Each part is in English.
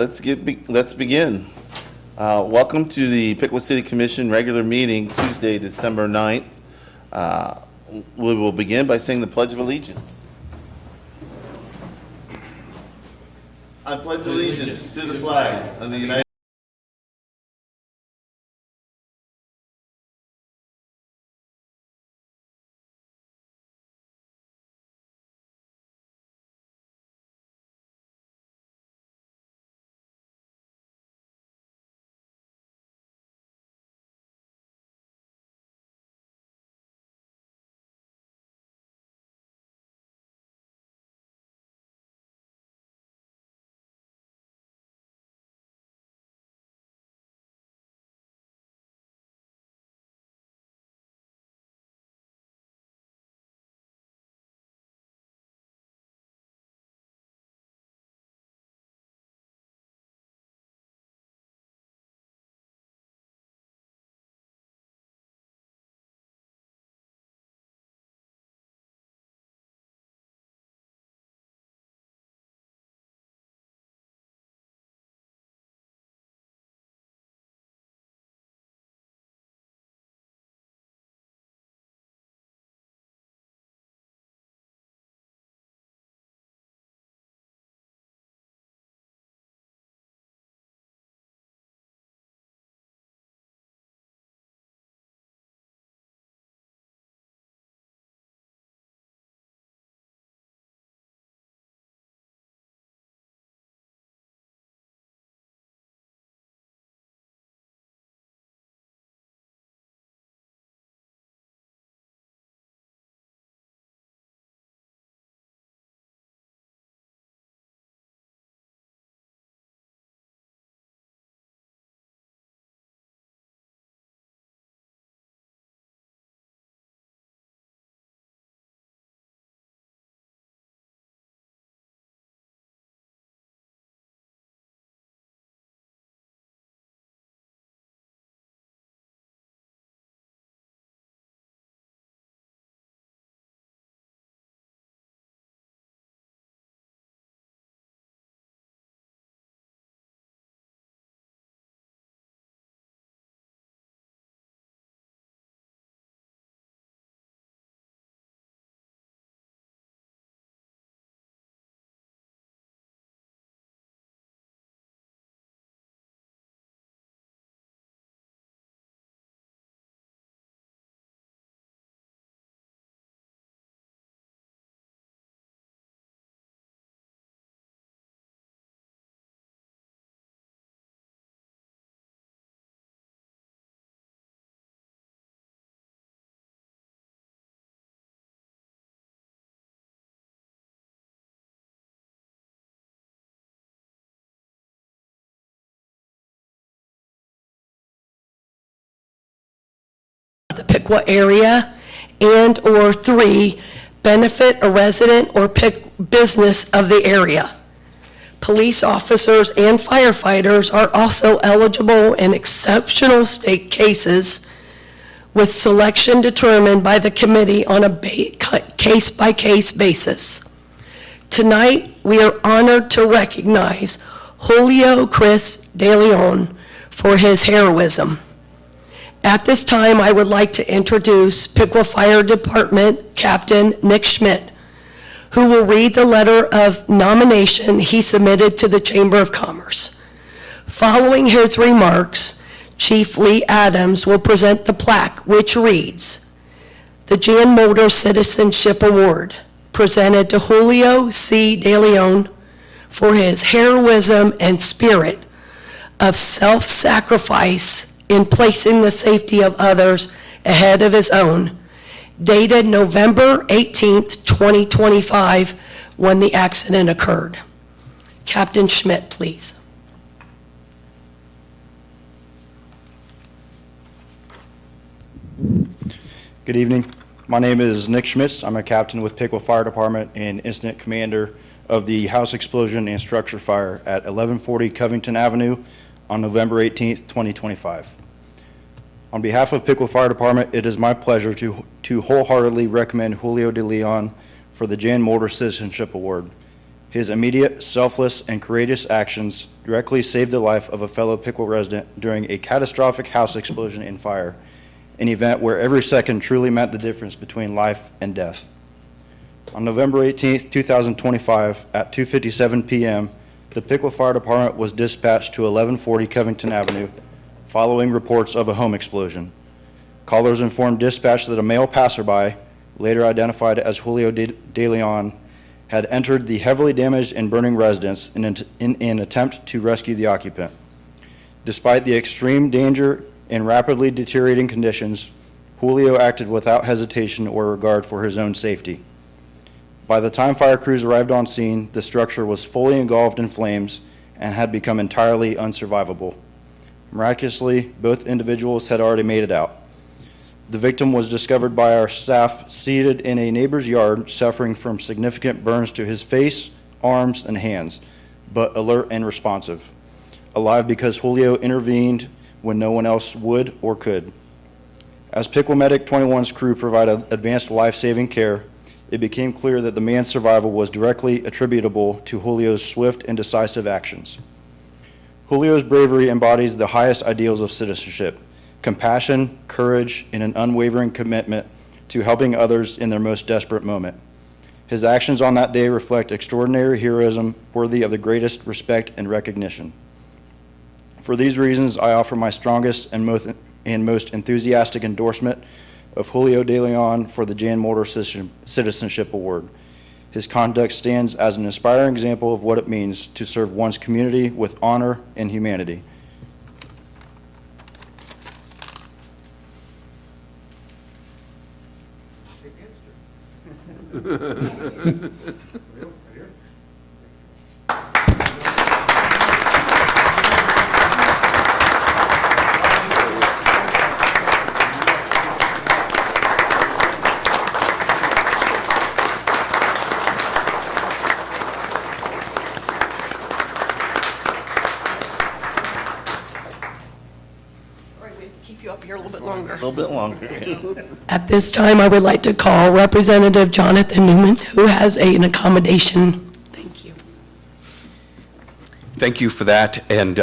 Let's begin. Welcome to the Piqua City Commission regular meeting, Tuesday, December 9th. We will begin by saying the Pledge of Allegiance. I pledge allegiance to the flag of the United the Piqua area, and or 3, benefit a resident or business of the area. Police officers and firefighters are also eligible in exceptional state cases, with selection determined by the committee on a case-by-case basis. Tonight, we are honored to recognize Julio Chris De Leon for his heroism. At this time, I would like to introduce Piqua Fire Department Captain Nick Schmidt, who will read the letter of nomination he submitted to the Chamber of Commerce. Following his remarks, Chief Lee Adams will present the plaque, which reads, "The Jan Mulder Citizenship Award, presented to Julio C. De Leon for his heroism and spirit of self-sacrifice in placing the safety of others ahead of his own, dated November 18th, 2025, when the accident occurred." Captain Schmidt, please. Good evening. My name is Nick Schmitz. I'm a captain with Piqua Fire Department and incident commander of the house explosion and structure fire at 1140 Covington Avenue on November 18th, 2025. On behalf of Piqua Fire Department, it is my pleasure to wholeheartedly recommend Julio De Leon for the Jan Mulder Citizenship Award. His immediate, selfless, and courageous actions directly saved the life of a fellow Piqua resident during a catastrophic house explosion and fire, an event where every second truly meant the difference between life and death. On November 18, 2025, at 2:57 p.m., the Piqua Fire Department was dispatched to 1140 Covington Avenue following reports of a home explosion. Callers informed dispatch that a male passerby, later identified as Julio De Leon, had entered the heavily damaged and burning residence in an attempt to rescue the occupant. Despite the extreme danger and rapidly deteriorating conditions, Julio acted without hesitation or regard for his own safety. By the time fire crews arrived on scene, the structure was fully engulfed in flames and had become entirely unsurvivable. Miraculously, both individuals had already made it out. The victim was discovered by our staff seated in a neighbor's yard, suffering from significant burns to his face, arms, and hands, but alert and responsive. Alive because Julio intervened when no one else would or could. As Piqua Medic 21's crew provided advanced life-saving care, it became clear that the man's survival was directly attributable to Julio's swift and decisive actions. Julio's bravery embodies the highest ideals of citizenship: compassion, courage, and an unwavering commitment to helping others in their most desperate moment. His actions on that day reflect extraordinary heroism worthy of the greatest respect and recognition. For these reasons, I offer my strongest and most enthusiastic endorsement of Julio De Leon for the Jan Mulder Citizenship Award. His conduct stands as an inspiring example of what it means to serve one's community with honor and humanity. Keep you up here a little bit longer. A little bit longer. At this time, I would like to call Representative Jonathan Newman, who has an accommodation. Thank you. Thank you for that. And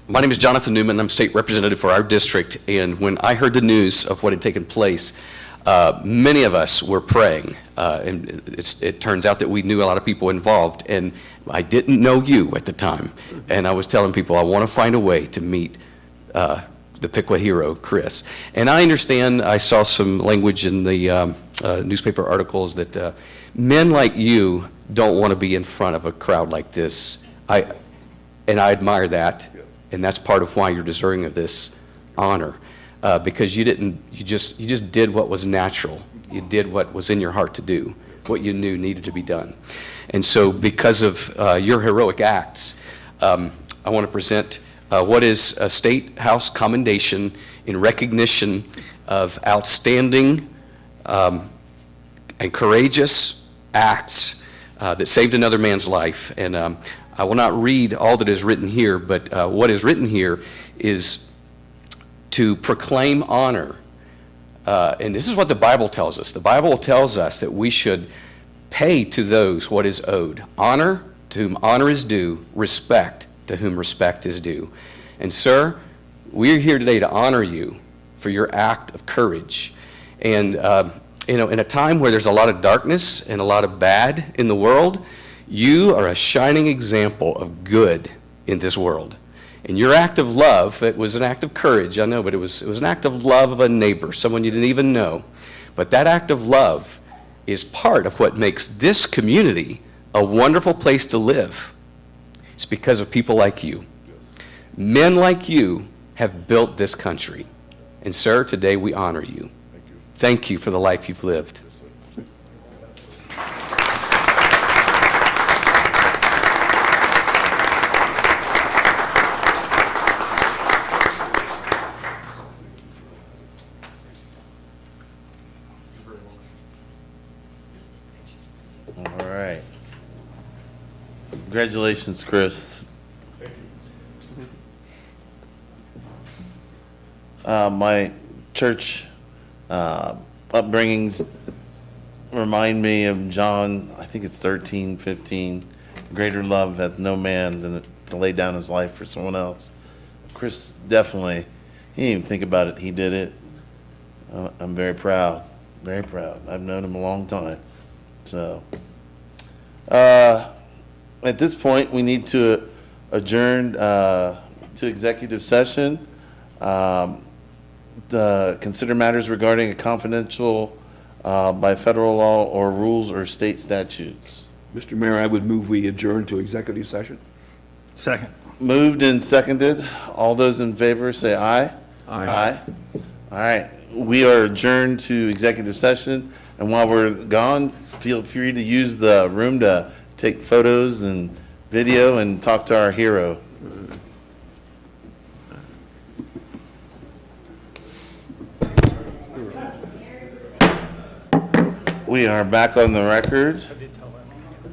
my name is Jonathan Newman. I'm state representative for our district. And when I heard the news of what had taken place, many of us were praying. And it turns out that we knew a lot of people involved. And I didn't know you at the time. And I was telling people I want to find a way to meet the Piqua hero, Chris. And I understand, I saw some language in the newspaper articles that men like you don't want to be in front of a crowd like this. And I admire that, and that's part of why you're deserving of this honor, because you just did what was natural. You did what was in your heart to do, what you knew needed to be done. And so because of your heroic acts, I want to present what is a State House commendation in recognition of outstanding and courageous acts that saved another man's life. And I will not read all that is written here, but what is written here is to proclaim honor. And this is what the Bible tells us. The Bible tells us that we should pay to those what is owed. Honor to whom honor is due, respect to whom respect is due. And sir, we're here today to honor you for your act of courage. And in a time where there's a lot of darkness and a lot of bad in the world, you are a shining example of good in this world. And your act of love, it was an act of courage, I know, but it was an act of love of a neighbor, someone you didn't even know. But that act of love is part of what makes this community a wonderful place to live. It's because of people like you. Men like you have built this country. And sir, today we honor you. Thank you for the life you've lived. All right. Congratulations, Chris. My church upbringings remind me of John, I think it's 13, 15. greater love hath no man than to lay down his life for someone else. Chris definitely, he didn't even think about it, he did it. I'm very proud, very proud. I've known him a long time. So, at this point, we need to adjourn to executive session. Consider matters regarding a confidential by federal law or rules or state statutes. Mr. Mayor, I would move we adjourn to executive session. Second. Moved and seconded. All those in favor say aye. Aye. All right. We are adjourned to executive session. And while we're gone, feel free to use the room to take photos and video and talk to our hero. We are back on the record.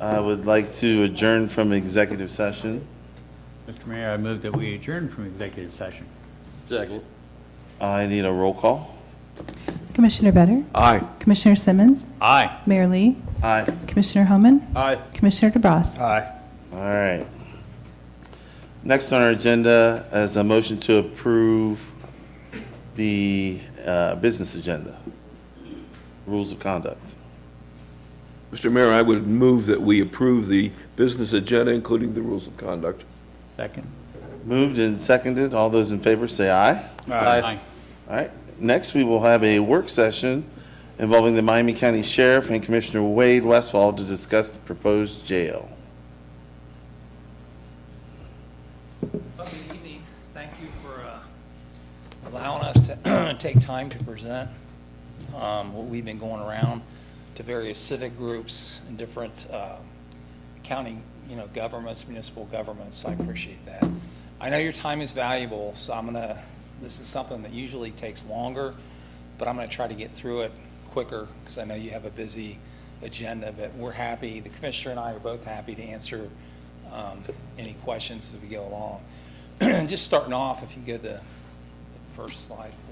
I would like to adjourn from executive session. Mr. Mayor, I move that we adjourn from executive session. Second. I need a roll call. Commissioner Better? Aye. Commissioner Simmons? Aye. Mayor Lee? Aye. Commissioner Homan? Aye. Commissioner DeBras? Aye. All right. Next on our agenda is a motion to approve the business agenda, rules of conduct. Mr. Mayor, I would move that we approve the business agenda, including the rules of conduct. Second. Moved and seconded. All those in favor say aye. Aye. All right. Next, we will have a work session involving the Miami County Sheriff and Commissioner Wade Westfall to discuss the proposed jail. Well, good evening. Thank you for allowing us to take time to present what we've been going around to various civic groups and different county, governments, municipal governments. I appreciate that. I know your time is valuable, so this is something that usually takes longer, but I'm gonna try to get through it quicker because I know you have a busy agenda, but we're happy, the commissioner and I are both happy to answer any questions as we go along. Just starting off, if you go to the first slide, please.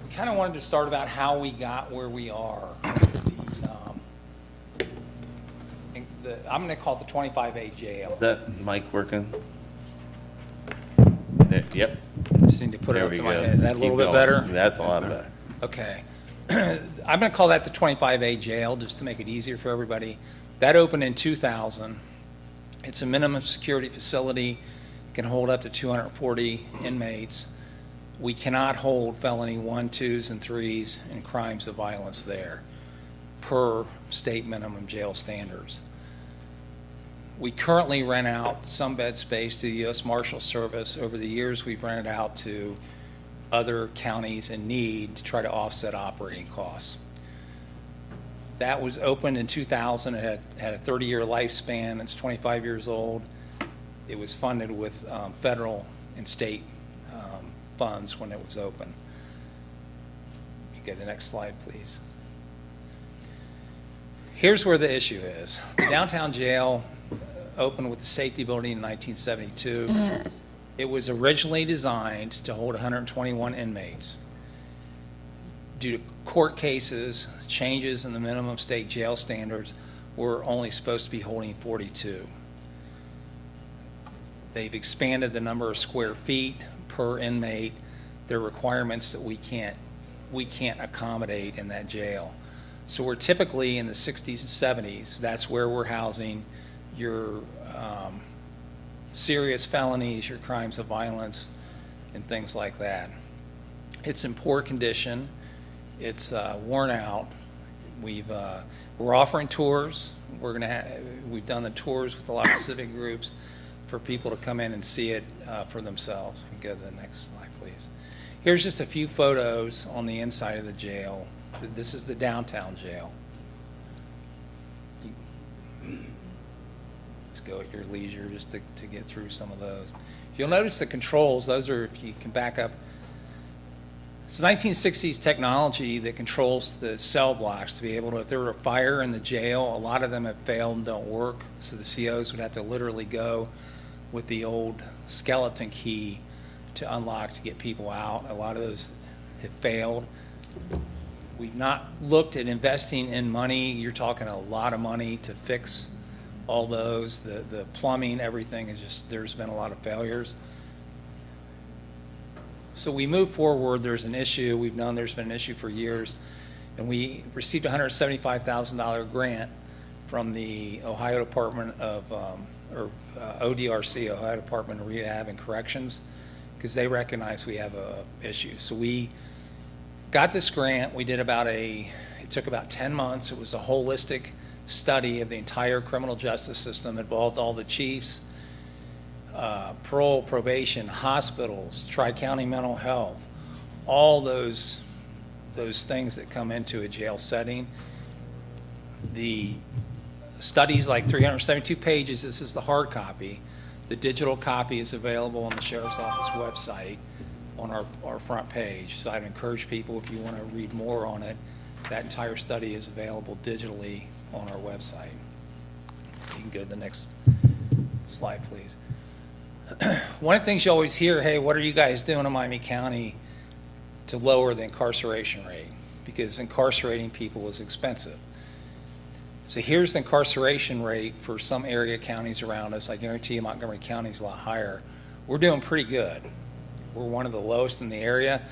We kind of wanted to start about how we got where we are. I'm going to call it the 25A jail. Is that mic working? There, yep. Just need to put it There up we to go. my head. That a Keep little bit going. better? That's a lot better. Okay. I'm going to call that the 25A jail, just to make it easier for everybody. That opened in 2000. It's a minimum security facility, can hold up to 240 inmates. We cannot hold felony 1, 2s, and 3s and crimes of violence there per state minimum jail standards. We currently rent out some bed space to the U.S. Marshal Service. Over the years, we've rented out to other counties in need to try to offset operating costs. That was opened in 2000. It had a 30-year lifespan. It's 25 years old. It was funded with federal and state funds when it was open. You go to the next slide, please. Here's where the issue is. The downtown jail opened with the safety building in 1972. It was originally designed to hold 121 inmates. Due to court cases, changes in the minimum state jail standards, we're only supposed to be holding 42. They've expanded the number of square feet per inmate. There are requirements that we can't accommodate in that jail. So we're typically in the 60s and 70s. That's where we're housing your serious felonies, your crimes of violence, and things like that. It's in poor condition. It's worn out. We're offering tours. We've done the tours with a lot of civic groups for people to come in and see it for themselves. If we go to the next slide, please. Here's just a few photos on the inside of the jail. This is the downtown jail. Just go at your leisure just to get through some of those. If you'll notice the controls, those are, if you can back up, it's 1960s technology that controls the cell blocks to be able to, if there were a fire in the jail, a lot of them have failed and don't work, so the COs would have to literally go with the old skeleton key to unlock to get people out. A lot of those have failed. We've not looked at investing in money. You're talking a lot of money to fix all those. The plumbing, everything is just, there's been a lot of failures. So we move forward, there's an issue, we've known there's been an issue for years, and we received a $175,000 grant from the Ohio Department of, ODRC, Ohio Department of Rehab and Corrections, because they recognize we have a issue. So we got this grant, we did it took about 10 months, it was a holistic study of the entire criminal justice system, involved all the chiefs, parole, probation, hospitals, Tri-County mental health, all those things that come into a jail setting. The study's like 372 pages. This is the hard copy. The digital copy is available on the Sheriff's Office website on our front page. So I'd encourage people, if you want to read more on it, that entire study is available digitally on our website. You can go to the next slide, please. One of the things you always hear, hey, what are you guys doing in Miami County to lower the incarceration rate? Because incarcerating people is expensive. So here's the incarceration rate for some area counties around us. I guarantee you Montgomery County is a lot higher. We're doing pretty good. We're one of the lowest in the area.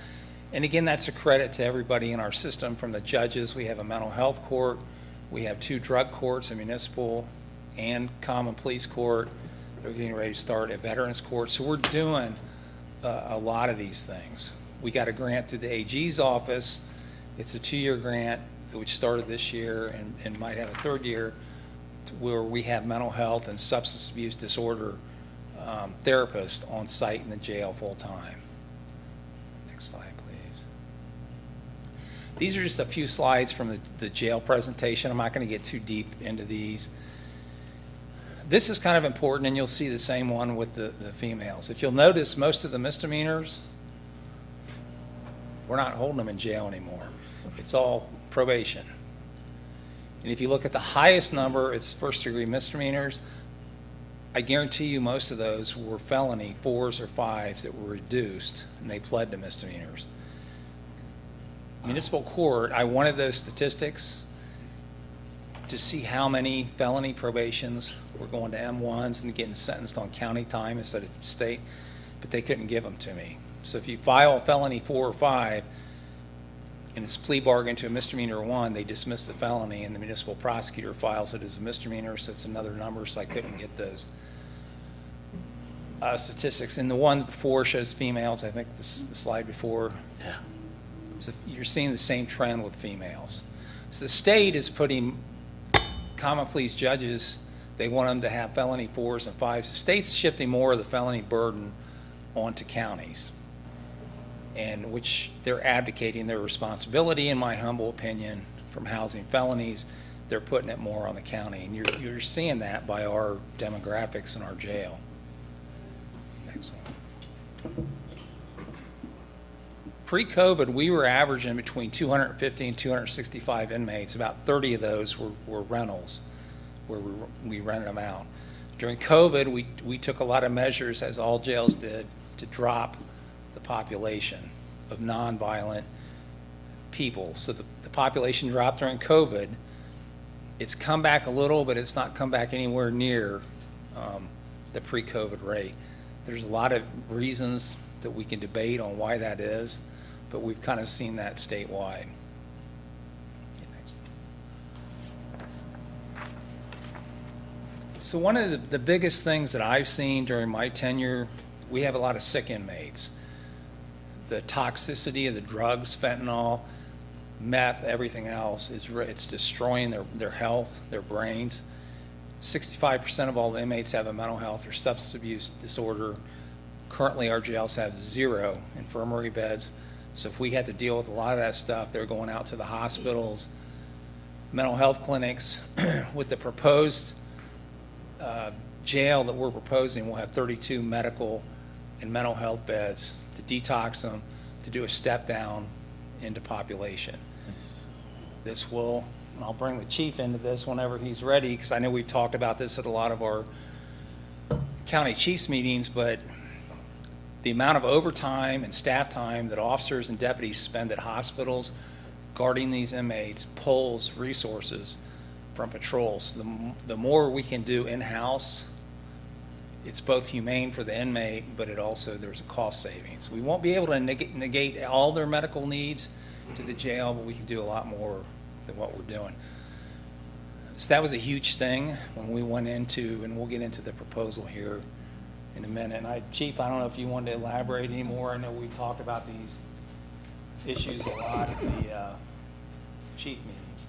And again, that's a credit to everybody in our system, from the judges. We have a mental health court. We have 2 drug courts, a municipal and common police court. They're getting ready to start a veterans court. So we're doing a lot of these things. We got a grant through the AG's office. It's a 2-year grant which started this year and might have a 3rd year, where we have mental health and substance abuse disorder therapists on site in the jail full time. Next slide, please. These are just a few slides from the jail presentation. I'm not going to get too deep into these. This is kind of important, and you'll see the same one with the females. If you'll notice, most of the misdemeanors, we're not holding them in jail anymore. It's all probation. And if you look at the highest number, it's first-degree misdemeanors. I guarantee you most of those were felony 4s or 5s that were reduced, and they pled to misdemeanors. Municipal court, I wanted those statistics to see how many felony probations were going to M1s and getting sentenced on county time instead of state, but they couldn't give them to me. So if you file a felony 4 or 5 and it's plea bargain to a misdemeanor 1, they dismiss the felony and the municipal prosecutor files it as a misdemeanor, so it's another number, so I couldn't get those statistics. And the one before shows females, I think the slide before. Yeah. So you're seeing the same trend with females. So the state is putting common pleas judges, they want them to have felony 4s and 5s. The state's shifting more of the felony burden onto counties, and which they're abdicating their responsibility, in my humble opinion, from housing felonies. They're putting it more on the county, and you're seeing that by our demographics in our jail. Next one. Pre-COVID, we were averaging between 250 and 265 inmates. About 30 of those were rentals, where we rented them out. During COVID, we took a lot of measures, as all jails did, to drop the population of nonviolent people. So the population dropped during COVID. It's come back a little, but it's not come back anywhere near the pre-COVID rate. There's a lot of reasons that we can debate on why that is, but we've kind of seen that statewide. Next. So one of the biggest things that I've seen during my tenure, we have a lot of sick inmates. The toxicity of the drugs, fentanyl, meth, everything else, it's destroying their health, their brains. 65% of all the inmates have a mental health or substance abuse disorder. Currently, our jails have 0 infirmary beds. So if we had to deal with a lot of that stuff, they're going out to the hospitals, mental health clinics. With the proposed jail that we're proposing, we'll have 32 medical and mental health beds to detox them, to do a step down into population. This will, and I'll bring the chief into this whenever he's ready, because I know we've talked about this at a lot of our county chiefs meetings, but the amount of overtime and staff time that officers and deputies spend at hospitals guarding these inmates pulls resources from patrols. The more we can do in-house, it's both humane for the inmate, but it also, there's a cost savings. We won't be able to negate all their medical needs to the jail, but we can do a lot more than what we're doing. So that was a huge thing when we went into, and we'll get into the proposal here in a minute. And Chief, I don't know if you wanted to elaborate anymore. I know we talked about these issues a lot at the chief meetings.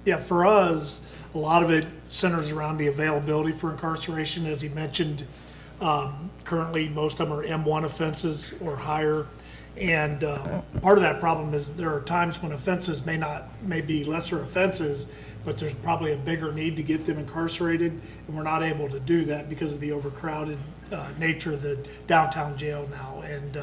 Yeah, for us, a lot of it centers around the availability for incarceration. As he mentioned, currently, most of them are M1 offenses or higher. And part of that problem is there are times when offenses may be lesser offenses, but there's probably a bigger need to get them incarcerated, and we're not able to do that because of the overcrowded nature of the downtown jail now and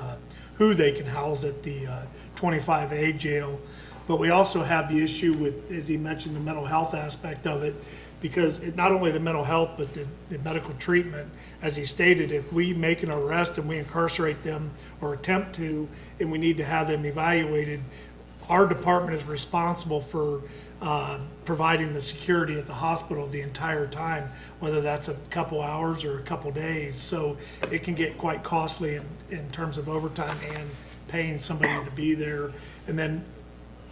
who they can house at the 25A jail. But we also have the issue with, as he mentioned, the mental health aspect of it, because not only the mental health, but the medical treatment. As he stated, if we make an arrest and we incarcerate them or attempt to, and we need to have them evaluated, our department is responsible for providing the security at the hospital the entire time, whether that's a couple hours or a couple days. So it can get quite costly in terms of overtime and paying somebody to be there. And then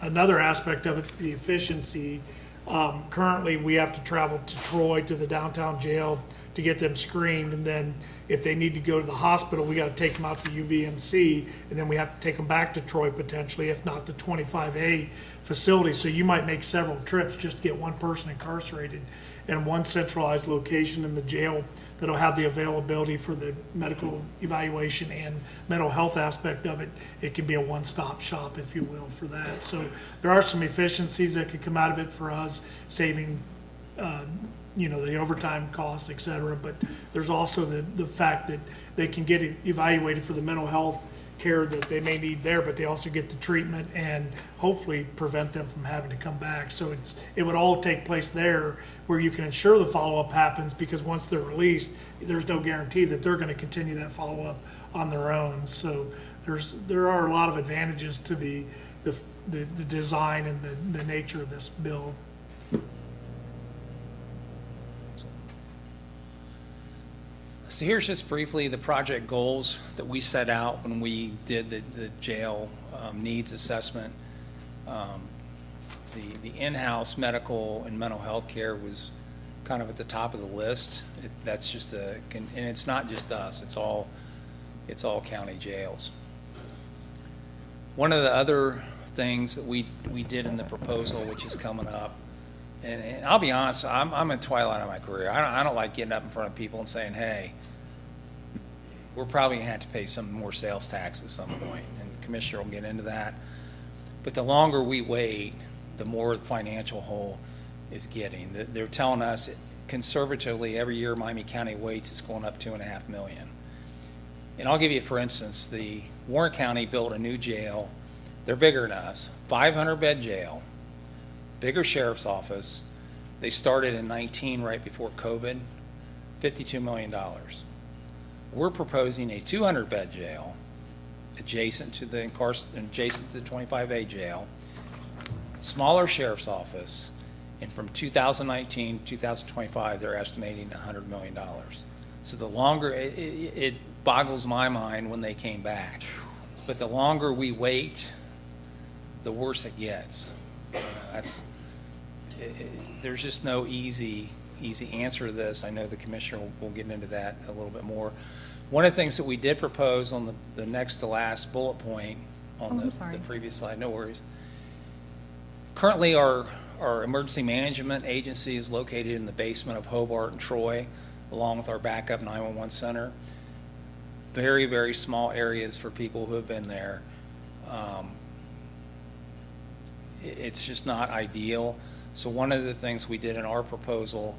another aspect of it, the efficiency. Currently, we have to travel to Troy, to the downtown jail, to get them screened. And then if they need to go to the hospital, we got to take them out to UVMC, and then we have to take them back to Troy potentially, if not the 25A facility. So you might make several trips just to get one person incarcerated in one centralized location in the jail that'll have the availability for the medical evaluation and mental health aspect of it. It can be a one-stop shop, if you will, for that. So there are some efficiencies that could come out of it for us, saving the overtime costs, et cetera. But there's also the fact that they can get evaluated for the mental health care that they may need there, but they also get the treatment and hopefully prevent them from having to come back. So it would all take place there where you can ensure the follow-up happens, because once they're released, there's no guarantee that they're going to continue that follow-up on their own. So there are a lot of advantages to the design and the nature of this bill. So here's just briefly the project goals that we set out when we did the jail needs assessment. The in-house medical and mental health care was kind of at the top of the list. That's just and it's not just us, it's all county jails. One of the other things that we did in the proposal, which is coming up, and I'll be honest, I'm in the twilight of my career. I don't like getting up in front of people and saying, hey, we're probably going to have to pay some more sales tax at some point, and the commissioner will get into that. But the longer we wait, the more the financial hole is getting. They're telling us conservatively every year Miami County waits is going up $2.5 million. And I'll give you, for instance, the Warren County built a new jail. They're bigger than us, 500-bed jail, bigger sheriff's office. They started in 19 right before COVID, $52 million. We're proposing a 200-bed jail adjacent to the 25A jail, smaller sheriff's office, and from 2019 to 2025, they're estimating $100 million. So the longer, it boggles my mind when they came back. But the longer we wait, the worse it gets. There's just no easy answer to this. I know the commissioner will get into that a little bit more. One of the things that we did propose on the next to last bullet point on the previous slide, no worries. Currently, our emergency management agency is located in the basement of Hobart and Troy, along with our backup 911 center. Very, very small areas for people who have been there. It's just not ideal. So one of the things we did in our proposal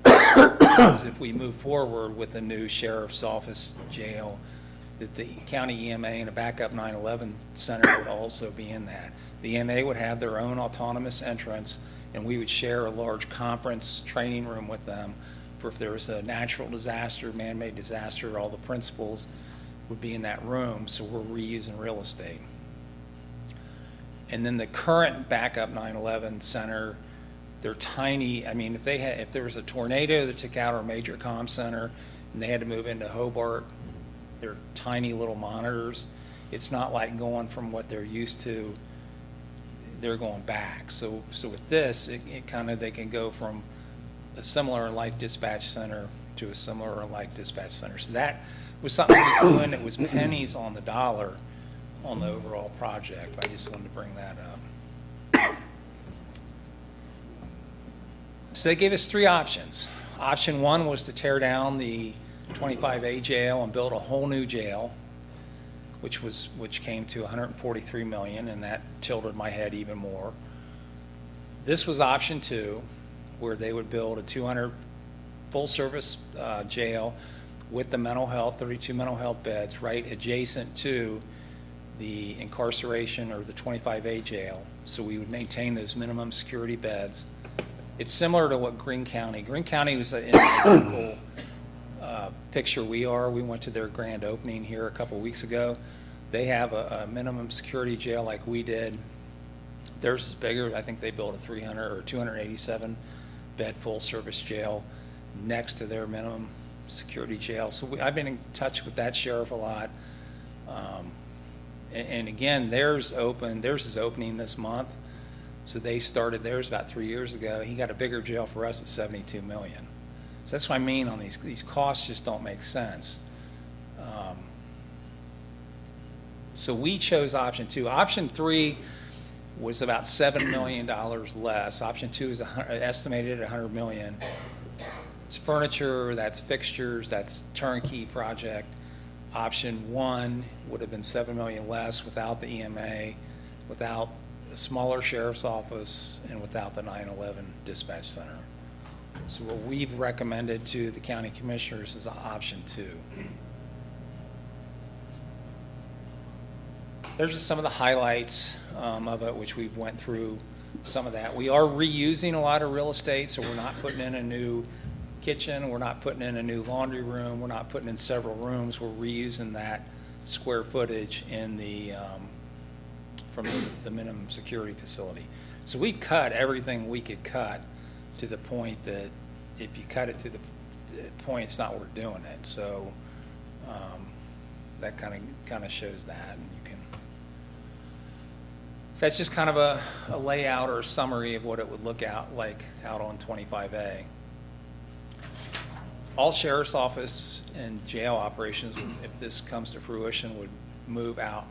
is if we move forward with a new sheriff's office jail, that the county EMA and a backup 911 center would also be in that. The EMA would have their own autonomous entrance, and we would share a large conference training room with them for if there was a natural disaster, man-made disaster, all the principals would be in that room, so we're reusing real estate. And then the current backup 9/11 center, they're tiny. I mean, if there was a tornado that took out our major comm center and they had to move into Hobart, they're tiny little monitors. It's not like going from what they're used to, they're going back. So with this, it kind of, they can go from a similar like dispatch center to a similar like dispatch center. So that was something we threw in. It was pennies on the dollar on the overall project. I just wanted to bring that up. So they gave us three options. Option one was to tear down the 25A jail and build a whole new jail, which came to $143 million, and that tilted my head even more. This was option two, where they would build a 200 full-service jail with the mental health, 32 mental health beds, right adjacent to the incarceration or the 25A jail. So we would maintain those minimum security beds. It's similar to what Greene County was in the identical picture we are. We went to their grand opening here a couple weeks ago. They have a minimum security jail like we did. Theirs is bigger. I think they built a 300 or 287 bed full service jail next to their minimum security jail. So I've been in touch with that sheriff a lot. And again, theirs is opening this month. So they started theirs about 3 years ago. He got a bigger jail for us at $72 million. So that's what I mean on these costs just don't make sense. So we chose option two. Option three was about $7 million less. Option two is estimated at $100 million. It's furniture, that's fixtures, that's turnkey project. Option one would have been $7 million less without the EMA, without a smaller sheriff's office, and without the 9/11 dispatch center. So what we've recommended to the county commissioners is option two. There's just some of the highlights of it, which we've went through some of that. We are reusing a lot of real estate, so we're not putting in a new kitchen, we're not putting in a new laundry room, we're not putting in several rooms. We're reusing that square footage in the from the minimum security facility. So we cut everything we could cut to the point that if you cut it to the point, it's not worth doing it. So that kind of shows that. And you can. That's just kind of a layout or a summary of what it would look like out on 25A. All sheriff's office and jail operations, if this comes to fruition, would move out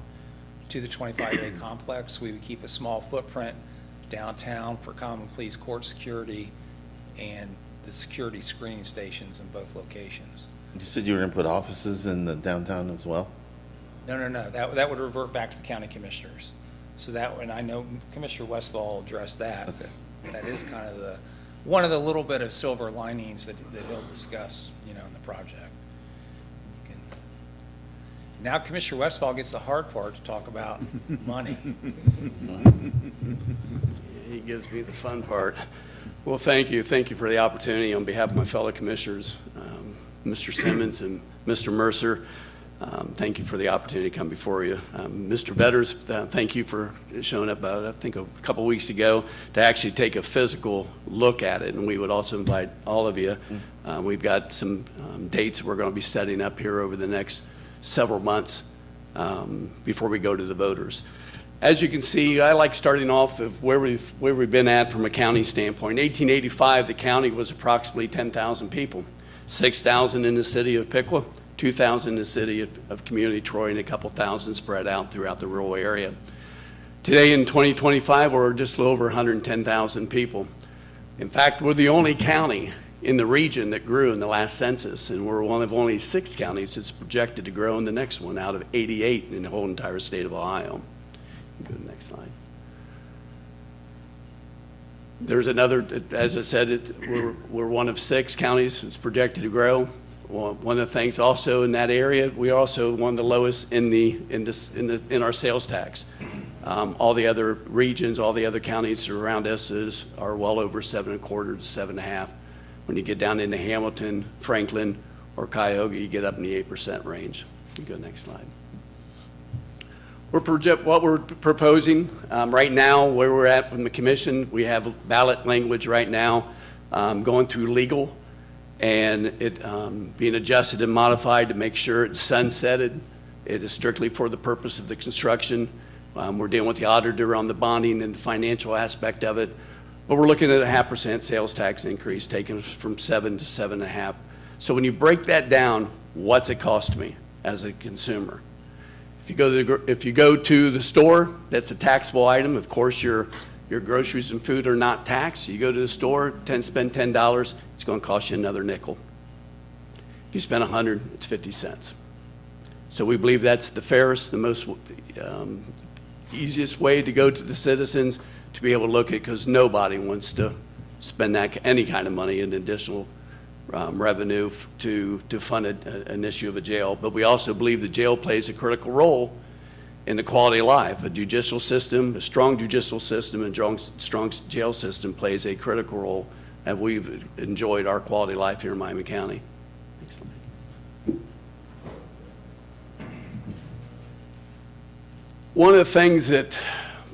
to the 25A complex. We would keep a small footprint downtown for common police court security and the security screening stations in both locations. You said you were going to put offices in the downtown as well? No. That would revert back to the county commissioners. So that, and I know Commissioner Westfall addressed that. Okay. That is kind of one of the little bit of silver linings that he'll discuss, in the project. Now Commissioner Westfall gets the hard part to talk about money. He gives me the fun part. Well, thank you. Thank you for the opportunity on behalf of my fellow commissioners, Mr. Simmons and Mr. Mercer. Thank you for the opportunity to come before you. Mr. Vetters, thank you for showing up, I think a couple weeks ago, to actually take a physical look at it, and we would also invite all of you. We've got some dates we're going to be setting up here over the next several months before we go to the voters. As you can see, I like starting off of where we've been at from a county standpoint. In 1885, the county was approximately 10,000 people, 6,000 in the city of Piqua, 2,000 in the city of Community Troy, and a couple thousand spread out throughout the rural area. Today in 2025, we're just a little over 110,000 people. In fact, we're the only county in the region that grew in the last census, and we're one of only 6 counties that's projected to grow in the next one out of 88 in the whole entire state of Ohio. Go to the next slide. There's another, as I said, we're one of 6 counties that's projected to grow. Well, one of the things also in that area, we are also one of the lowest in our sales tax. All the other regions, all the other counties around us are well over 7.25 to 7.5. When you get down into Hamilton, Franklin, or Cuyahoga, you get up in the 8% range. You go next slide. What we're proposing, right now, where we're at from the commission, we have ballot language right now going through legal, and it being adjusted and modified to make sure it's sunsetted. It is strictly for the purpose of the construction. We're dealing with the auditor on the bonding and the financial aspect of it. But we're looking at a 0.5% sales tax increase, taking us from 7 to 7.5. So when you break that down, what's it cost me as a consumer? If you go to the store, that's a taxable item. Of course, your groceries and food are not taxed. You go to the store, spend $10, it's going to cost you another nickel. If you spend $100, it's 50 cents. So we believe that's the fairest, the most easiest way to go to the citizens to be able to look at, because nobody wants to spend any kind of money in additional revenue to fund an issue of a jail. But we also believe the jail plays a critical role in the quality of life. A judicial system, a strong judicial system and strong jail system plays a critical role, and we've enjoyed our quality of life here in Miami County. Excellent. One of the things that,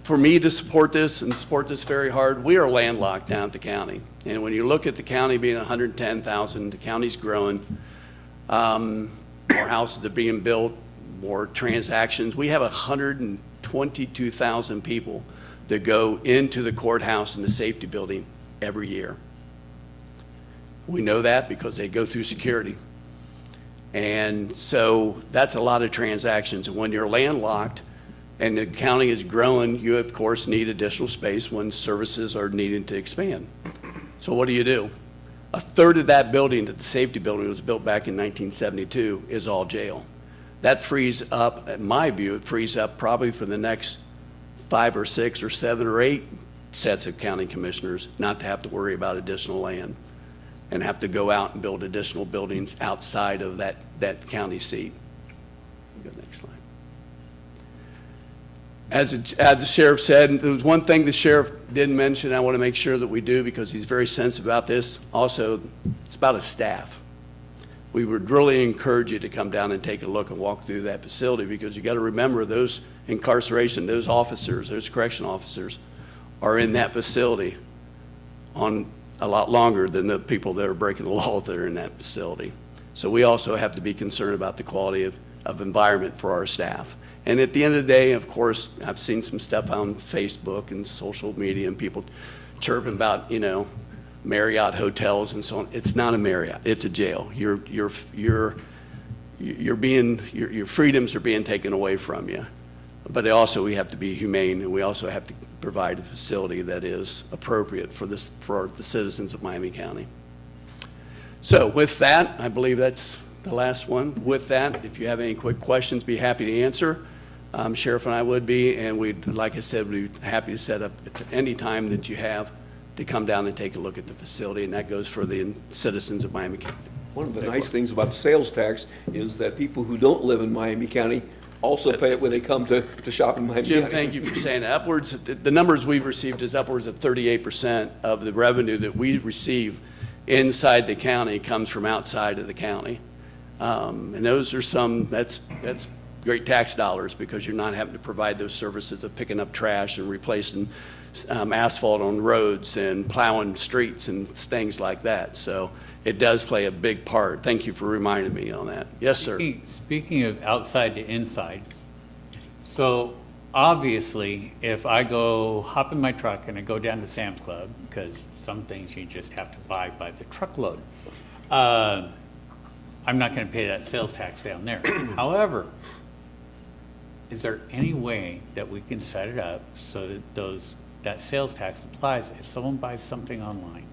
for me to support this and support this very hard, we are landlocked down at the county. And when you look at the county being 110,000, the county's growing, more houses are being built, more transactions. We have 122,000 people that go into the courthouse and the safety building every year. We know that because they go through security. And so that's a lot of transactions. And when you're landlocked, and the county is growing, you of course need additional space when services are needing to expand. So what do? A third of that building, that the safety building was built back in 1972, is all jail. That frees up, in my view, it frees up probably for the next 5 or 6 or 7 or 8 sets of county commissioners not to have to worry about additional land and have to go out and build additional buildings outside of that county seat. Go next slide. As the sheriff said, there was one thing the sheriff didn't mention I want to make sure that we do, because he's very sensitive about this. Also, it's about his staff. We would really encourage you to come down and take a look and walk through that facility, because you got to remember those incarceration, those officers, those correction officers are in that facility on a lot longer than the people that are breaking the law that are in that facility. So we also have to be concerned about the quality of environment for our staff. And at the end of the day, of course, I've seen some stuff on Facebook and social media and people chirping about, Marriott hotels and so on. It's not a Marriott, it's a jail. Your freedoms are being taken away from you. But also we have to be humane, and we also have to provide a facility that is appropriate for the citizens of Miami County. So with that, I believe that's the last one. With that, if you have any quick questions, be happy to answer. Sheriff and I would be, and we'd, like I said, we'd be happy to set up any time that you have to come down and take a look at the facility, and that goes for the citizens of Miami County. One of the nice things about the sales tax is that people who don't live in Miami County also pay it when they come to shop in Miami County. Jim, thank you for saying that. The numbers we've received is upwards of 38% of the revenue that we receive inside the county comes from outside of the county. And those are that's great tax dollars, because you're not having to provide those services of picking up trash and replacing asphalt on roads and plowing streets and things like that. So it does play a big part. Thank you for reminding me on that. Yes, sir. Speaking of outside to inside, so obviously, if I go hop in my truck and I go down to Sam's Club, because some things you just have to buy by the truckload, I'm not going to pay that sales tax down there. However, is there any way that we can set it up so that that sales tax applies if someone buys something online?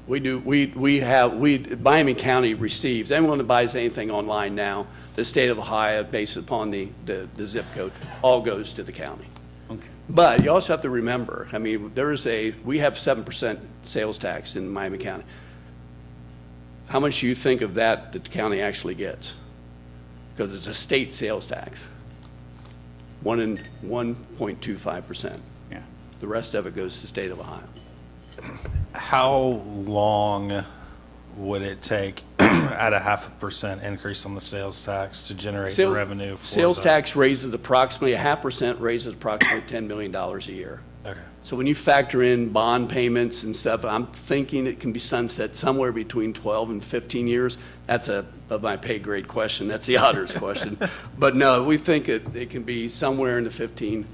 We do. Miami County receives, anyone that buys anything online now, the state of Ohio, based upon the zip code, all goes to the county. Okay. But you also have to remember, we have 7% sales tax in Miami County. How much do you think of that the county actually gets? Because it's a state sales tax. 1.25%. Yeah. The rest of it goes to the state of Ohio. How long would it take add a 0.5% increase on the sales tax to generate the revenue for Sales the- tax raises approximately, 0.5% raises approximately $10 million a year. Okay. So when you factor in bond payments and stuff, I'm thinking it can be sunset somewhere between 12 and 15 years. That's above my pay grade question. That's the auditor's question. But no, we think it can be somewhere in the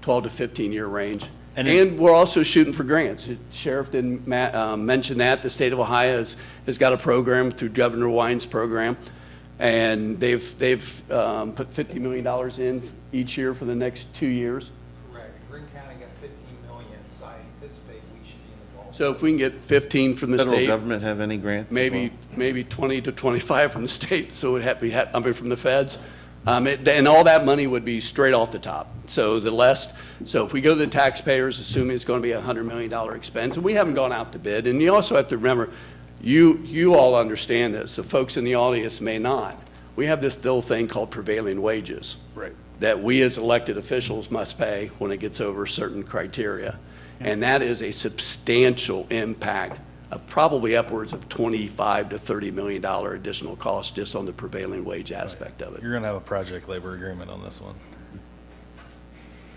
12 to 15-year range. And we're also shooting for grants. Sheriff didn't mention that. The state of Ohio has got a program through Governor Wine's program, and they've put $50 million in each year for the next 2 years. Correct. Greene County got 15 million, so I anticipate we should be in the ballpark. So if we can get 15 from the Federal state, government have any grants as maybe 20 to 25 from the state, so it would have to be from the feds. And all that money would be straight off the top. So if we go to the taxpayers, assuming it's going to be a $100 million expense, and we haven't gone out to bid, and you also have to remember, you all understand this, the folks in the audience may not. We have this little thing called prevailing wages. Right. That we as elected officials must pay when it gets over certain criteria. And that is a substantial impact of probably upwards of $25 to $30 million additional cost just on the prevailing wage aspect of it. You're going to have a project labor agreement on this one.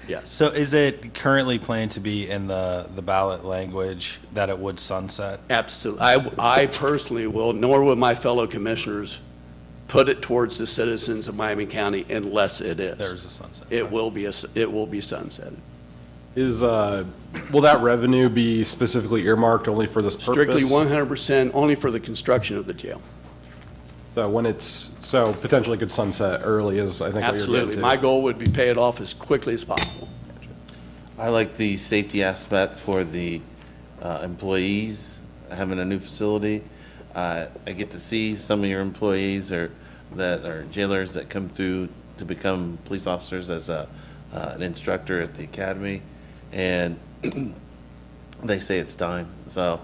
Yes. So is it currently planned to be in the ballot language that it would sunset? Absolutely. I personally will, nor will my fellow commissioners, put it towards the citizens of Miami County unless it is. There's a sunset. It will be sunsetted. Will that revenue be specifically earmarked only for this purpose? Strictly 100% only for the construction of the jail. So potentially could sunset early is, I think, what you're getting Absolutely. to. My goal would be pay it off as quickly as possible. I like the safety aspect for the employees, having a new facility. I get to see some of your employees that are jailers that come through to become police officers as an instructor at the academy, and they say it's time. So,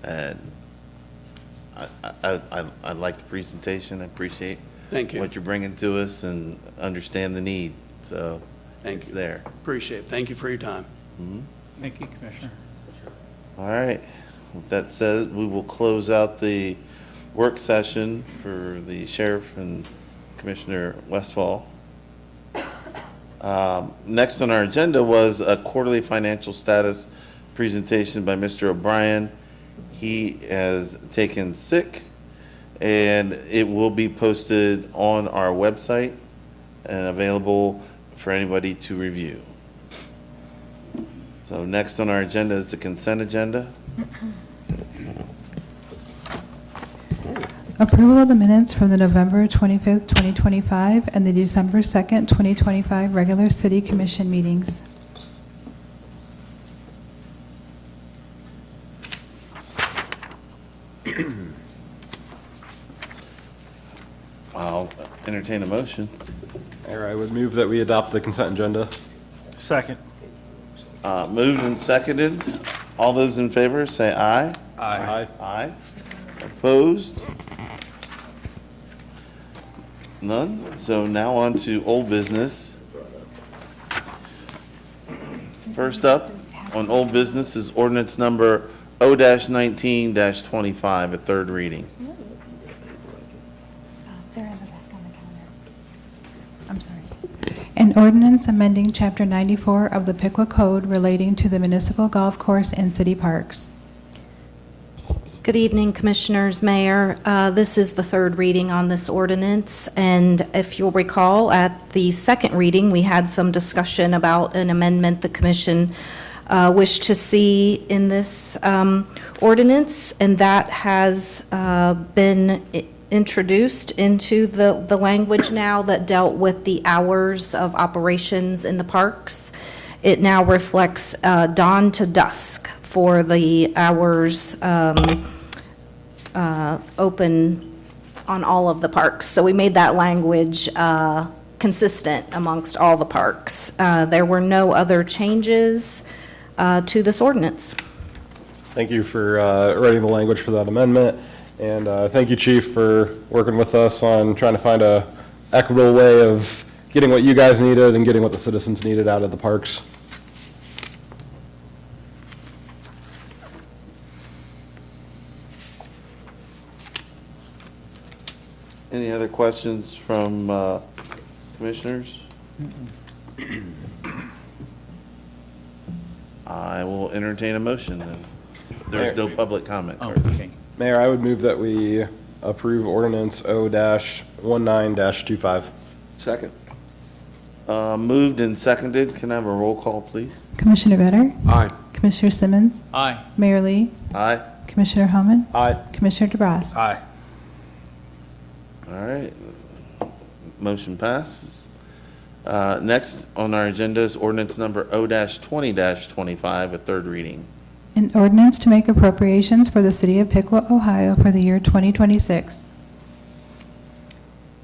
and I like the presentation. I appreciate Thank you. what you're bringing to us and understand the need. So Thank it's you. there. Appreciate it. Thank you for your time. Thank you, Commissioner. All right. With that said, we will close out the work session for the sheriff and Commissioner Westfall. Next on our agenda was a quarterly financial status presentation by Mr. O'Brien. He has taken sick, and it will be posted on our website and available for anybody to review. So next on our agenda is the consent agenda. Approval of the minutes from the November 25th, 2025, and the December 2nd, 2025 regular city commission meetings. I'll entertain a motion. Mayor, I would move that we adopt the consent agenda. Second. Moved and seconded. All those in favor, say aye. Aye. Aye. Opposed? None? So now on to old business. First up on old business is ordinance number O-19-25, a third reading. They're in the back on the counter. I'm sorry. An ordinance amending Chapter 94 of the Piqua Code relating to the municipal golf course and city parks. Good evening, Commissioners, Mayor. This is the third reading on this ordinance, and if you'll recall, at the second reading, we had some discussion about an amendment the Commission wished to see in this ordinance, and that has been introduced into the language now that dealt with the hours of operations in the parks. It now reflects dawn to dusk for the hours open on all of the parks. So we made that language consistent amongst all the parks. There were no other changes to this ordinance. Thank you for writing the language for that amendment. And thank you, Chief, for working with us on trying to find a equitable way of getting what you guys needed and getting what the citizens needed out of the parks. Any other questions from commissioners? I will entertain a motion then. There's no public comment Oh, card. okay. Mayor, I would move that we approve ordinance O-19-25. Second. Moved and seconded. Can I have a roll call, please? Commissioner Better? Aye. Commissioner Simmons? Aye. Mayor Lee? Aye. Commissioner Homan? Aye. Commissioner DeBras? Aye. All right. Motion passes. Next on our agenda is ordinance number O-20-25, a third reading. An ordinance to make appropriations for the city of Piqua, Ohio for the year 2026.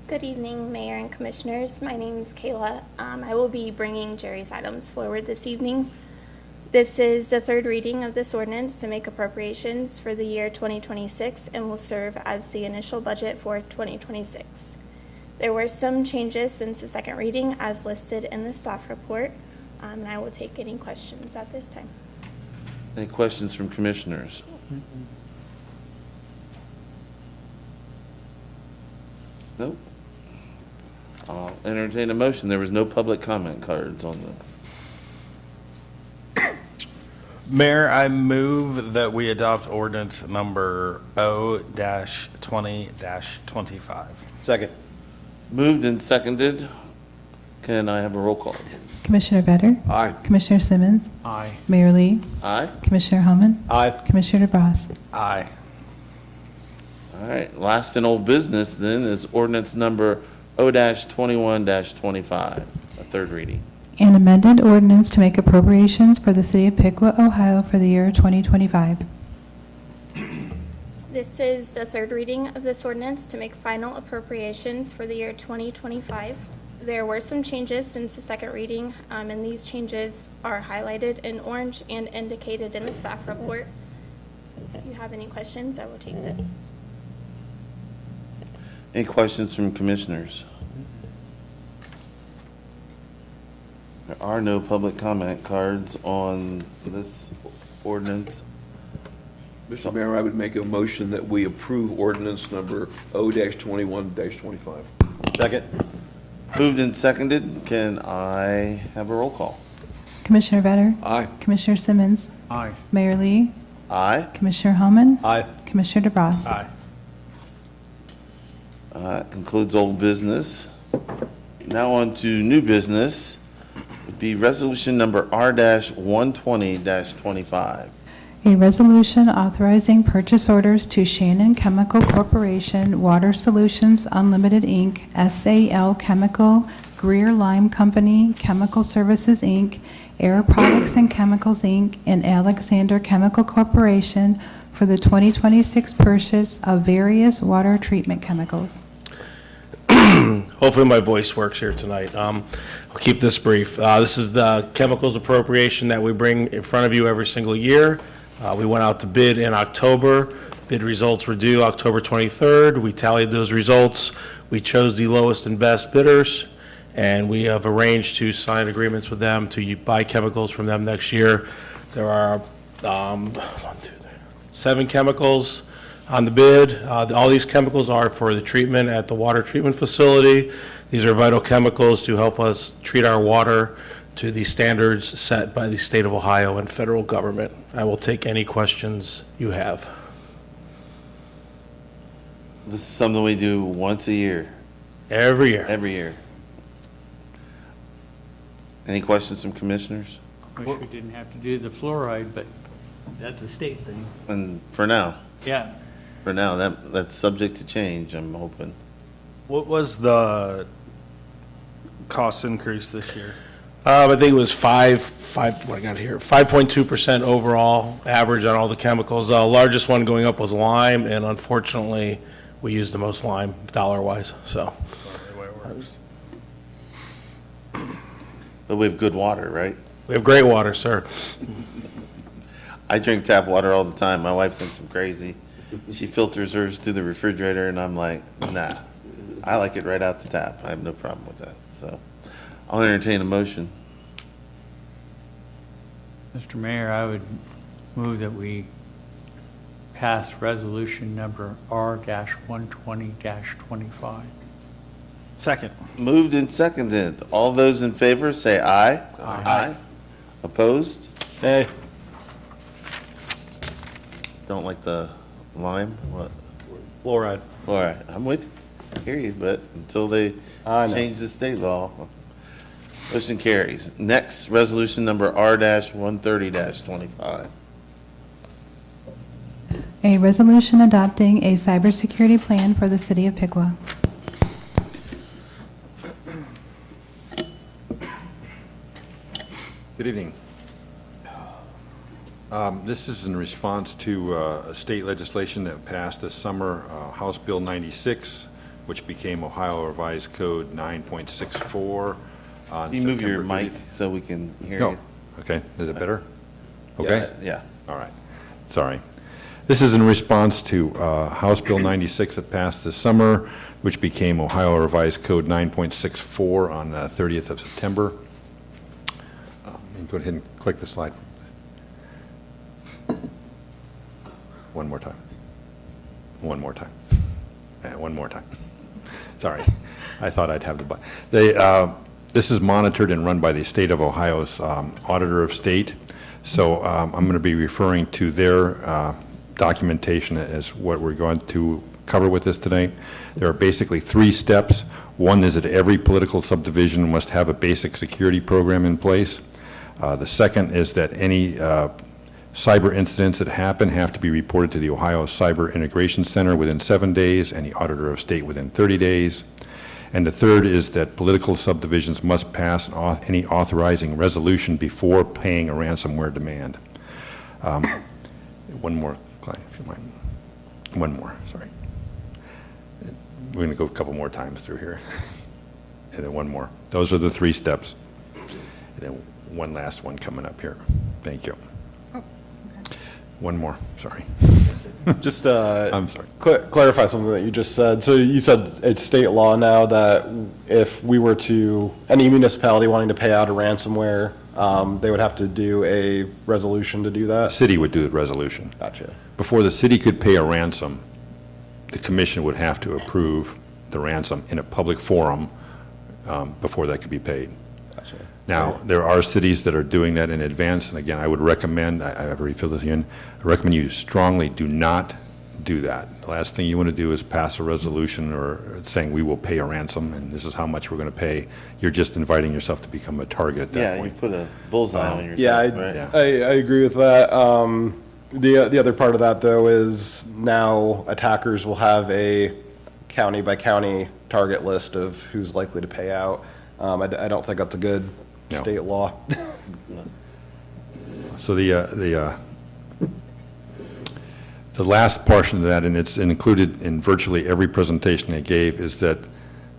Good evening, Mayor and Commissioners. My name is Kayla. I will be bringing Jerry's items forward this evening. This is the third reading of this ordinance to make appropriations for the year 2026 and will serve as the initial budget for 2026. There were some changes since the second reading as listed in the staff report, and I will take any questions at this time. Any questions from commissioners? Nope. I'll entertain a motion. There was no public comment cards on this. Mayor, I move that we adopt ordinance number O-20-25. Second. Moved and seconded. Can I have a roll call? Commissioner Better? Aye. Commissioner Simmons? Aye. Mayor Lee? Aye. Commissioner Homan? Aye. Commissioner DeBras? Aye. All right. Last in old business then is ordinance number O-21-25, a third reading. An amended ordinance to make appropriations for the city of Piqua, Ohio for the year 2025. This is the third reading of this ordinance to make final appropriations for the year 2025. There were some changes since the second reading, and these changes are highlighted in orange and indicated in the staff report. If you have any questions, I will take this. Any questions from commissioners? There are no public comment cards on this ordinance. Mr. Mayor, I would make a motion that we approve ordinance number O-21-25. Second. Moved and seconded. Can I have a roll call? Commissioner Better? Aye. Commissioner Simmons? Aye. Mayor Lee? Aye. Commissioner Homan? Aye. Commissioner DeBras? Aye. That concludes old business. Now on to new business. Would be resolution number R-120-25. A resolution authorizing purchase orders to Shannon Chemical Corporation, Water Solutions Unlimited, Inc., SAL Chemical, Greer Lime Company, Chemical Services, Inc., Air Products and Chemicals, Inc., and Alexander Chemical Corporation for the 2026 purchase of various water treatment chemicals. Hopefully my voice works here tonight. I'll keep this brief. This is the chemicals appropriation that we bring in front of you every single year. We went out to bid in October. Bid results were due October 23rd. We tallied those results. We chose the lowest and best bidders, and we have arranged to sign agreements with them to buy chemicals from them next year. There are 7 chemicals on the bid. All these chemicals are for the treatment at the water treatment facility. These are vital chemicals to help us treat our water to the standards set by the state of Ohio and federal government. I will take any questions you have. This is something we do once a year. Every year. Every year. Any questions from commissioners? Wish we didn't have to do the fluoride, but that's a state thing. And for now, Yeah. that's subject to change, I'm hoping. What was the cost increase this year? I think it was what I got here, 5.2% overall average on all the chemicals. The largest one going up was lime, and unfortunately, we used the most lime dollar-wise, so. But we have good water, right? We have great water, sir. I drink tap water all the time. My wife thinks I'm crazy. She filters hers through the refrigerator, and I'm like, nah. I like it right out the tap. I have no problem with that, so. I'll entertain a motion. Mr. Mayor, I would move that we pass resolution number R-120-25. Second. Moved and seconded. All those in favor say aye. Aye. Opposed? Hey, Don't like the lime? What? fluoride. All right, I'm with you. I hear you, but until they I know. change the state law. Motion carries. Next, resolution number R-130-25. A resolution adopting a cybersecurity plan for the city of Piqua. Good evening. This is in response to state legislation that passed this summer, House Bill 96, which became Ohio Revised Code 9.64 on Can you move your September mic 30th. so we can hear No. you? Okay, is it better? Okay? Yeah. All right, sorry. This is in response to House Bill 96 that passed this summer, which became Ohio Revised Code 9.64 on 30th of September. Go ahead and click the slide. One more time. One more time. One more time. Sorry, I thought I'd have the button. This is monitored and run by the state of Ohio's Auditor of State. So I'm going to be referring to their documentation as what we're going to cover with this tonight. There are basically 3 steps. One is that every political subdivision must have a basic security program in place. The second is that any cyber incidents that happen have to be reported to the Ohio Cyber Integration Center within 7 days and the Auditor of State within 30 days. And the third is that political subdivisions must pass any authorizing resolution before paying a ransomware demand. One more, Clyde, if you mind. One more, sorry. We're going to go a couple more times through here. And then one more. Those are the 3 steps. And then one last one coming up here. Thank you. One more, sorry. Just I'm sorry. clarify something that you just said. So you said it's state law now that if we were to, any municipality wanting to pay out a ransomware, they would have to do a resolution to do The that? city would do the resolution. Gotcha. Before the city could pay a ransom, the commission would have to approve the ransom in a public forum before that could be paid. Gotcha. Now, there are cities that are doing that in advance, and again, I would recommend, I've already filled this in, I recommend you strongly do not do that. The last thing you want to do is pass a resolution or saying we will pay a ransom and this is how much we're going to pay. You're just inviting yourself to become a target at that Yeah, you point. put a bullseye on yourself, Yeah, right? I agree with that. The other part of that, though, is now attackers will have a county-by-county target list of who's likely to pay out. I don't think that's a good No. state law. So the last portion of that, and it's included in virtually every presentation I gave, is that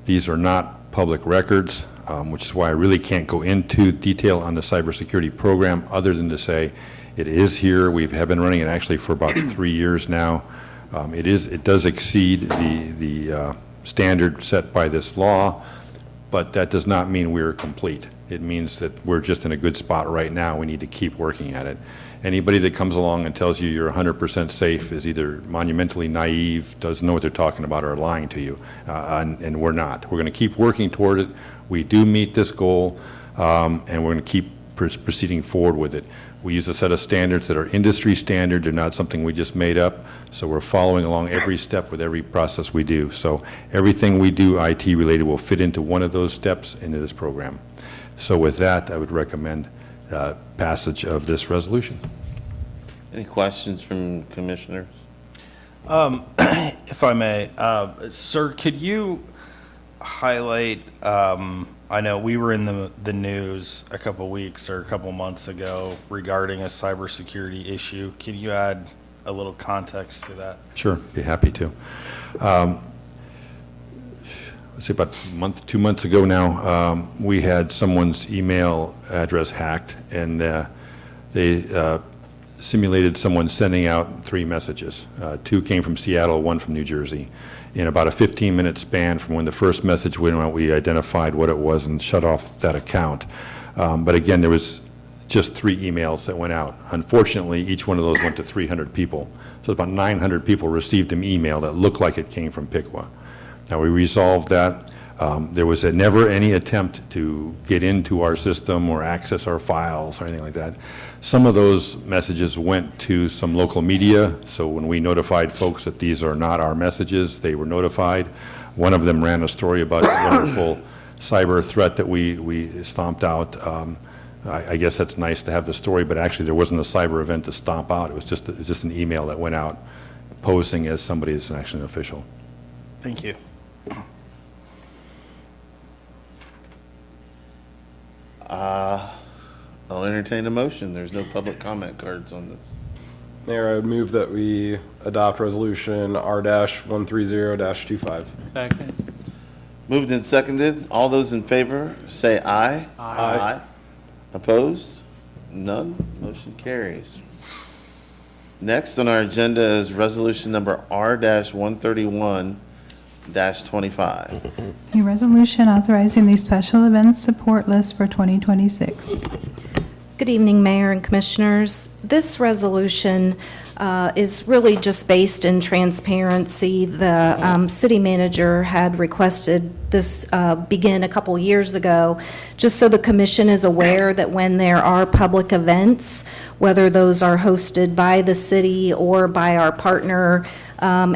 these are not public records, which is why I really can't go into detail on the cybersecurity program, other than to say it is here. We have been running it actually for about 3 years now. It does exceed the standard set by this law, but that does not mean we're complete. It means that we're just in a good spot right now. We need to keep working at it. Anybody that comes along and tells you you're 100% safe is either monumentally naive, doesn't know what they're talking about, or lying to you, and we're not. We're going to keep working toward it. We do meet this goal, and we're going to keep proceeding forward with it. We use a set of standards that are industry standard. They're not something we just made up, so we're following along every step with every process we do. So everything we do IT related will fit into one of those steps into this program. So with that, I would recommend passage of this resolution. Any questions from commissioners? If I may, sir, could you highlight, I know we were in the news a couple weeks or a couple months ago regarding a cybersecurity issue. Can you add a little context to that? Sure, be happy to. Let's see, about a month, 2 months ago now, we had someone's email address hacked, and they simulated someone sending out 3 messages. 2 came from Seattle, 1 from New Jersey. In about a 15-minute span from when the first message went out, we identified what it was and shut off that account. But again, there was just 3 emails that went out. Unfortunately, each one of those went to 300 people. So about 900 people received an email that looked like it came from Piqua. Now, we resolved that. There was never any attempt to get into our system or access our files or anything like that. Some of those messages went to some local media, so when we notified folks that these are not our messages, they were notified. One of them ran a story about a wonderful cyber threat that we stomped out. I guess that's nice to have the story, but actually there wasn't a cyber event to stomp out. It was just an email that went out posing as somebody that's actually an official. Thank you. I'll entertain a motion. There's no public comment cards on this. Mayor, I would move that we adopt resolution R-130-25. Second. Moved and seconded. All those in favor, say aye. Aye. Opposed? None. Motion carries. Next on our agenda is resolution number R-131-25. A resolution authorizing the special events support list for 2026. Good evening, Mayor and Commissioners. This resolution is really just based in transparency. The city manager had requested this begin a couple years ago, just so the commission is aware that when there are public events, whether those are hosted by the city or by our partner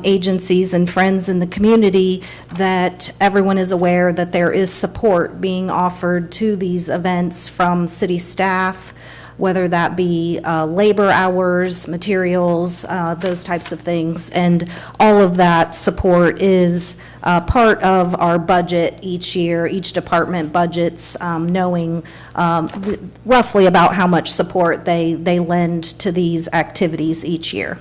agencies and friends in the community, that everyone is aware that there is support being offered to these events from city staff, whether that be labor hours, materials, those types of things. And all of that support is part of our budget each year. Each department budgets, knowing roughly about how much support they lend to these activities each year.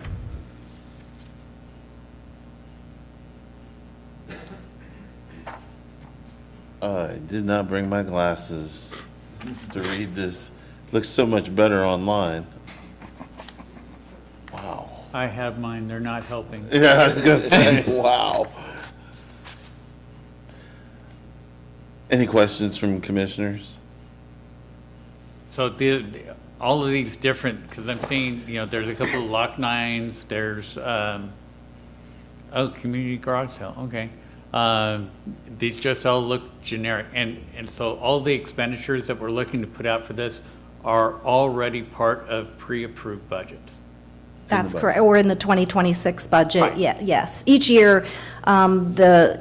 I did not bring my glasses to read this. Looks so much better online. Wow. I have mine, they're not helping. Yeah, I was gonna say, wow. Any questions from commissioners? So all of these different, because I'm seeing, there's a couple of lock nines, there's, community garage sale, okay. These just all look generic. And so all the expenditures that we're looking to put out for this are already part of pre-approved budgets. That's correct, or in the 2026 budget, Right. Yes. Each year,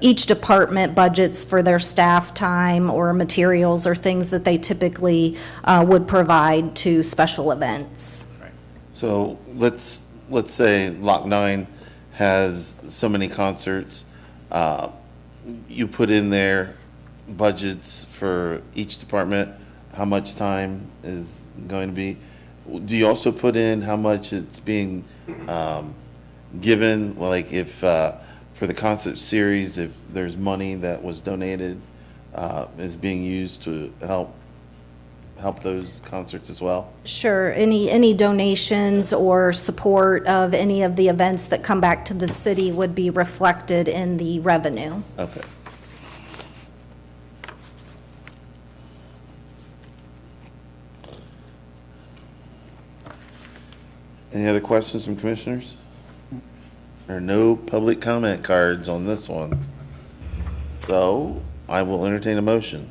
each department budgets for their staff time or materials or things that they typically would provide to special events. So let's say Lock 9 has so many concerts. You put in there budgets for each department, how much time is going to be. Do you also put in how much it's being given, like if for the concert series, if there's money that was donated is being used to help those concerts as well? Sure, any donations or support of any of the events that come back to the city would be reflected in the revenue. Okay. Any other questions from commissioners? There are no public comment cards on this one. So I will entertain a motion.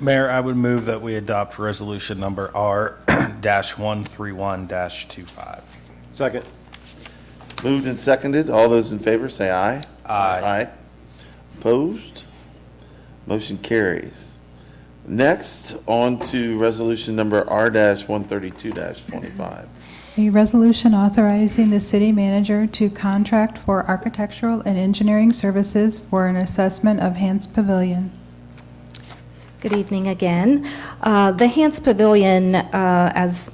Mayor, I would move that we adopt resolution number R-131-25. Second. Moved and seconded. All those in favor say aye. Aye. Opposed? Motion carries. Next, on to resolution number R-132-25. A resolution authorizing the city manager to contract for architectural and engineering services for an assessment of Hans Pavilion. Good evening again. The Hans Pavilion, as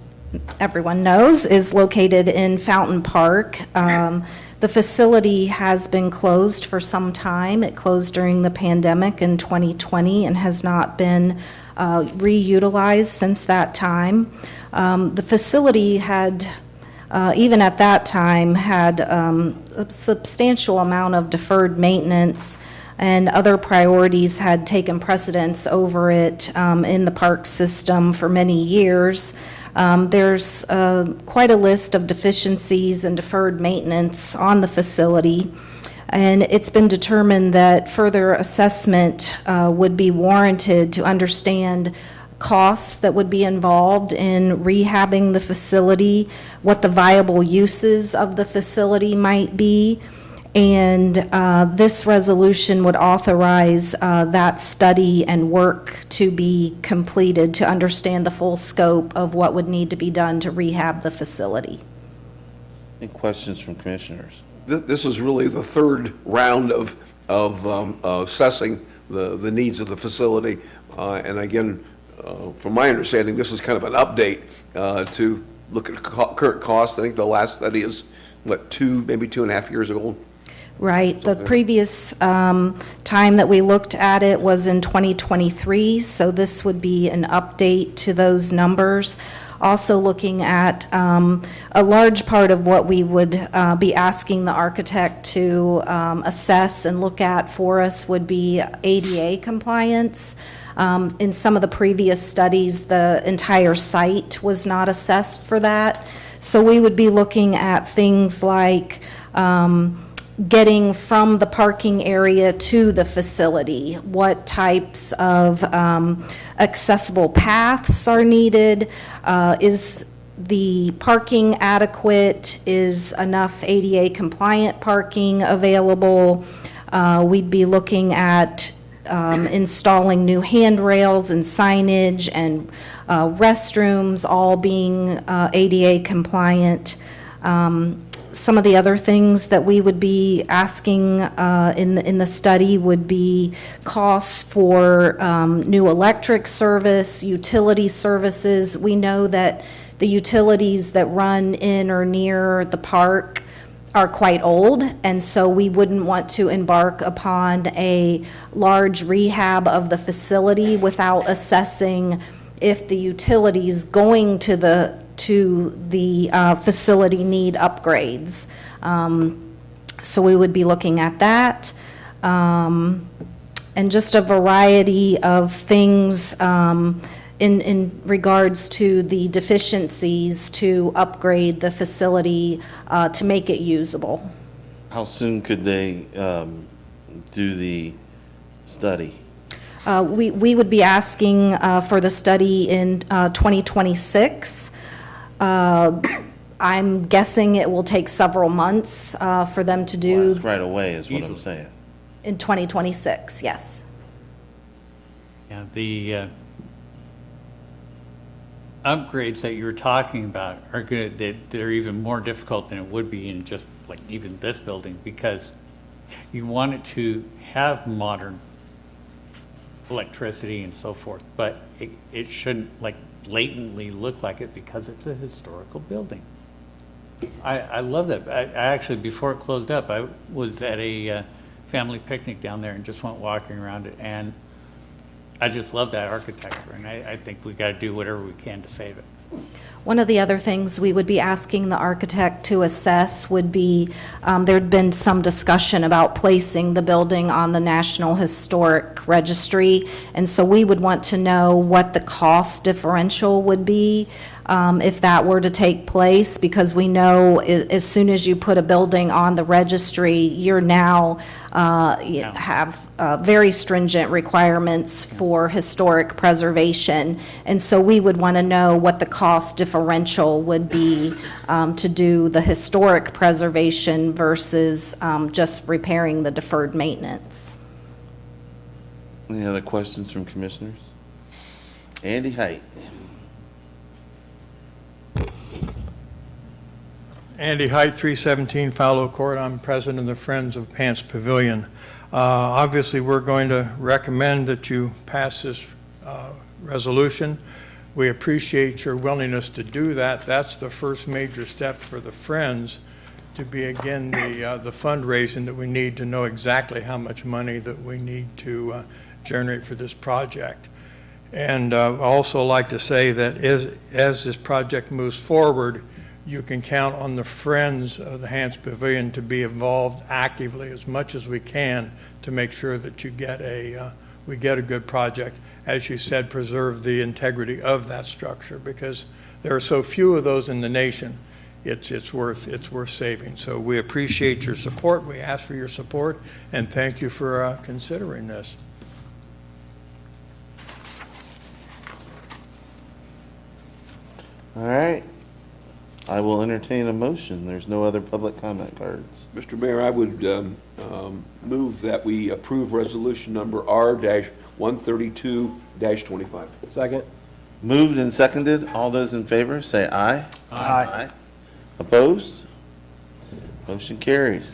everyone knows, is located in Fountain Park. The facility has been closed for some time. It closed during the pandemic in 2020 and has not been reutilized since that time. The facility had, even at that time, had a substantial amount of deferred maintenance. and other priorities had taken precedence over it in the park system for many years. There's quite a list of deficiencies and deferred maintenance on the facility, and it's been determined that further assessment would be warranted to understand costs that would be involved in rehabbing the facility, what the viable uses of the facility might be, and this resolution would authorize that study and work to be completed to understand the full scope of what would need to be done to rehab the facility. Any questions from commissioners? This is really the third round of assessing the needs of the facility. And again, from my understanding, this is kind of an update to look at current costs. I think the last study is, what, maybe 2.5 years ago? Right. The previous time that we looked at it was in 2023, so this would be an update to those numbers. Also looking at a large part of what we would be asking the architect to assess and look at for us would be ADA compliance. In some of the previous studies, the entire site was not assessed for that. So we would be looking at things like getting from the parking area to the facility, what types of accessible paths are needed, is the parking adequate, is enough ADA compliant parking available. We'd be looking at installing new handrails and signage and restrooms all being ADA compliant. Some of the other things that we would be asking in the study would be costs for new electric service, utility services. We know that the utilities that run in or near the park are quite old, and so we wouldn't want to embark upon a large rehab of the facility without assessing if the utilities going to the facility need upgrades. So we would be looking at that. And just a variety of things in regards to the deficiencies to upgrade the facility to make it usable. How soon could they do the study? We would be asking for the study in 2026. I'm guessing it will take several months for them to do. Well, that's right away is what I'm saying. In 2026, yes. Yeah, the upgrades that you're talking about are good. They're even more difficult than it would be in just like even this building, because you want it to have modern electricity and so forth, but it shouldn't like blatantly look like it because it's a historical building. I love that. I actually, before it closed up, I was at a family picnic down there and just went walking around it, and I just love that architecture, and I think we got to do whatever we can to save it. One of the other things we would be asking the architect to assess would be, there'd been some discussion about placing the building on the National Historic Registry, and so we would want to know what the cost differential would be if that were to take place, because we know as soon as you put a building on the registry, you're now have very stringent requirements for historic preservation, and so we would want to know what the cost differential would be to do the historic preservation versus just repairing the deferred maintenance. Any other questions from commissioners? Andy Height. Andy Height, 317 Fowler Court. I'm president of the Friends of Pants Pavilion. Obviously, we're going to recommend that you pass this resolution. We appreciate your willingness to do that. That's the first major step for the Friends to be, again, the fundraising that we need to know exactly how much money that we need to generate for this project. And I'd also like to say that as this project moves forward, you can count on the Friends of the Hants Pavilion to be involved actively as much as we can to make sure that we get a good project. As you said, preserve the integrity of that structure, because there are so few of those in the nation. It's worth saving. So we appreciate your support. We ask for your support, and thank you for considering this. All right. I will entertain a motion. There's no other public comment cards. Mr. Mayor, I would move that we approve resolution number R-132-25. Second. Moved and seconded. All those in favor, say aye. Aye. Opposed? Motion carries.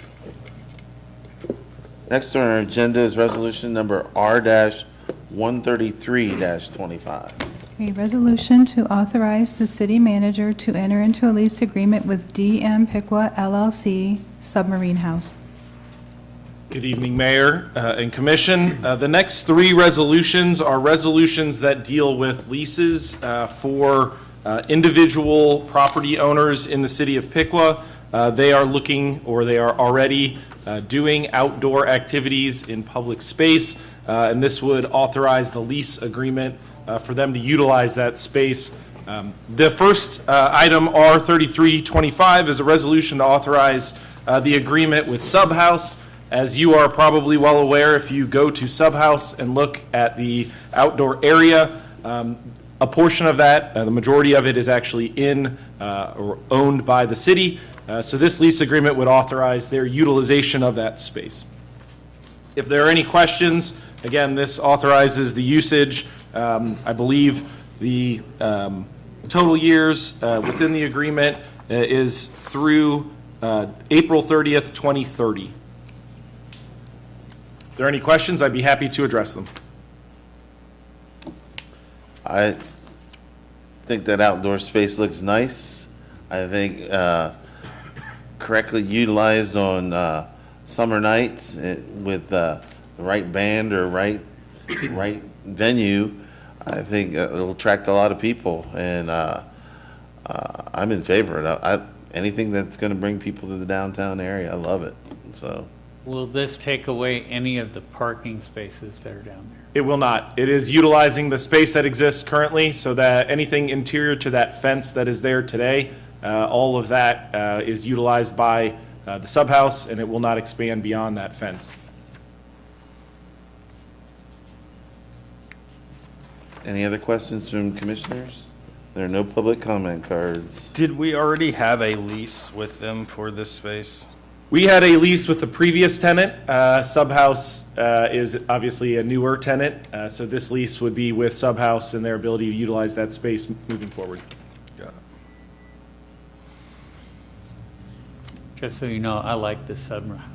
Next on our agenda is resolution number R-133-25. A resolution to authorize the city manager to enter into a lease agreement with DM Piqua LLC Submarine House. Good evening, Mayor and Commission. The next three resolutions are resolutions that deal with leases for individual property owners in the city of Piqua. They are looking, or they are already doing outdoor activities in public space, and this would authorize the lease agreement for them to utilize that space. The first item, R-3325, is a resolution to authorize the agreement with Subhouse. As you are probably well aware, if you go to Subhouse and look at the outdoor area, a portion of that, the majority of it, is actually in or owned by the city. So this lease agreement would authorize their utilization of that space. If there are any questions, again, this authorizes the usage. I believe the total years within the agreement is through April 30th, 2030. If there are any questions, I'd be happy to address them. I think that outdoor space looks nice. I think correctly utilized on summer nights with the right band or right venue, I think it'll attract a lot of people, and I'm in favor of it. Anything that's going to bring people to the downtown area, I love it. So, Will this take away any of the parking spaces that are down there? It will not. It is utilizing the space that exists currently, so that anything interior to that fence that is there today, all of that is utilized by the Subhouse, and it will not expand beyond that fence. any other questions from commissioners? There are no public comment cards. Did we already have a lease with them for this space? We had a lease with the previous tenant. Subhouse is obviously a newer tenant, so this lease would be with Subhouse and their ability to utilize that space moving forward. Got it. Just so you know, I like the Summer House.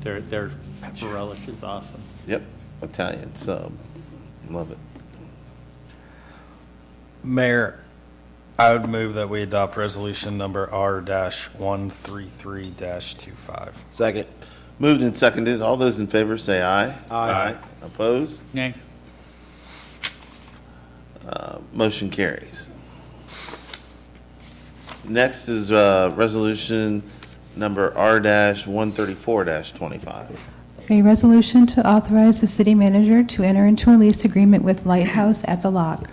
Their pepper relish is awesome. Yep, Italian sub. Love it. Mayor, I would move that we adopt resolution number R-133-25. Second. Moved and seconded. All those in favor say aye. Aye. Opposed? Nay. Motion carries. Next is resolution number R-134-25. A resolution to authorize the city manager to enter into a lease agreement with Lighthouse at the Lock.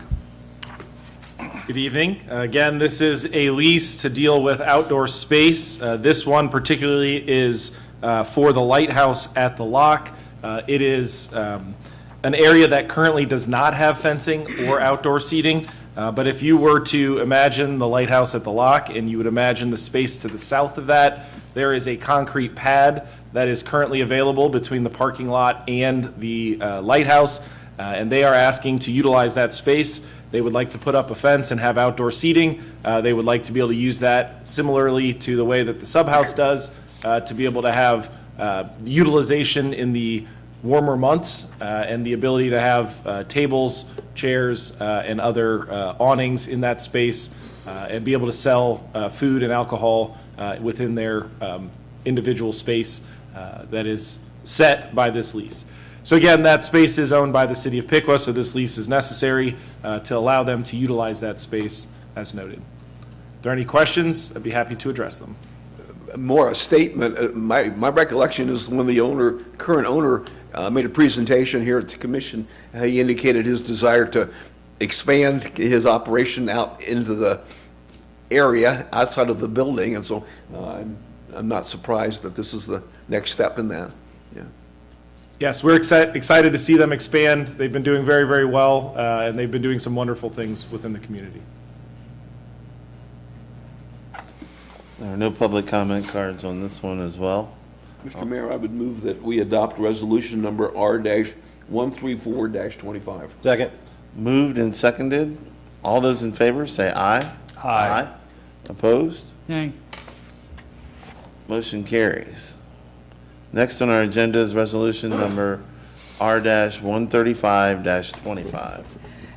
Good evening. Again, this is a lease to deal with outdoor space. This one particularly is for the Lighthouse at the Lock. It is an area that currently does not have fencing or outdoor seating. But if you were to imagine the Lighthouse at the Lock and you would imagine the space to the south of that, there is a concrete pad that is currently available between the parking lot and the Lighthouse. And they are asking to utilize that space. They would like to put up a fence and have outdoor seating. They would like to be able to use that similarly to the way that the Subhouse does, to be able to have utilization in the warmer months and the ability to have tables, chairs, and other awnings in that space and be able to sell food and alcohol within their individual space that is set by this lease. So again, that space is owned by the city of Piqua, so this lease is necessary to allow them to utilize that space as noted. there are any questions, I'd be happy to address them. More a statement. My recollection is when the current owner, made a presentation here at the commission, he indicated his desire to expand his operation out into the area outside of the building, and so I'm not surprised that this is the next step in that. Yeah. Yes, we're excited to see them expand. They've been doing very, very well, and they've been doing some wonderful things within the community. There are no public comment cards on this one as well. Mr. Mayor, I would move that we adopt resolution number R-134-25. Second. Moved and seconded. All those in favor, say aye. Aye. Opposed? Nay. Motion carries. Next on our agenda is resolution number R-135-25.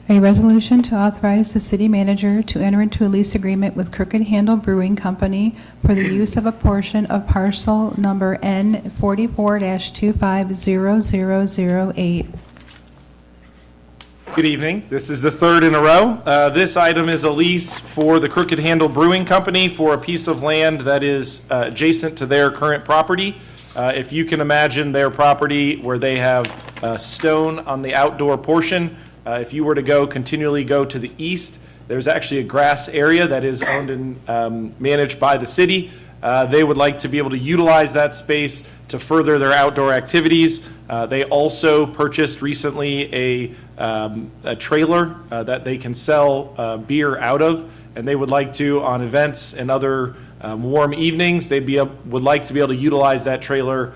A resolution to authorize the city manager to enter into a lease agreement with Crooked Handle Brewing Company for the use of a portion of parcel number N44-250008. Good evening. This is the third in a row. This item is a lease for the Crooked Handle Brewing Company for a piece of land that is adjacent to their current property. If you can imagine their property where they have stone on the outdoor portion, if you were to continually go to the east, there's actually a grass area that is owned and managed by the city. They would like to be able to utilize that space to further their outdoor activities. They also purchased recently a trailer that they can sell beer out of, and they would like to, on events and other warm evenings, would like to be able to utilize that trailer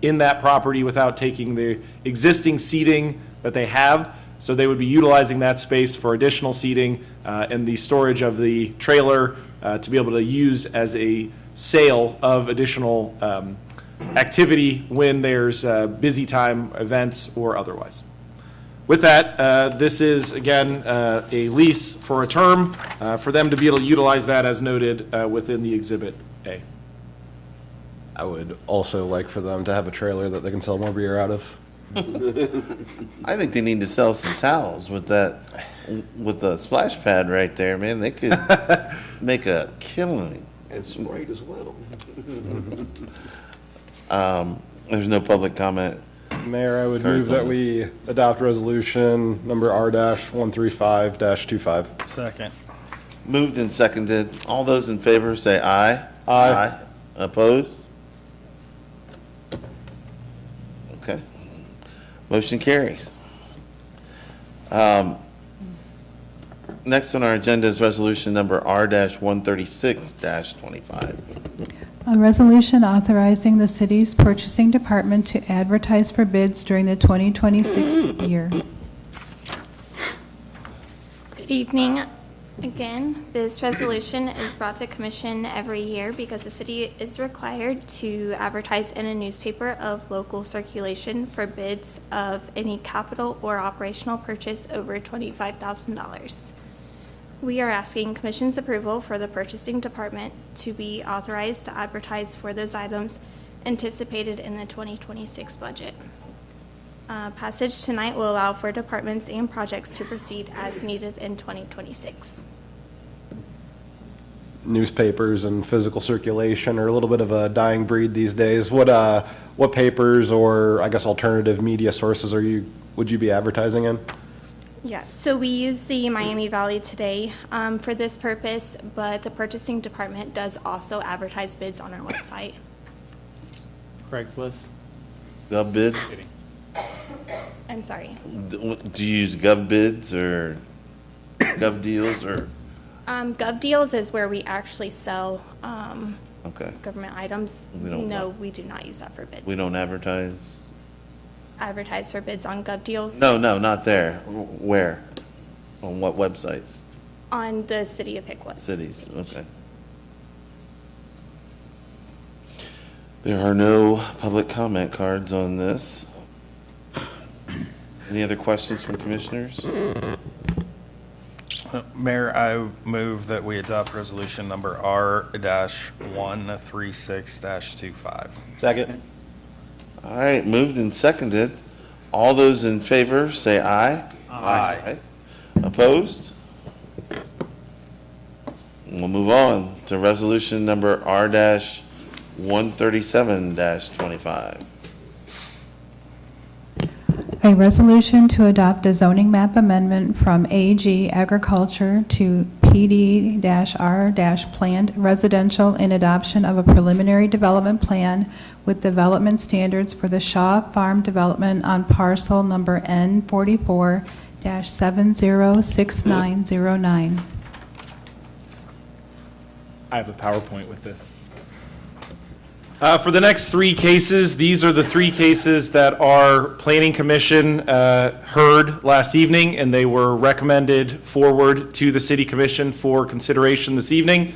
in that property without taking the existing seating that they have. So they would be utilizing that space for additional seating and the storage of the trailer to be able to use as a sale of additional activity when there's busy time events or otherwise. With that, this is, again, a lease for a term for them to be able to utilize that as noted within the Exhibit A. I would also like for them to have a trailer that they can sell more beer out of. I think they need to sell some towels with the splash pad right there, man. They could make a killing. And Sprite as well. There's no public comment. Mayor, I would Cards move on that this. we adopt resolution number R-135-25. Second. Moved and seconded. All those in favor say aye. Aye. Opposed? Okay. Motion carries. Next on our agenda is resolution number R-136-25. A resolution authorizing the city's purchasing department to advertise for bids during the 2026 year. Good evening. Again, this resolution is brought to commission every year because the city is required to advertise in a newspaper of local circulation for bids of any capital or operational purchase over $25,000. We are asking Commission's approval for the purchasing department to be authorized to advertise for those items anticipated in the 2026 budget. Passage tonight will allow for departments and projects to proceed as needed in 2026. Newspapers and physical circulation are a little bit of a dying breed these days. What papers or, I guess, alternative media sources would you be advertising in? Yeah, so we use the Miami Valley Today for this purpose, but the purchasing department does also advertise bids on our website. Craigslist? Gov bids? I'm sorry. Do you use Gov bids or Gov deals or? Gov Deals is where we actually sell Okay. government items. No, we do not use that for bids. We don't advertise? Advertise for bids on Gov Deals? No, not there. Where? On what websites? On the City of Piqua. Cities, okay. There are no public comment cards on this. Any other questions from commissioners? Mayor, I move that we adopt resolution number R-136-25. Second. All right, moved and seconded. All those in favor, say aye. Aye. Opposed? We'll move on to resolution number R-137-25. A resolution to adopt a zoning map amendment from AG Agriculture to PD-R-Planned Residential in adoption of a preliminary development plan with development standards for the Shaw Farm development on parcel number N44-706909. I have a PowerPoint with this. For the next three cases, these are the three cases that our Planning Commission heard last evening, and they were recommended forward to the City Commission for consideration this evening.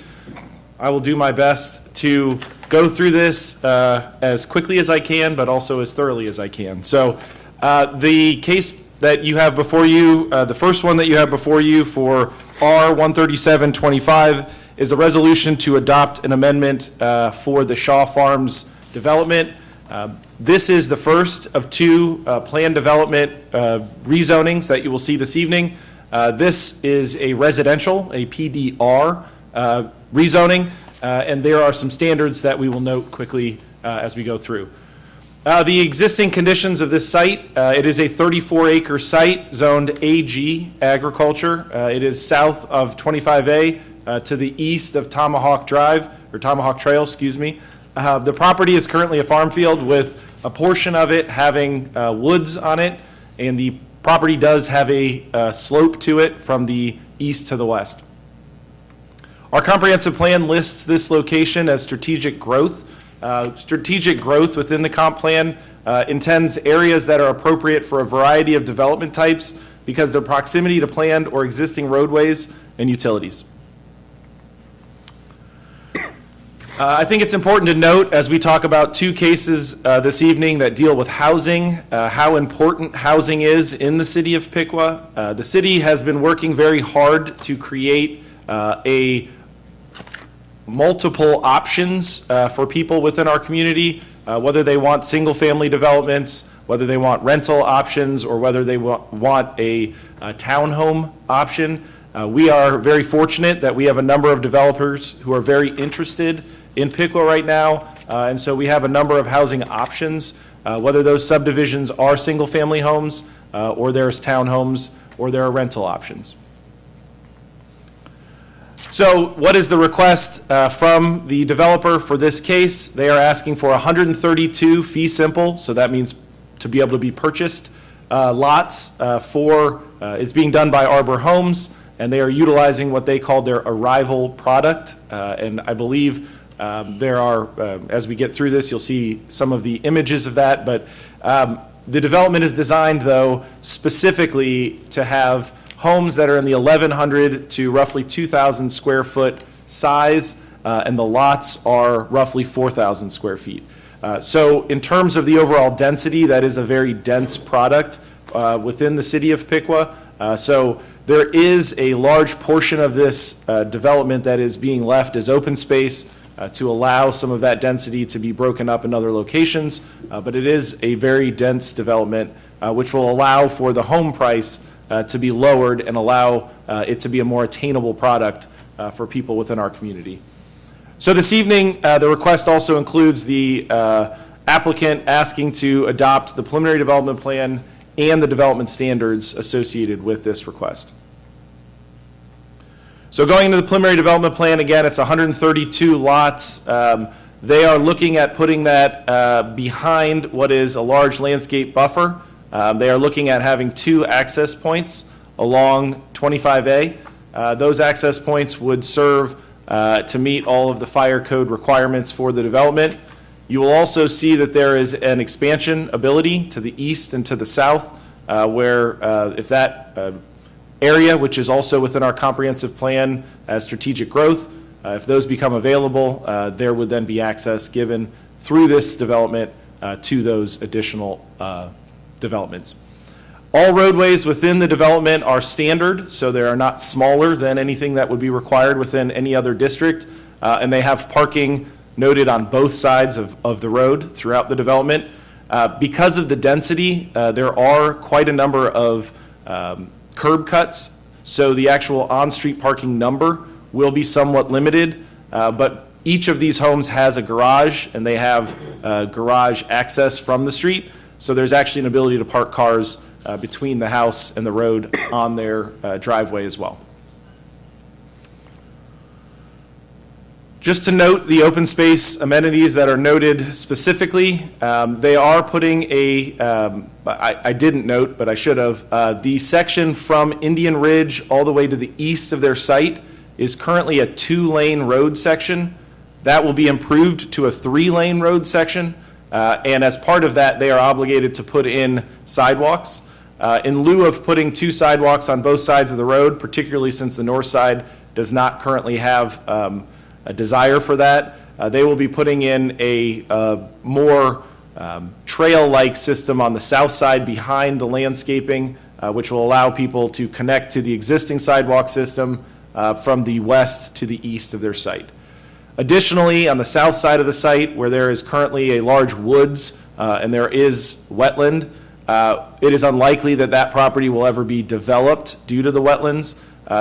I will do my best to go through this as quickly as I can, but also as thoroughly as I can. So the case that you have before you, the first one that you have before you for R-137-25 is a resolution to adopt an amendment for the Shaw Farms development. This is the first of two planned development rezonings that you will see this evening. This is a residential, a PDR rezoning, and there are some standards that we will note quickly as we go through. The existing conditions of this site, it is a 34-acre site zoned AG Agriculture. It is south of 25A. To the east of Tomahawk Drive, or Tomahawk Trail, excuse me. The property is currently a farm field with a portion of it having woods on it, and the property does have a slope to it from the east to the west. Our comprehensive plan lists this location as strategic growth. Strategic growth within the comp plan intends areas that are appropriate for a variety of development types because of their proximity to planned or existing roadways and utilities. I think it's important to note as we talk about two cases this evening that deal with housing, how important housing is in the city of Piqua. The city has been working very hard to create multiple options for people within our community, whether they want single-family developments, whether they want rental options, or whether they want a townhome option. We are very fortunate that we have a number of developers who are very interested in Piqua right now, and so we have a number of housing options, whether those subdivisions are single-family homes, or there's townhomes, or there are rental options. So what is the request from the developer for this case? They are asking for 132 fee simple, so that means to be able to be purchased lots it's being done by Arbor Homes, and they are utilizing what they call their arrival product, and I believe there are, as we get through this, you'll see some of the images of that, but the development is designed, though, specifically to have homes that are in the 1,100 to roughly 2,000 square foot size, and the lots are roughly 4,000 square feet. So in terms of the overall density, that is a very dense product within the city of Piqua. So there is a large portion of this development that is being left as open space to allow some of that density to be broken up in other locations, but it is a very dense development, which will allow for the home price to be lowered and allow it to be a more attainable product for people within our community. So this evening, the request also includes the applicant asking to adopt the preliminary development plan and the development standards associated with this request. So going into the preliminary development plan, again, it's 132 lots. They are looking at putting that behind what is a large landscape buffer. They are looking at having 2 access points along 25A. Those access points would serve to meet all of the fire code requirements for the development. You will also see that there is an expansion ability to the east and to the south, where if that area, which is also within our comprehensive plan as strategic growth, if those become available, there would then be access given through this development to those additional developments. All roadways within the development are standard, so they are not smaller than anything that would be required within any other district, and they have parking noted on both sides of the road throughout the development. Because of the density, there are quite a number of curb cuts, so the actual on-street parking number will be somewhat limited, but each of these homes has a garage, and they have garage access from the street. So there's actually an ability to park cars between the house and the road on their driveway as well. Just to note the open space amenities that are noted specifically, they are putting I didn't note, but I should have, the section from Indian Ridge all the way to the east of their site is currently a 2-lane road section. That will be improved to a 3-lane road section, and as part of that, they are obligated to put in sidewalks. In lieu of putting 2 sidewalks on both sides of the road, particularly since the north side does not currently have a desire for that, they will be putting in a more trail-like system on the south side behind the landscaping, which will allow people to connect to the existing sidewalk system from the west to the east of their site. Additionally, on the south side of the site, where there is currently a large woods and there is wetland, it is unlikely that that property will ever be developed due to the wetlands.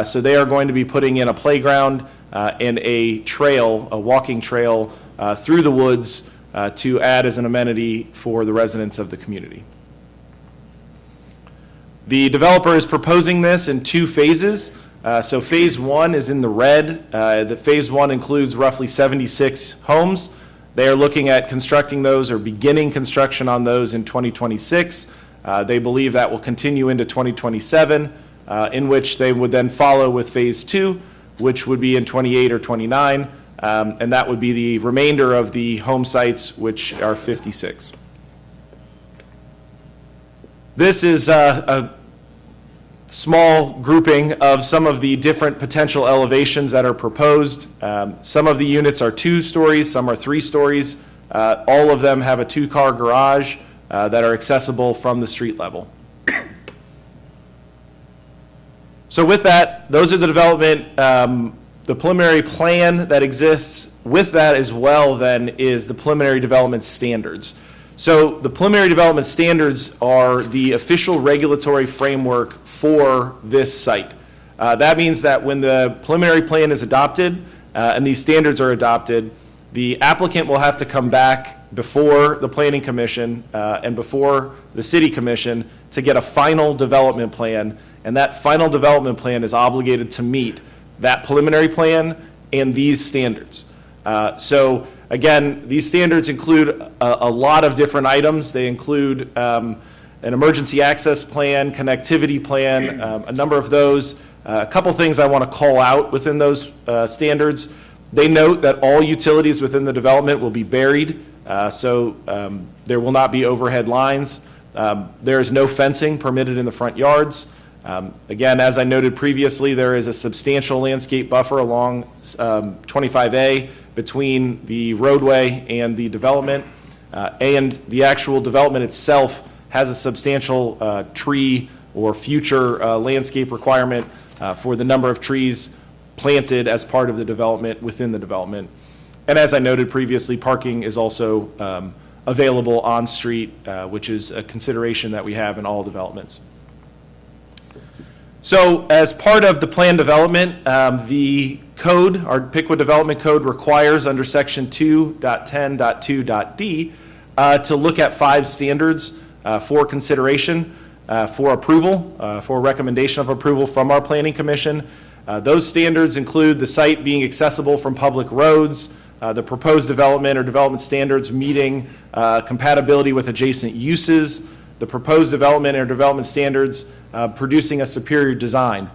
So they are going to be putting in a playground and a trail, a walking trail through the woods to add as an amenity for the residents of the community. The developer is proposing this in 2 phases. So phase 1 is in the red. The phase 1 includes roughly 76 homes. They are looking at constructing those or beginning construction on those in 2026. They believe that will continue into 2027, in which they would then follow with phase 2, which would be in 28 or 29, and that would be the remainder of the home sites, which are 56. This is a small grouping of some of the different potential elevations that are proposed. Some of the units are 2 stories, some are 3 stories. All of them have a 2-car garage that are accessible from the street level. So with that, those are the development, the preliminary plan that exists. With that as well then is the preliminary development standards. So the preliminary development standards are the official regulatory framework for this site. That means that when the preliminary plan is adopted and these standards are adopted, the applicant will have to come back before the Planning Commission and before the City Commission to get a final development plan, and that final development plan is obligated to meet that preliminary plan and these standards. So again, these standards include a lot of different items. They include an emergency access plan, connectivity plan, a number of those. A couple things I want to call out within those standards. They note that all utilities within the development will be buried, so there will not be overhead lines. There is no fencing permitted in the front yards. Again, as I noted previously, there is a substantial landscape buffer along 25A between the roadway and the development, and the actual development itself has a substantial tree or future landscape requirement for the number of trees planted as part of the development within the development. And as I noted previously, parking is also available on street, which is a consideration that we have in all developments. So as part of the plan development, the code, our Piqua Development Code requires under section 2.10.2.d to look at 5 standards for consideration, for approval, for recommendation of approval from our Planning Commission. Those standards include the site being accessible from public roads, the proposed development or development standards meeting compatibility with adjacent uses, the proposed development or development standards producing a superior design.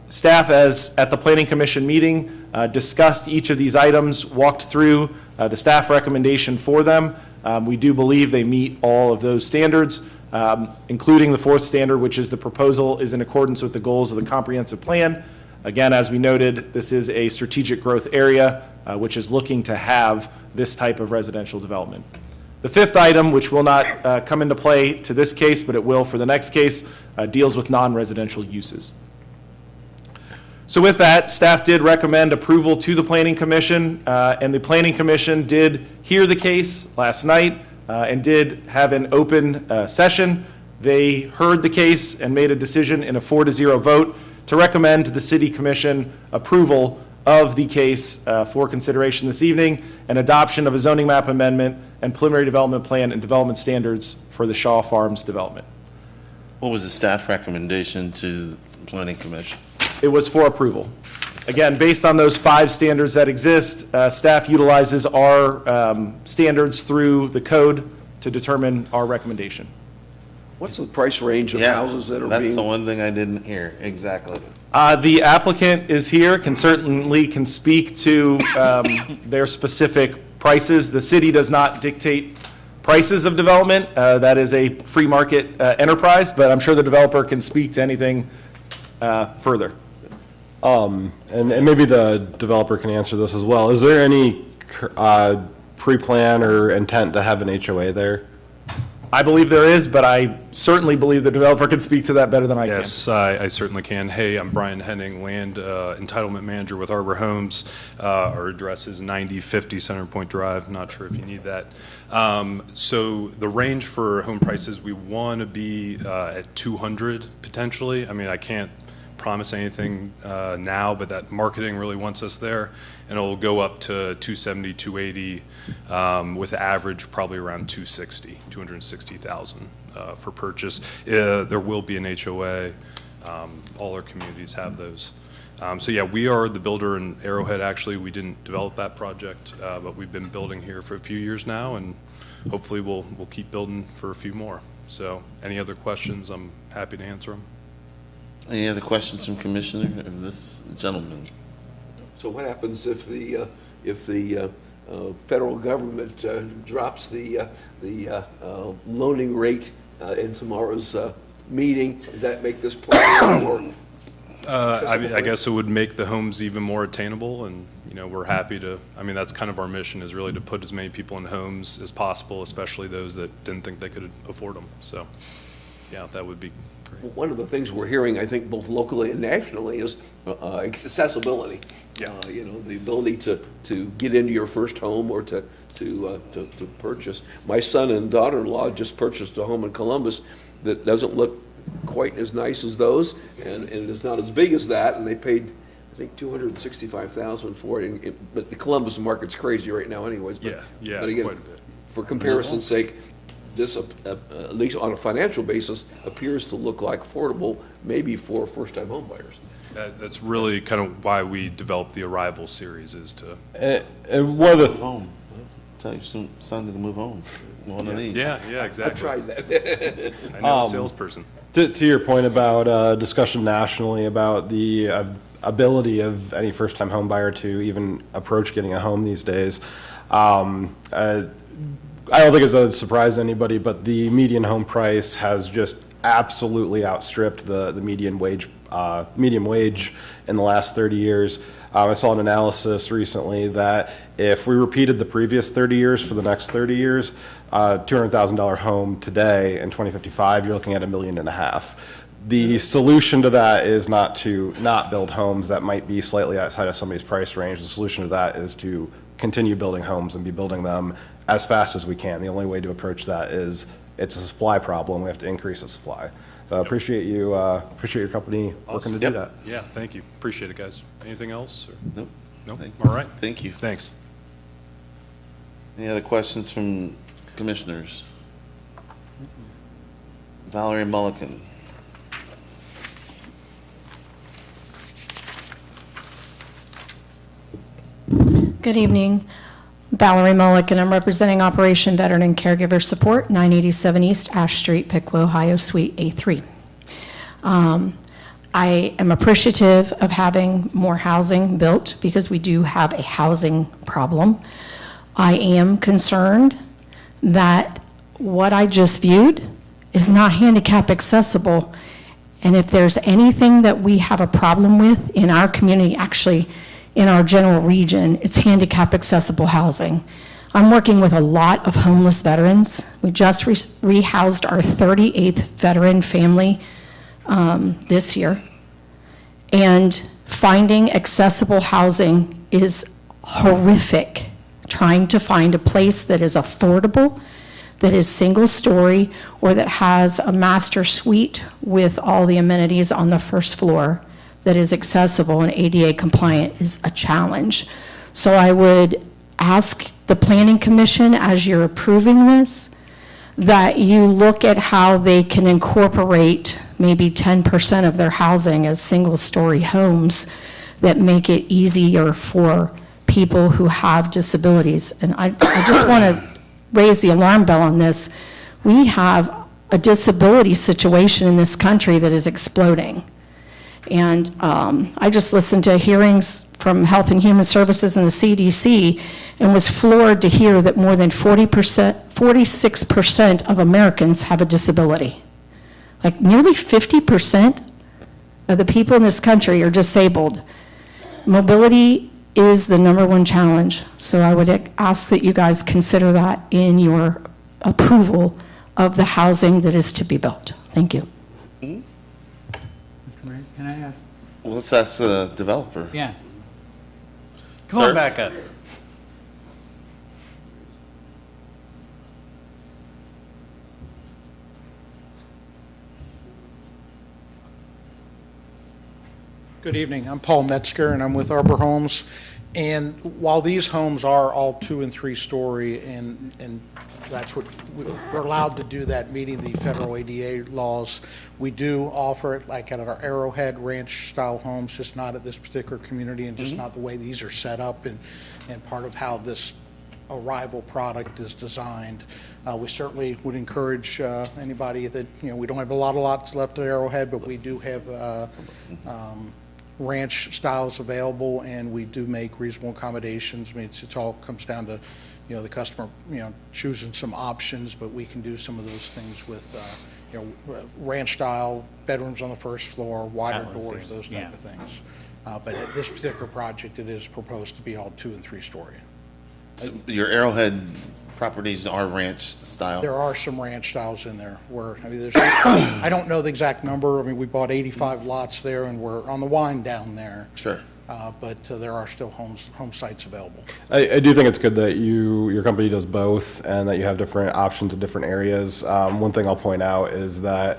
Staff, as at the Planning Commission meeting, discussed each of these items, walked through the staff recommendation for them. We do believe they meet all of those standards, including the 4th standard, which is the proposal is in accordance with the goals of the comprehensive plan. Again, as we noted, this is a strategic growth area, which is looking to have this type of residential development. The 5th item, which will not come into play to this case, but it will for the next case, deals with non-residential uses. So with that, staff did recommend approval to the Planning Commission, and the Planning Commission did hear the case last night and did have an open session. They heard the case and made a decision in a 4-0 vote to recommend to the City Commission approval of the case for consideration this evening and adoption of a zoning map amendment and preliminary development plan and development standards for the Shaw Farms development. What was the staff recommendation to the planning commission? It was for approval. Again, based on those 5 standards that exist, staff utilizes our standards through the code to determine our recommendation. What's the price range of Yeah, houses that are that's being? the one thing I didn't hear, exactly. The applicant is here, can speak to their specific prices. The city does not dictate prices of development. That is a free market enterprise, but I'm sure the developer can speak to anything further. And maybe the developer can answer this as well. Is there any pre-plan or intent to have an HOA there? I believe there is, but I certainly believe the developer can speak to that better than I can. Yes, I certainly can. Hey, I'm Brian Henning, Land Entitlement Manager with Arbor Homes. Our address is 9050 Center Point Drive. Not sure if you need that. So the range for home prices, we want to be at 200 potentially. I mean, I can't promise anything now, but that marketing really wants us there. And it'll go up to 270, 280, with average probably around 260,000 for purchase. There will be an HOA. All our communities have those. So yeah, we are the builder in Arrowhead. Actually, we didn't develop that project, but we've been building here for a few years now, and hopefully we'll keep building for a few more. So any other questions, I'm happy to answer them. Any other questions from Commissioner of this gentleman? So what happens if the federal government drops the loaning rate in tomorrow's meeting? Does that make this plan more? I guess it would make the homes even more attainable, and we're happy to. I mean, that's kind of our mission, is really to put as many people in homes as possible, especially those that didn't think they could afford them. So, yeah, that would be great. One of the things we're hearing, I think, both locally and nationally, is accessibility. Yeah. The ability to get into your first home or to purchase. My son and daughter-in-law just purchased a home in Columbus that doesn't look quite as nice as those, and it is not as big as that, and they paid, I think, $265,000 for it. But the Columbus market's crazy right now, anyways. But, yeah, but again, quite a bit. For comparison's sake, this, at least on a financial basis, appears to look like affordable, maybe for first-time home buyers. That's really kind of why we developed the Arrival series, is to. And one of the Home. Tell your son to move home. One of these. Yeah, exactly. I tried that. I know a salesperson. To your point about discussion nationally about the ability of any first-time home buyer to even approach getting a home these days, I don't think it's a surprise to anybody, but the median home price has just absolutely outstripped the median wage in the last 30 years. I saw an analysis recently that if we repeated the previous 30 years for the next 30 years, $200,000 home today in 2055, you're looking at $1.5 million. The solution to that is not to not build homes that might be slightly outside of somebody's price range. The solution to that is to continue building homes and be building them as fast as we can. The only way to approach that is it's a supply problem. We have to increase the supply. So I appreciate you, appreciate your company working to do that. Yeah, thank you. Appreciate it, guys. Anything else? Or? Nope. Nope. Thank All right. Thank you. Thanks. Any other questions from commissioners? Valerie Mulliken. Good evening. Valerie Mullick, and I'm representing Operation Veteran and Caregiver Support, 987 East Ash Street, Piqua, Ohio, Suite A3. I am appreciative of having more housing built because we do have a housing problem. I am concerned that what I just viewed is not handicap accessible. And if there's anything that we have a problem with in our community, actually in our general region, it's handicap accessible housing. I'm working with a lot of homeless veterans. We just rehoused our 38th veteran family this year. And finding accessible housing is horrific. Trying to find a place that is affordable, that is single story, or that has a master suite with all the amenities on the first floor. that is accessible and ADA compliant is a challenge. So I would ask the Planning Commission, as you're approving this, that you look at how they can incorporate maybe 10% of their housing as single-story homes that make it easier for people who have disabilities. And I just want to raise the alarm bell on this. We have a disability situation in this country that is exploding. And I just listened to hearings from Health and Human Services and the CDC and was floored to hear that more than 46% of Americans have a disability. Like nearly 50% of the people in this country are disabled. Mobility is the #1 challenge. So I would ask that you guys consider that in your approval of the housing that is to be built. Thank you. Mr. Mayor, can I ask? Well, let's ask the developer. Yeah. Come Sir? on back up. Good evening. I'm Paul Metzger, and I'm with Arbor Homes. And while these homes are all 2- and 3-story, and that's what we're allowed to do that, meeting the federal ADA laws, we do offer it like at our Arrowhead Ranch-style homes, just not at this particular community, and just not the way these are set up, and part of how this arrival product is designed. We certainly would encourage anybody that, we don't have a lot of lots left at Arrowhead, but we do have ranch styles available, and we do make reasonable accommodations. I mean, it's all comes down to, the customer, choosing some options, but we can do some of those things with, ranch style, bedrooms on the first floor, wider doors, those type of things. But at this particular project, it is proposed to be all 2- and 3-story. So your Arrowhead properties are ranch style? There are some ranch styles in there where, there's, I don't know the exact number. I mean, we bought 85 lots there, and we're on the wind down there. Sure. But there are still home sites available. I do think it's good that your company does both and that you have different options in different areas. One thing I'll point out is that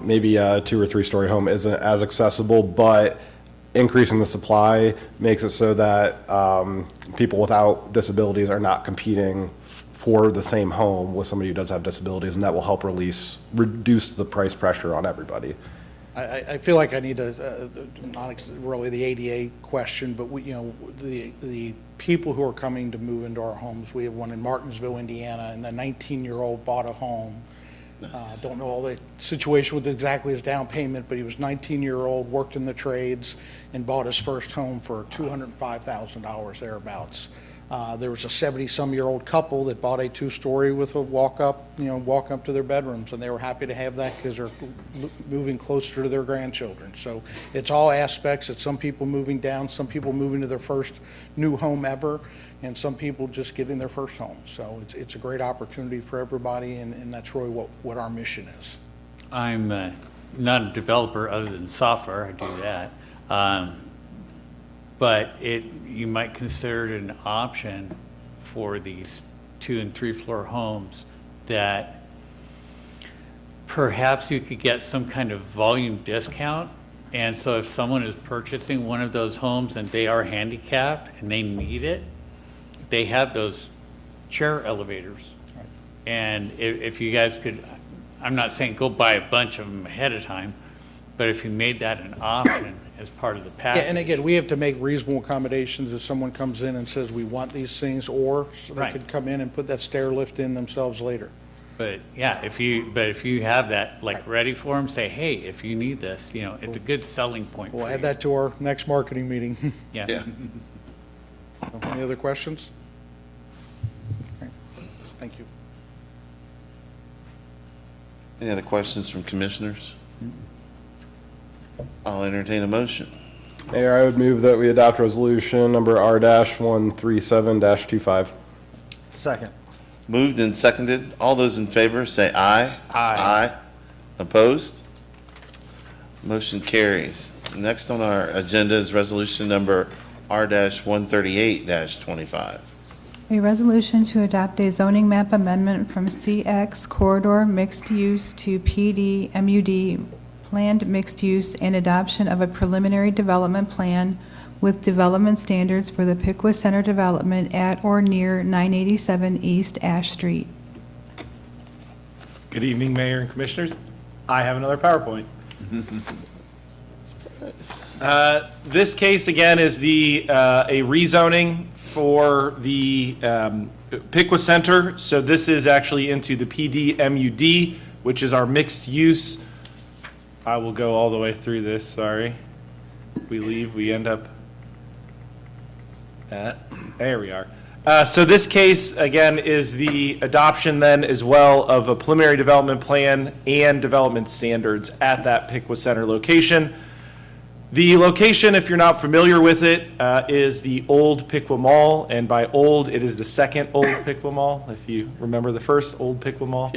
maybe a 2- or 3-story home isn't as accessible, but increasing the supply makes it so that people without disabilities are not competing for the same home with somebody who does have disabilities, and that will help reduce the price pressure on everybody. I feel like I need to, not really the ADA question, but the people who are coming to move into our homes, we have one in Martinsville, Indiana, and the 19-year-old bought a home. Nice. Don't know all the situation with exactly his down payment, but he was 19-year-old, worked in the trades, and bought his first home for $205,000 thereabouts. There was a 70-some-year-old couple that bought a 2-story with a walk up to their bedrooms, and they were happy to have that because they're moving closer to their grandchildren. So it's all aspects. It's some people moving down, some people moving to their first new home ever, and some people just getting their first home. So it's a great opportunity for everybody, and that's really what our mission is. I'm not a developer other than software, I do that. But you might consider it an option for these 2- and 3-floor homes that perhaps you could get some kind of volume discount. And so if someone is purchasing one of those homes and they are handicapped and they need it, they have those chair elevators. And if you guys could, I'm not saying go buy a bunch of them ahead of time, but if you made that an option as part of the package. Yeah, and again, we have to make reasonable accommodations if someone comes in and says we want these things, or so they Right. could come in and put that stair lift in themselves later. But yeah, if you have that like ready for them, say, hey, if you need this, it's a good selling point. We'll for add you. that to our next marketing meeting. Yeah. Any other questions? Okay. Thank you. Any other questions from commissioners? I'll entertain a motion. Mayor, I would move that we adopt resolution number R-137-25. Second. Moved and seconded. All those in favor say aye. Aye. Opposed? Motion carries. Next on our agenda is resolution number R-138-25. A resolution to adopt a zoning map amendment from CX corridor mixed use to PD MUD planned mixed use and adoption of a preliminary development plan with development standards for the Piqua Center development at or near 987 East Ash Street. Good evening, Mayor and Commissioners. I have another PowerPoint. This case, again, is a rezoning for the Piqua Center. So this is actually into the PDMUD, which is our mixed use. I will go all the way through this, sorry. If we leave, we end up at, there we are. So this case, again, is the adoption then as well of a preliminary development plan and development standards at that Piqua Center location. The location, if you're not familiar with it, is the old Piqua Mall, and by old, it is the second old Piqua Mall, if you remember the first old Piqua Mall.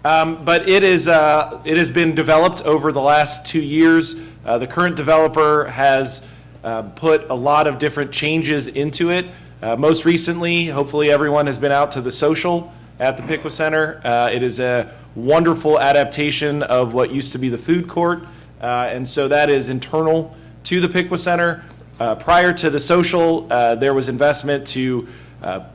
But it has been developed over the last 2 years. The current developer has put a lot of different changes into it. Most recently, hopefully everyone has been out to the social at the Piqua Center. It is a wonderful adaptation of what used to be the food court, and so that is internal to the Piqua Center. Prior to the social, there was investment to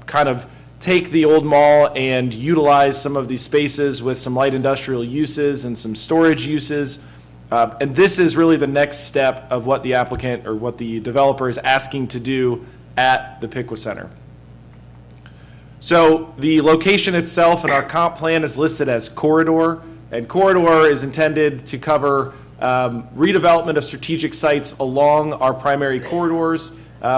kind of take the old mall and utilize some of these spaces with some light industrial uses and some storage uses. And this is really the next step of what the applicant or what the developer is asking to do at the Piqua Center. So the location itself in our comp plan is listed as corridor, and corridor is intended to cover redevelopment of strategic sites along our primary corridors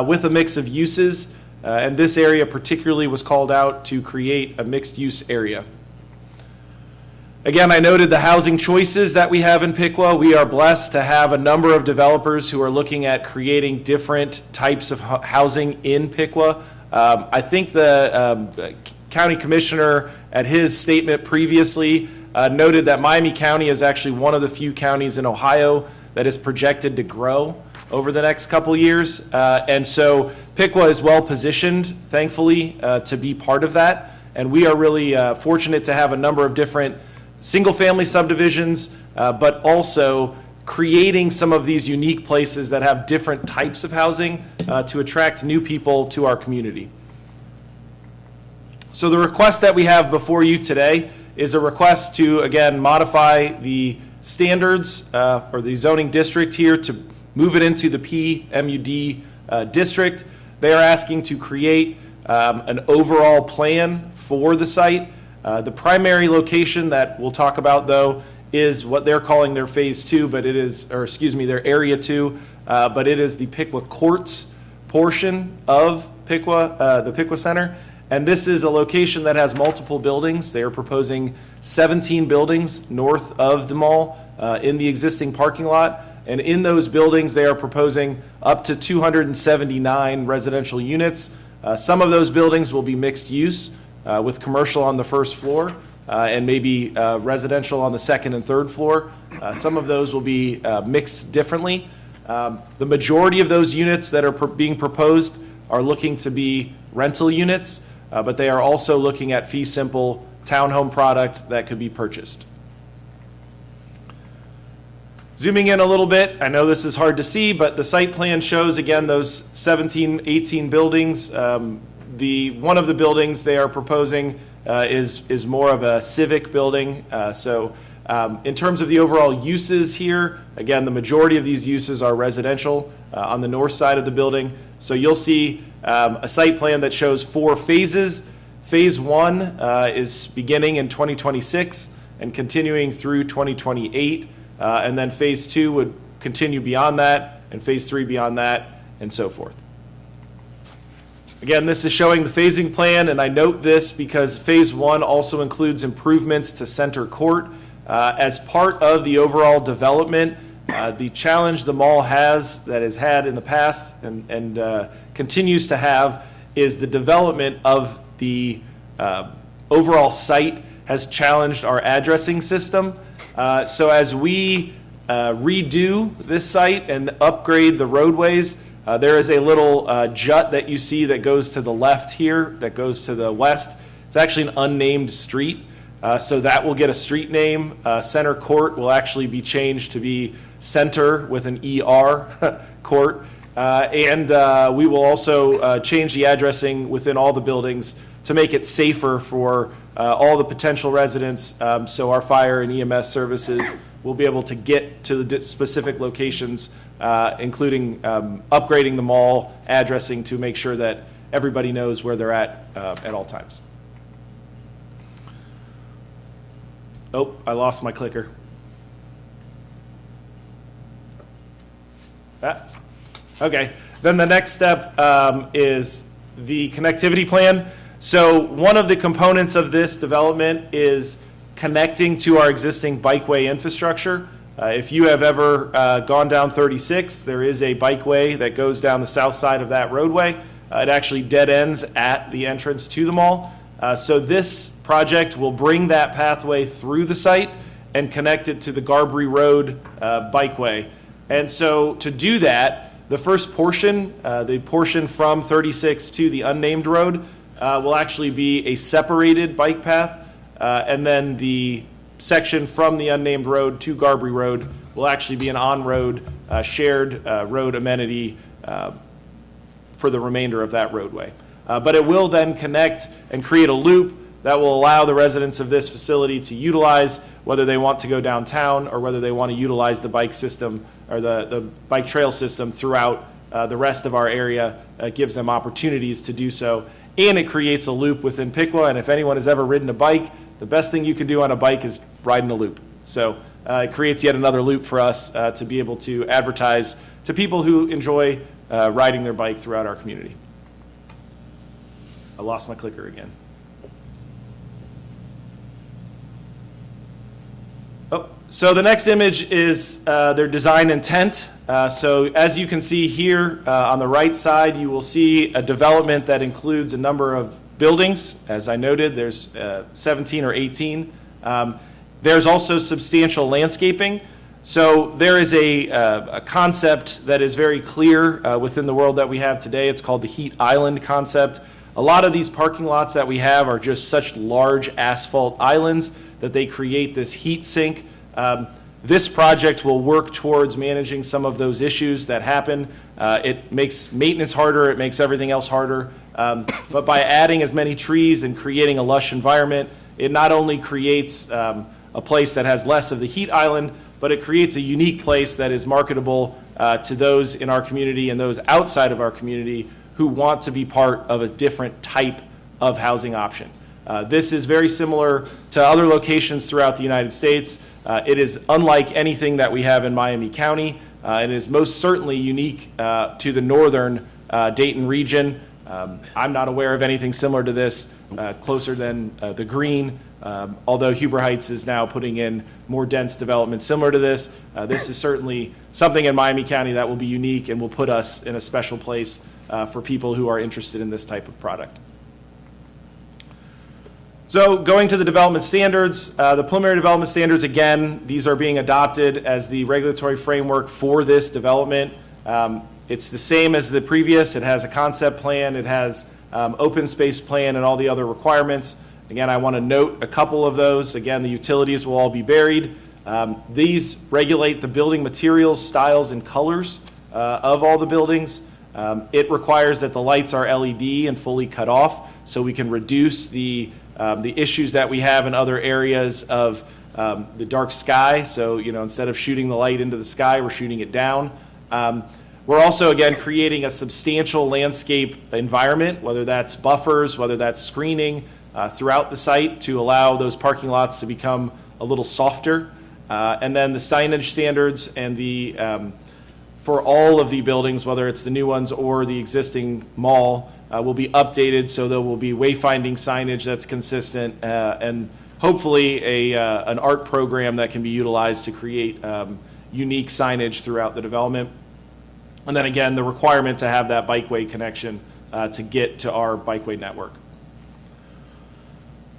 with a mix of uses, and this area particularly was called out to create a mixed-use area. Again, I noted the housing choices that we have in Piqua. We are blessed to have a number of developers who are looking at creating different types of housing in Piqua. I think the county commissioner at his statement previously noted that Miami County is actually one of the few counties in Ohio that is projected to grow over the next couple years. And so Piqua is well positioned, thankfully, to be part of that. And we are really fortunate to have a number of different single-family subdivisions, but also creating some of these unique places that have different types of housing to attract new people to our community. So the request that we have before you today is a request to, again, modify the standards or the zoning district here to move it into the PMUD district. They are asking to create an overall plan for the site. The primary location that we'll talk about, though, is what they're calling their phase 2, but it is, or excuse me, their area 2, but it is the Piqua Courts portion of Piqua, the Piqua Center. And this is a location that has multiple buildings. They are proposing 17 buildings north of the mall in the existing parking lot. And in those buildings, they are proposing up to 279 residential units. Some of those buildings will be mixed use with commercial on the first floor and maybe residential on the second and third floor. Some of those will be mixed differently. The majority of those units that are being proposed are looking to be rental units, but they are also looking at fee simple townhome product that could be purchased. Zooming in a little bit, I know this is hard to see, but the site plan shows, again, those 17, 18 buildings. One of the buildings they are proposing is more of a civic building. So in terms of the overall uses here, again, the majority of these uses are residential on the north side of the building. So you'll see a site plan that shows 4 phases. Phase 1 is beginning in 2026 and continuing through 2028. And then phase 2 would continue beyond that, and phase 3 beyond that, and so forth. Again, this is showing the phasing plan, and I note this because phase 1 also includes improvements to center court. As part of the overall development, the challenge the mall has, that has had in the past and continues to have, is the development of the overall site has challenged our addressing system. So as we redo this site and upgrade the roadways, there is a little jut that you see that goes to the left here, that goes to the west. It's actually an unnamed street. So that will get a street name. Center Court will actually be changed to be Center with an ER Court. And we will also change the addressing within all the buildings to make it safer for all the potential residents, so our fire and EMS services will be able to get to the specific locations, including upgrading the mall addressing to make sure that everybody knows where they're at all times. Oh, I lost my clicker. Okay, then the next step is the connectivity plan. So one of the components of this development is connecting to our existing bikeway infrastructure. If you have ever gone down 36, there is a bikeway that goes down the south side of that roadway. It actually dead ends at the entrance to the mall. So this project will bring that pathway through the site and connect it to the Garbury Road bikeway. And so to do that, the first portion, the portion from 36 to the unnamed road, will actually be a separated bike path, and then the section from the unnamed road to Garbury Road will actually be an on-road, shared road amenity for the remainder of that roadway. But it will then connect and create a loop that will allow the residents of this facility to utilize, whether they want to go downtown or whether they want to utilize the bike system or the bike trail system throughout the rest of our area. It gives them opportunities to do so. And it creates a loop within Piqua, and if anyone has ever ridden a bike, the best thing you can do on a bike is ride in a loop. So it creates yet another loop for us to be able to advertise to people who enjoy riding their bike throughout our community. I lost my clicker again. Oh, so the next image is their design intent. So as you can see here on the right side, you will see a development that includes a number of buildings. As I noted, there's 17 or 18. There's also substantial landscaping. So there is a concept that is very clear within the world that we have today. It's called the heat island concept. A lot of these parking lots that we have are just such large asphalt islands that they create this heat sink. This project will work towards managing some of those issues that happen. It makes maintenance harder, it makes everything else harder. But by adding as many trees and creating a lush environment, it not only creates a place that has less of the heat island, but it creates a unique place that is marketable to those in our community and those outside of our community who want to be part of a different type of housing option. This is very similar to other locations throughout the United States. It is unlike anything that we have in Miami County. It is most certainly unique to the northern Dayton region. I'm not aware of anything similar to this closer than the Green, although Huber Heights is now putting in more dense development similar to this. This is certainly something in Miami County that will be unique and will put us in a special place for people who are interested in this type of product. So going to the development standards, the preliminary development standards, again, these are being adopted as the regulatory framework for this development. It's the same as the previous. It has a concept plan, it has open space plan and all the other requirements. Again, I want to note a couple of those. Again, the utilities will all be buried. These regulate the building materials, styles, and colors of all the buildings. It requires that the lights are LED and fully cut off so we can reduce the issues that we have in other areas of the dark sky. So, you know, instead of shooting the light into the sky, we're shooting it down. We're also, again, creating a substantial landscape environment, whether that's buffers, whether that's screening throughout the site to allow those parking lots to become a little softer. And then the signage standards and the, for all of the buildings, whether it's the new ones or the existing mall, will be updated, so there will be wayfinding signage that's consistent and hopefully an art program that can be utilized to create unique signage throughout the development. And then again, the requirement to have that bikeway connection to get to our bikeway network.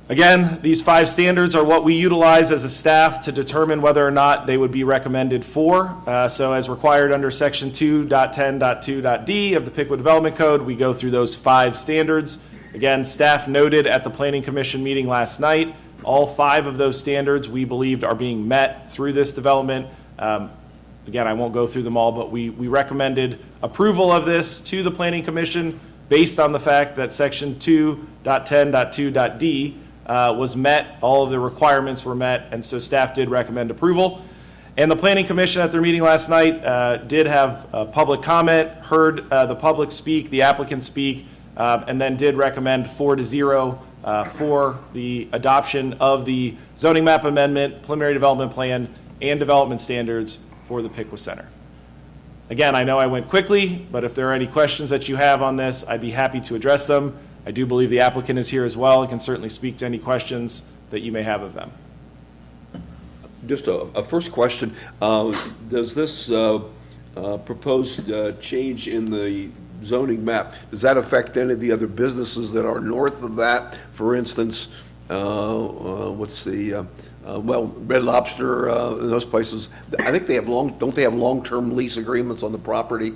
Again, these 5 standards are what we utilize as a staff to determine whether or not they would be recommended for. So as required under section 2.10.2.d of the Piqua Development Code, we go through those 5 standards. Again, staff noted at the Planning Commission meeting last night All 5 of those standards we believed are being met through this development. Again, I won't go through them all, but we recommended approval of this to the Planning Commission based on the fact that Section 2.10.2.d was met, all of the requirements were met, and so staff did recommend approval. And the Planning Commission at their meeting last night did have public comment, heard the public speak, the applicant speak, and then did recommend 4-0 for the adoption of the zoning map amendment, preliminary development plan, and development standards for the Piqua Center. Again, I know I went quickly, but if there are any questions that you have on this, I'd be happy to address them. I do believe the applicant is here as well and can certainly speak to any questions that you may have of them. Just a first question. Does this proposed change in the zoning map, does that affect any of the other businesses that are north of that? For instance, what's the, well, Red Lobster, those places, I think they have don't they have long-term lease agreements on the property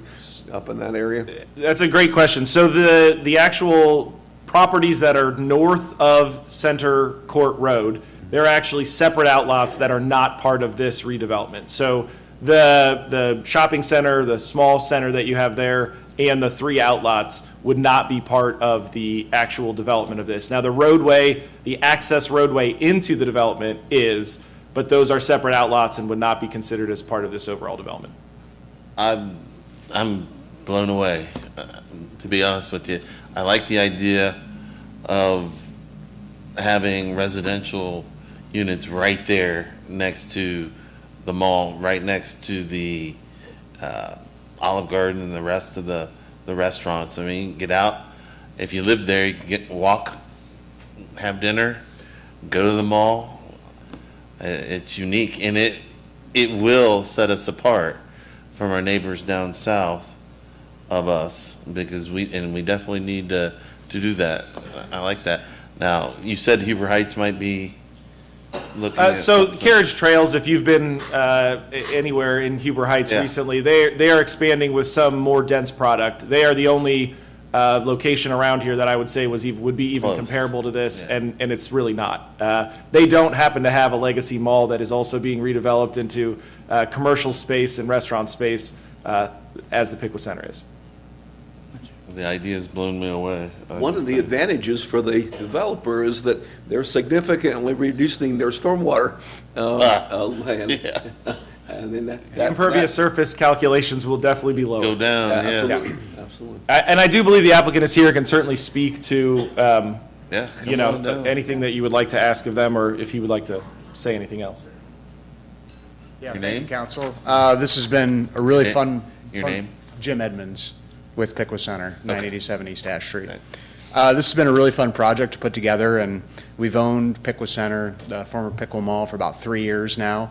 up in that area? That's a great question. So the actual properties that are north of Center Court Road, they're actually separate outlots that are not part of this redevelopment. So the shopping center, the small center that you have there, and the 3 outlots would not be part of the actual development of this. Now, the roadway, the access roadway into the development is, but those are separate outlots and would not be considered as part of this overall development. I'm blown away, to be honest with you. I like the idea of having residential units right there next to the mall, right next to the Olive Garden and the rest of the restaurants. I mean, get out. If you live there, you can walk, have dinner, go to the mall. It's unique, and it will set us apart from our neighbors down south of us, because we definitely need to do that. I like that. Now, you said Huber Heights might be looking at So something. Carriage Trails, if you've been anywhere in Huber Heights Yeah. recently, they are expanding with some more dense product. They are the only location around here that I would say would be even Close. comparable to this, Yeah. and it's really not. They don't happen to have a legacy mall that is also being redeveloped into commercial space and restaurant space as the Piqua Center is. The idea's blown me away. One of the advantages for the developer is that they're significantly reducing their stormwater land. Yeah. And then that Impervious surface calculations will definitely be lower. Go down, yeah. Absolutely, absolutely. And I do believe the applicant is here, can certainly speak to, Yeah, you come on know, down. anything that you would like to ask of them, or if he would like to say anything else. Yeah, Your thank you, name? council. This has been a really fun. Your fun- name? Jim Edmonds with Piqua Center, 987 East Ash Street. This has been a really fun project to put together, and we've owned Piqua Center, the former Piqua Mall, for about 3 years now.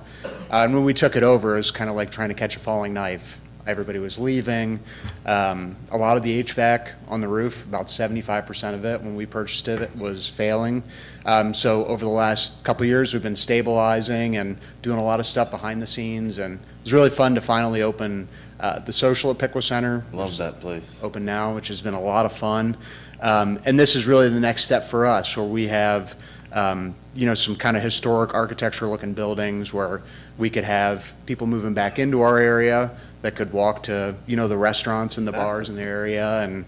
And when we took it over, it was kind of like trying to catch a falling knife. Everybody was leaving. A lot of the HVAC on the roof, about 75% of it, when we purchased it, was failing. So over the last couple of years, we've been stabilizing and doing a lot of stuff behind the scenes, and it was really fun to finally open the social at Piqua Center. Love that place. Open now, which has been a lot of fun. And this is really the next step for us, where we have, you know, some kind of historic architecture-looking buildings where we could have people moving back into our area that could walk to, you know, the restaurants and the bars in the area. And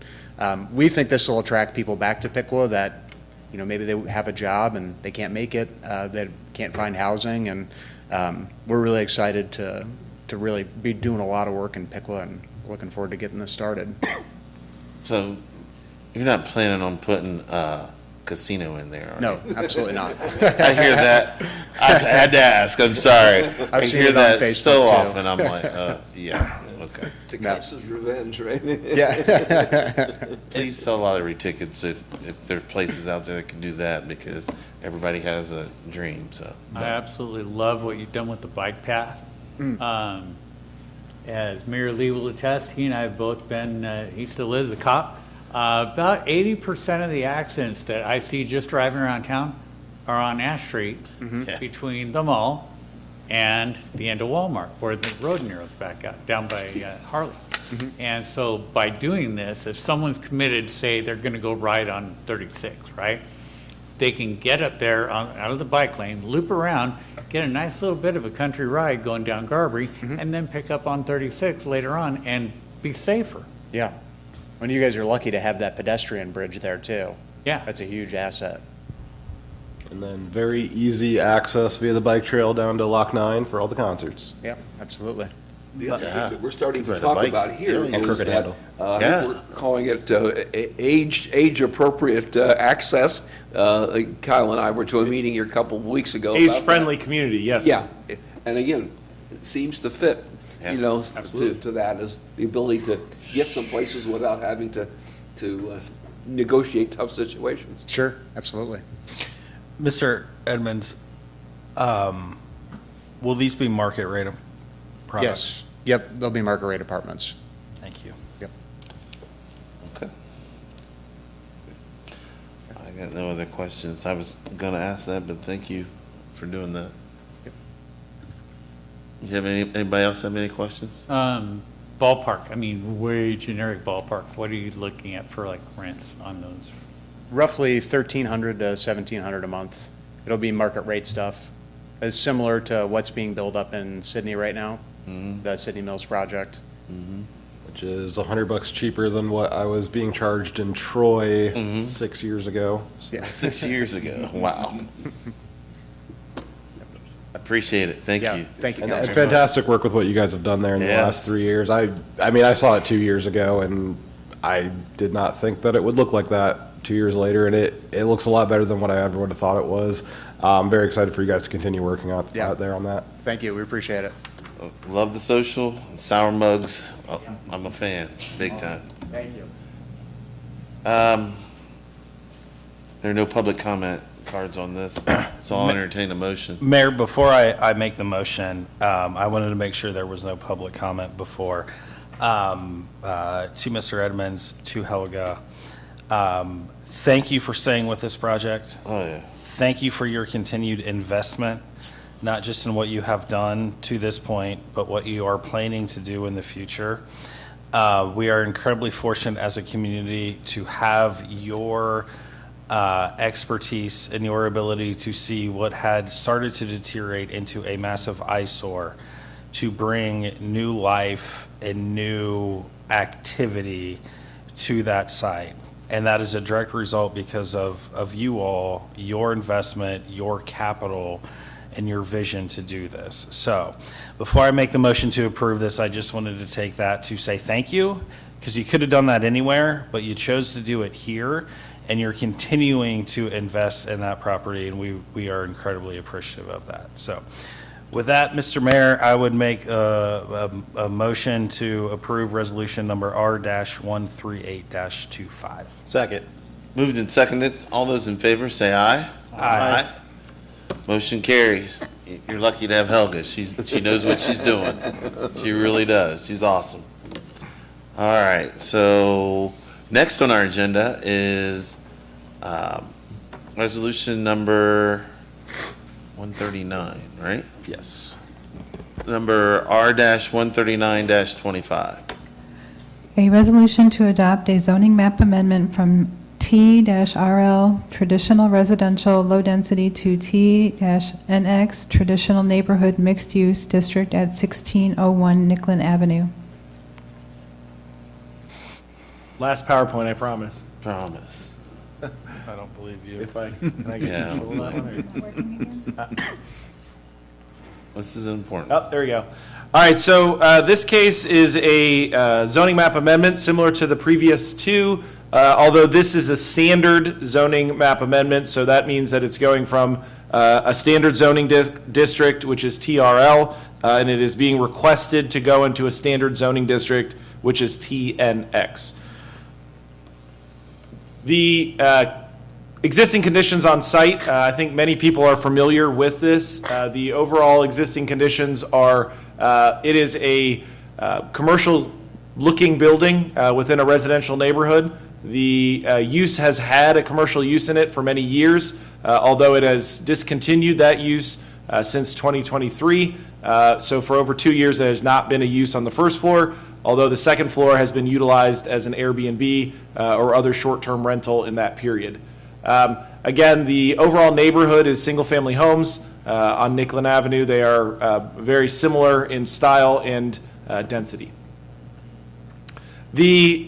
we think this will attract people back to Piqua that, you know, maybe they have a job and they can't make it, they can't find housing. And we're really excited to really be doing a lot of work in Piqua, and looking forward to getting this started. So you're not planning on putting a casino in there, are No, you? absolutely not. I hear that. I've had to ask. I'm sorry. I seen hear it on that Facebook, so too. often. I'm like, yeah, okay. Tecumseh's revenge, right? Yeah. Please sell lottery tickets if there are places out there that can do that, because everybody has a dream. So I absolutely love what you've done with the bike path. As Mayor Lee will attest, he and I have both been, he still is a cop. About 80% of the accidents that I see just driving around town are on Ash Street between the mall and the end of Walmart, where the road narrows back out, down by Harley. And so by doing this, if someone's committed, say they're gonna go ride on 36, right? they can get up there out of the bike lane, loop around, get a nice little bit of a country ride going down Garberry, and then pick up on 36 later on and be safer. Yeah. And you guys are lucky to have that pedestrian bridge there too. Yeah. That's a huge asset. And then very easy access via the bike trail down to Loch 9 for all the concerts. Yeah, absolutely. The other thing that we're starting to Ride a talk bike. about here Yeah, is crooked that, handle. we're calling it age-appropriate access. Kyle and I were to a meeting here a couple of weeks ago. about that. Age-friendly community, yes. Yeah, and again, it seems to fit, you know, to that, is the ability to get some places without having to negotiate tough situations. Sure, absolutely. Mr. Edmonds, will these be market rate products? Yes. Yep, they'll be market rate apartments. Thank you. Yep. Okay. I got no other questions. I was gonna ask that, but thank you for doing that. You have anybody else have any questions? Ballpark, I mean, way generic ballpark. What are you looking at for like rents on those? Roughly 1,300 to 1,700 a month. It'll be market rate stuff. It's similar to what's being built up in Sydney right now, the Sydney Mills project. Which is $100 cheaper than what I was being charged in Troy 6 years ago. Yeah. 6 years ago. Wow. Appreciate it. Thank you. Thank you, And Councilman. fantastic work with what you guys have done there in the last 3 years. I mean, I saw it 2 years ago, and I did not think that it would look like that 2 years later, and it looks a lot better than what I ever would have thought it was. I'm very excited for you guys to continue working out there on that. Thank you, we appreciate it. Love the social, sour mugs. Oh, I'm a fan, big time. Thank you. There are no public comment cards on this, so I'll entertain a motion. Mayor, before I make the motion, I wanted to make sure there was no public comment before. To Mr. Edmonds, to Helga, thank you for staying with this project. Oh, yeah. Thank you for your continued investment, not just in what you have done to this point, but what you are planning to do in the future. We are incredibly fortunate as a community to have your expertise and your ability to see what had started to deteriorate into a massive eyesore, to bring new life and new activity to that site. And that is a direct result because of you all, your investment, your capital, and your vision to do this. So before I make the motion to approve this, I just wanted to take that to say thank you, because you could have done that anywhere, but you chose to do it here, and you're continuing to invest in that property, and we are incredibly appreciative of that. So with that, Mr. Mayor, I would make a motion to approve resolution number R-138-25. Second. Moved and seconded. All those in favor, say aye. Aye. Motion carries. You're lucky to have Helga. She knows what she's doing. She really does. She's awesome. All right, so next on our agenda is resolution number 139, right? Yes. Number R-139-25. A resolution to adopt a zoning map amendment from T-RL Traditional Residential Low Density to T-NX Traditional Neighborhood Mixed Use District at 1601 Nicklin Avenue. Last PowerPoint, I promise. Promise. I don't believe you. If I, can I get Yeah. control of that one? This is important. Oh, there we go. All right, so this case is a zoning map amendment similar to the previous two, although this is a standard zoning map amendment, so that means that it's going from a standard zoning district, which is TRL, and it is being requested to go into a standard zoning district, which is TNX. The existing conditions on site, I think many people are familiar with this. The overall existing conditions are, it is a commercial-looking building within a residential neighborhood. The use has had a commercial use in it for many years, although it has discontinued that use since 2023. So for over 2 years, there has not been a use on the first floor, although the second floor has been utilized as an Airbnb or other short-term rental in that period. I Again, the overall neighborhood is single-family homes on Nicklin Avenue. They are very similar in style and density. The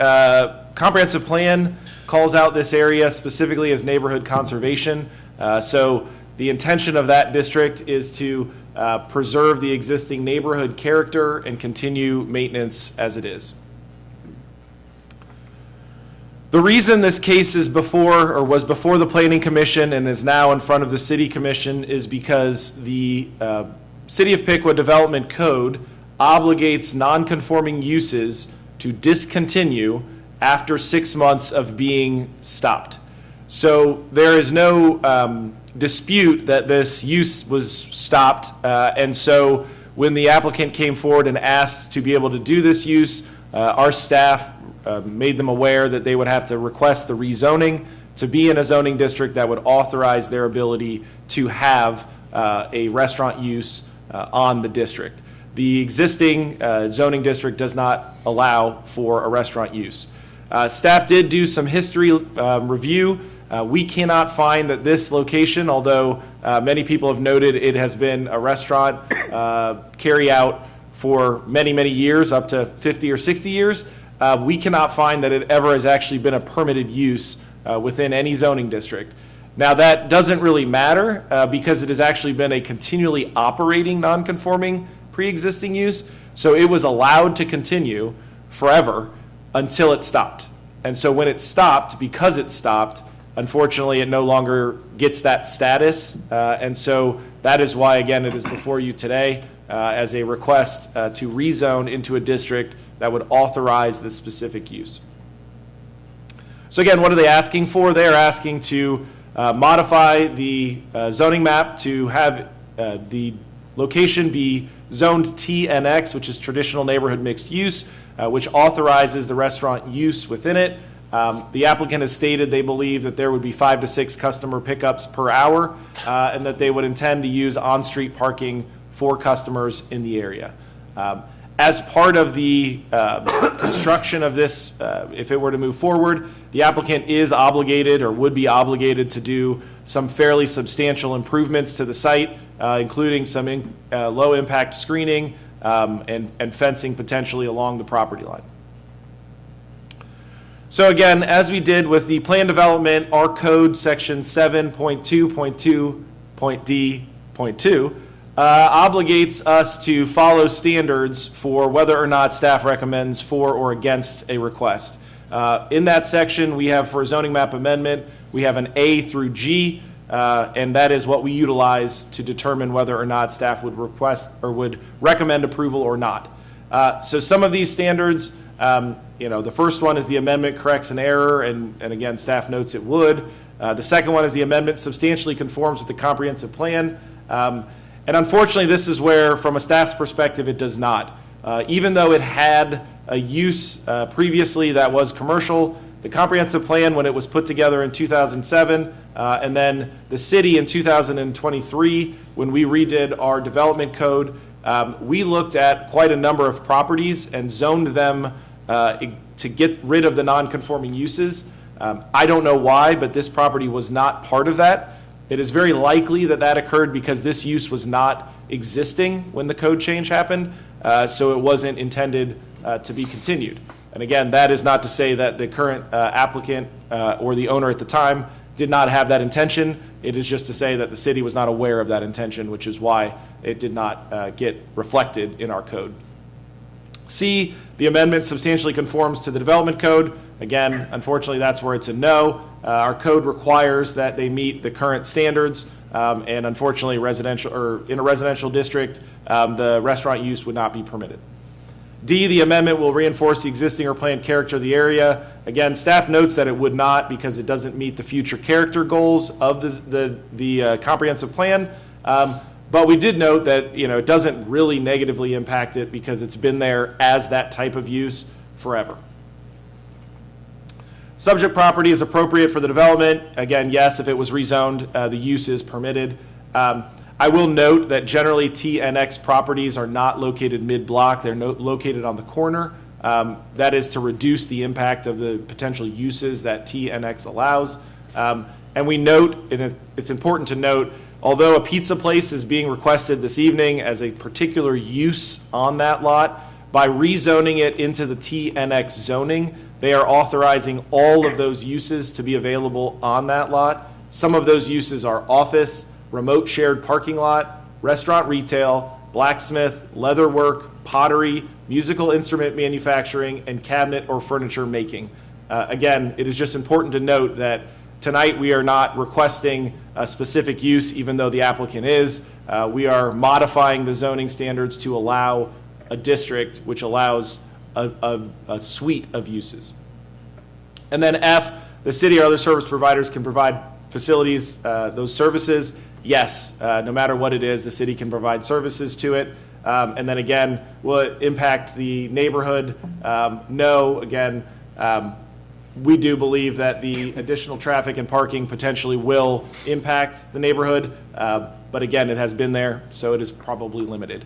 comprehensive plan calls out this area specifically as neighborhood conservation. So the intention of that district is to preserve the existing neighborhood character and continue maintenance as it is. The reason this case is before, or was before the Planning Commission and is now in front of the City Commission is because the City of Piqua Development Code obligates non-conforming uses to discontinue after 6 months of being stopped. So there is no dispute that this use was stopped, and so when the applicant came forward and asked to be able to do this use, our staff made them aware that they would have to request the rezoning to be in a zoning district that would authorize their ability to have a restaurant use on the district. The existing zoning district does not allow for a restaurant use. Staff did do some history review. We cannot find that this location, although many people have noted it has been a restaurant carry out for many, many years, up to 50 or 60 years, we cannot find that it ever has actually been a permitted use within any zoning district. Now, that doesn't really matter because it has actually been a continually operating non-conforming pre-existing use, so it was allowed to continue forever until it stopped. And so when it stopped, because it stopped, unfortunately, it no longer gets that status, and so that is why, again, it is before you today as a request to rezone into a district that would authorize this specific use. So again, what are they asking for? They are asking to modify the zoning map to have the location be zoned TNX, which is traditional neighborhood mixed use, which authorizes the restaurant use within it. The applicant has stated they believe that there would be 5 to 6 customer pickups per hour, and that they would intend to use on-street parking for customers in the area. As part of the construction of this, if it were to move forward, the applicant is obligated or would be obligated to do some fairly substantial improvements to the site, including some low-impact screening and fencing potentially along the property line. So again, as we did with the plan development, our code section 7.2.2.d.2 obligates us to follow standards for whether or not staff recommends for or against a request. In that section, we have for a zoning map amendment, we have an A through G, and that is what we utilize to determine whether or not staff would request or would recommend approval or not. So some of these standards, the first one is the amendment corrects an error, and again, staff notes it would. The second one is the amendment substantially conforms with the comprehensive plan. And unfortunately, this is where, from a staff's perspective, it does not. Even though it had a use previously that was commercial, the comprehensive plan, when it was put together in 2007, and then the city in 2023, when we redid our development code, we looked at quite a number of properties and zoned them to get rid of the non-conforming uses. I don't know why, but this property was not part of that. It is very likely that that occurred because this use was not existing when the code change happened, so it wasn't intended to be continued. And again, that is not to say that the current applicant or the owner at the time did not have that intention. It is just to say that the city was not aware of that intention, which is why it did not get reflected in our code. C, the amendment substantially conforms to the development code. Again, unfortunately, that's where it's a no. Our code requires that they meet the current standards, and unfortunately, in a residential district, the restaurant use would not be permitted. D, the amendment will reinforce the existing or planned character of the area. Again, staff notes that it would not because it doesn't meet the future character goals of the comprehensive plan. But we did note that it doesn't really negatively impact it because it's been there as that type of use forever. Subject property is appropriate for the development. Again, yes, if it was rezoned, the use is permitted. I will note that generally TNX properties are not located mid-block. They're located on the corner. That is to reduce the impact of the potential uses that TNX allows. And And we note, and it's important to note, although a pizza place is being requested this evening as a particular use on that lot, by rezoning it into the TNX zoning, they are authorizing all of those uses to be available on that lot. Some of those uses are office, remote shared parking lot, restaurant retail, blacksmith, leatherwork, pottery, musical instrument manufacturing, and cabinet or furniture making. Again, it is just important to note that tonight we are not requesting a specific use, even though the applicant is. We are modifying the zoning standards to allow a district which allows a suite of uses. And then F, the city or other service providers can provide facilities, those services. Yes, no matter what it is, the city can provide services to it. And then again, will it impact the neighborhood? No, again, we do believe that the additional traffic and parking potentially will impact the neighborhood. But again, it has been there, so it is probably limited.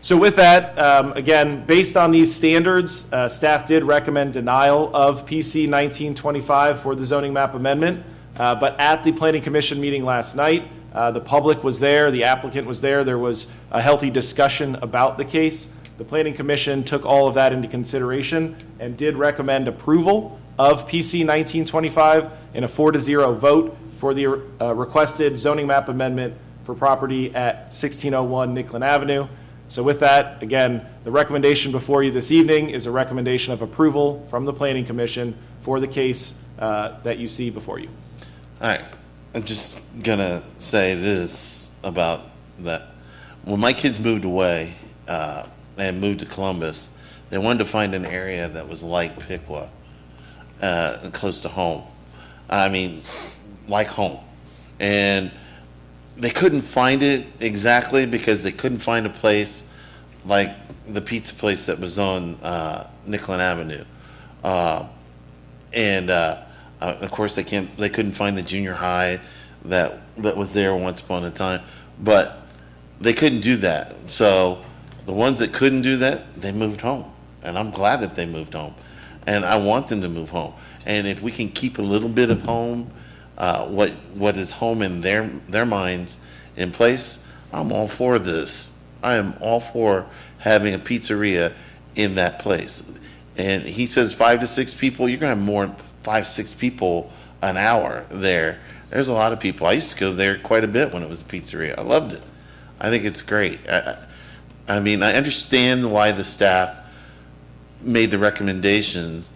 So with that, again, based on these standards, staff did recommend denial of PC 1925 for the zoning map amendment. But at the Planning Commission meeting last night, the public was there, the applicant was there, there was a healthy discussion about the case. The Planning Commission took all of that into consideration and did recommend approval of PC 1925 in a 4-0 vote for the requested zoning map amendment for property at 1601 Nicklin Avenue. So with that, again, the recommendation before you this evening is a recommendation of approval from the Planning Commission for the case that you see before you. All right, I'm just gonna say this about that. When my kids moved away and moved to Columbus, they wanted to find an area that was like Piqua, close to home. I mean, like home. And they couldn't find it exactly because they couldn't find a place like the pizza place that was on Nicklin Avenue. Of course, they couldn't find the junior high that was there once upon a time, but they couldn't do that. So the ones that couldn't do that, they moved home, and I'm glad that they moved home, and I want them to move home. And if we can keep a little bit of home, what is home in their minds in place, I'm all for this. I am all for having a pizzeria in that place. And he says 5 to 6 people. You're gonna have more 5, 6 people an hour there. There's a lot of people. I used to go there quite a bit when it was a pizzeria. I loved it. I think it's great. I mean, I understand why the staff made the recommendations,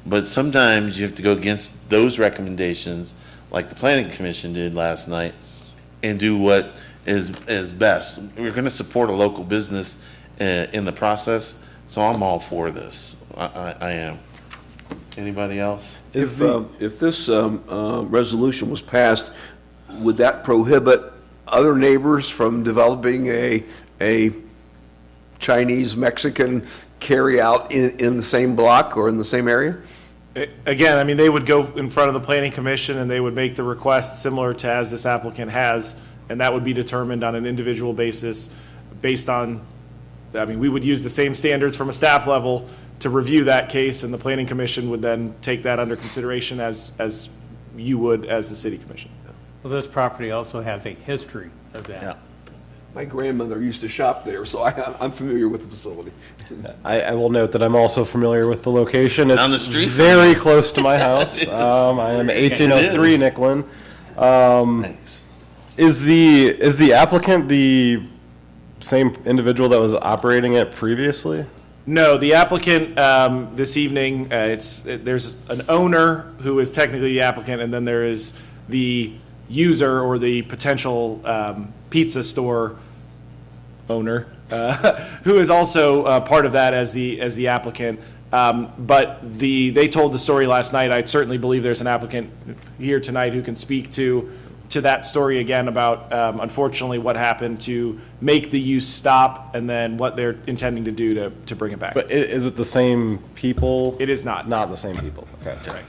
but sometimes you have to go against those recommendations like the Planning Commission did last night and do what is best. We're going to support a local business in the process, so I'm all for this. I am. Anybody else? If this resolution was passed, would that prohibit other neighbors from developing a Chinese, Mexican carry-out in the same block or in the same area? Again, I mean, they would go in front of the Planning Commission and they would make the request similar to as this applicant has, and that would be determined on an individual basis based on, I mean, we would use the same standards from a staff level to review that case, and the Planning Commission would then take that under consideration as you would as the City Commission. Well, this property also has a history of that. Yeah. My grandmother used to shop there, so I'm familiar with the facility. I will note that I'm also familiar with the location. It's Down the street from very you. close to my house. I am 1803 It is. Nicklin. Thanks. Is the applicant the same individual that was operating it previously? No, the applicant this evening, there's an owner who is technically the applicant, and then there is the user or the potential pizza store owner who is also part of that as the applicant. But they told the story last night. I certainly believe there's an applicant here tonight who can speak to that story again about, unfortunately, what happened to make the use stop and then what they're intending to do to bring it back. But is it the same people? It is not. Not the same people. Okay. Correct.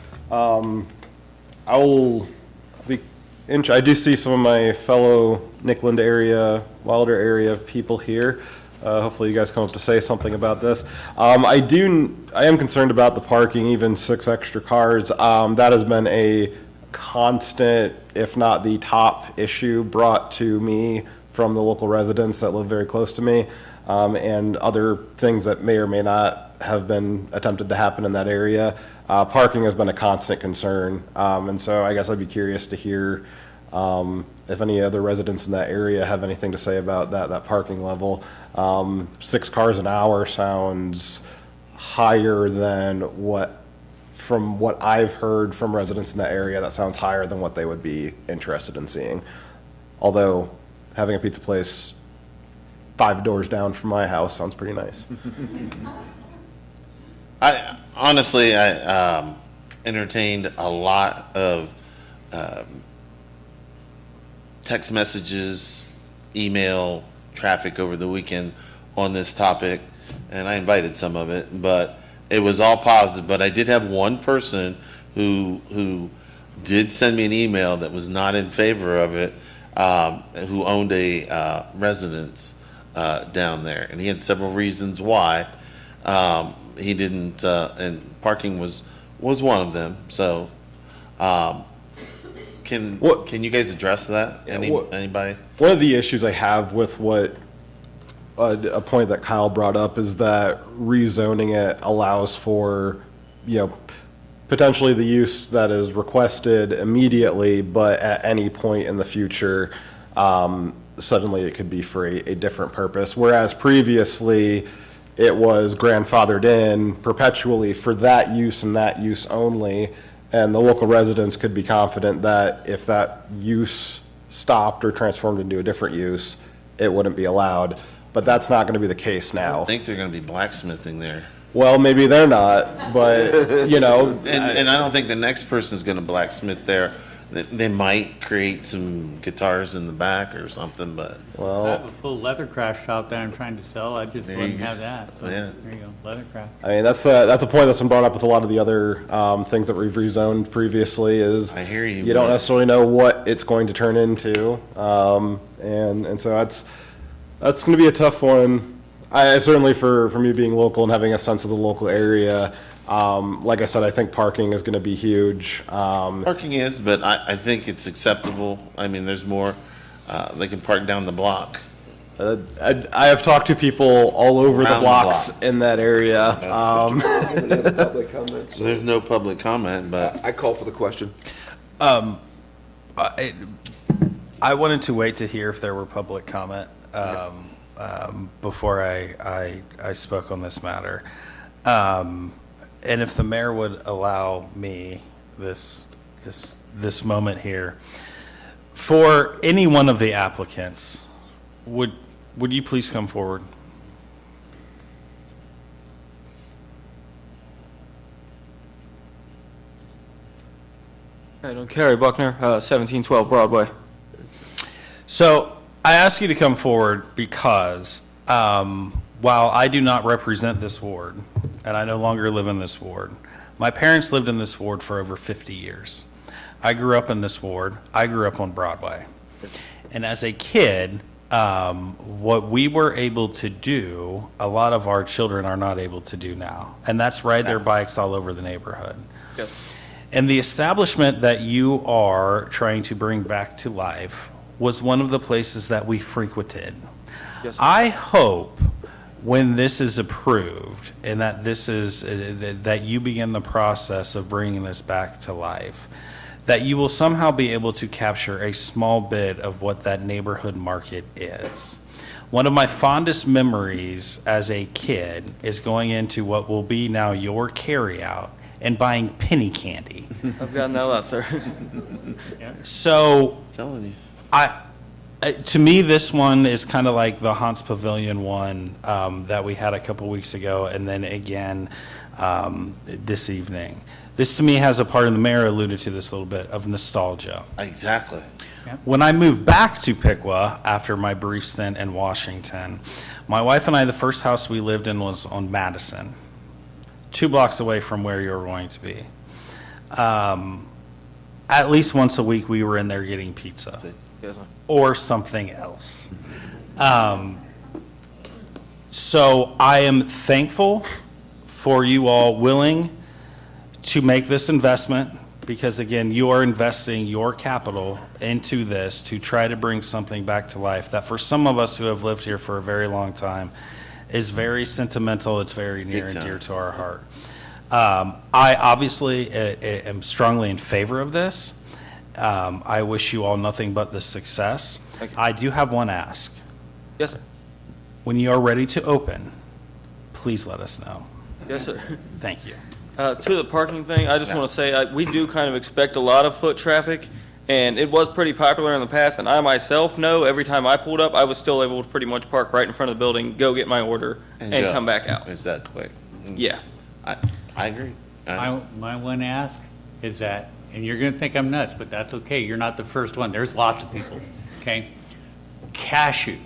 I do see some of my fellow Nickland area, Wilder area people here. Hopefully you guys come up to say something about this. I am concerned about the parking, even 6 extra cars. That has been a constant, if not the top issue brought to me from the local residents that live very close to me, and other things that may or may not have been attempted to happen in that area. Parking has been a constant concern, and so I guess I'd be curious to hear if any other residents in that area have anything to say about that parking level. 6 cars an hour sounds higher than from what I've heard from residents in that area, that sounds higher than what they would be interested in seeing. Although having a pizza place 5 doors down from my house sounds pretty nice. I honestly, I entertained a lot of text messages, email traffic over the weekend on this topic, and I invited some of it, but it was all positive. But I did have one person who did send me an email that was not in favor of it, who owned a residence down there, and he had several reasons why. He didn't, and parking was one of them. So, can you guys address that? Anybody? One of the issues I have with what a point that Kyle brought up is that rezoning it allows for, potentially the use that is requested immediately, but at any point in the future, suddenly it could be for a different purpose. Whereas previously, it was grandfathered in perpetually for that use and that use only, and the local residents could be confident that if that use stopped or transformed into a different use, it wouldn't be allowed. But that's not going to be the case now. I think they're going to be blacksmithing there. Well, maybe they're not, but, And I don't think the next person's going to blacksmith there. They might create some guitars in the back or something, but. I have a full leather craft shop that I'm trying to sell. I just There wouldn't you have go. that. So Yeah. there you go, leather craft. I mean, that's a point that's been brought up with a lot of the other things that we've rezoned previously is. I hear you. You don't necessarily know what it's going to turn into. And so that's going to be a tough one. I certainly for me being local and having a sense of the local area, like I said, I think parking is going to be huge. Parking is, but I think it's acceptable. I mean, there's more, they can park down the block. I have talked to people all over the Around the blocks block. in that area. Public comments? There's no public comment, but. I call for the question. I wanted to wait to hear if there were public comment before I spoke on this matter. And if the mayor would allow me this moment here, for any one of the applicants, would you please come forward? Kerry Buckner, 1712 Broadway. So I ask you to come forward because while I do not represent this ward, and I no longer live in this ward, my parents lived in this ward for over 50 years. I grew up in this ward. I grew up on Broadway. And as a kid, what we were able to do, a lot of our children are not able to do now. And that's ride their bikes all over the neighborhood. Yes. And the establishment that you are trying to bring back to life was one of the places that we frequented. Yes, sir. I hope when this is approved and that this is, that you begin the process of bringing this back to life, that you will somehow be able to capture a small bit of what that neighborhood market is. One of my fondest memories as a kid is going into what will be now your carryout and buying penny candy. I've gotten that a lot, sir. So, I'm telling you. to me, this one is kind of like the Hans Pavilion one that we had a couple weeks ago, and then again this evening. This to me has a part, and the mayor alluded to this a little bit, of nostalgia. Exactly. When I moved back to Piqua after my brief stint in Washington, my wife and I, the first house we lived in was on Madison, 2 blocks away from where you were going to be. At least once a week, we were in there getting pizza Yes, sir. or something else. So I am thankful for you all willing to make this investment because again, you are investing your capital into this to try to bring something back to life that for some of us who have lived here for a very long time is very sentimental. It's very near and dear to our heart. I obviously am strongly in favor of this. I wish you all nothing but the success. I do have one ask. Yes, sir. When you are ready to open, please let us know. Yes, sir. Thank you. To the parking thing, I just want to say, we do kind of expect a lot of foot traffic, and it was pretty popular in the past, and I myself know every time I pulled up, I was still able to pretty much park right in front of the building, go get my order, and go. come back out. It's that quick. Yeah. I agree. My one ask is that, and you're gonna think I'm nuts, but that's okay, you're not the first one, there's lots of people, okay? Cashews.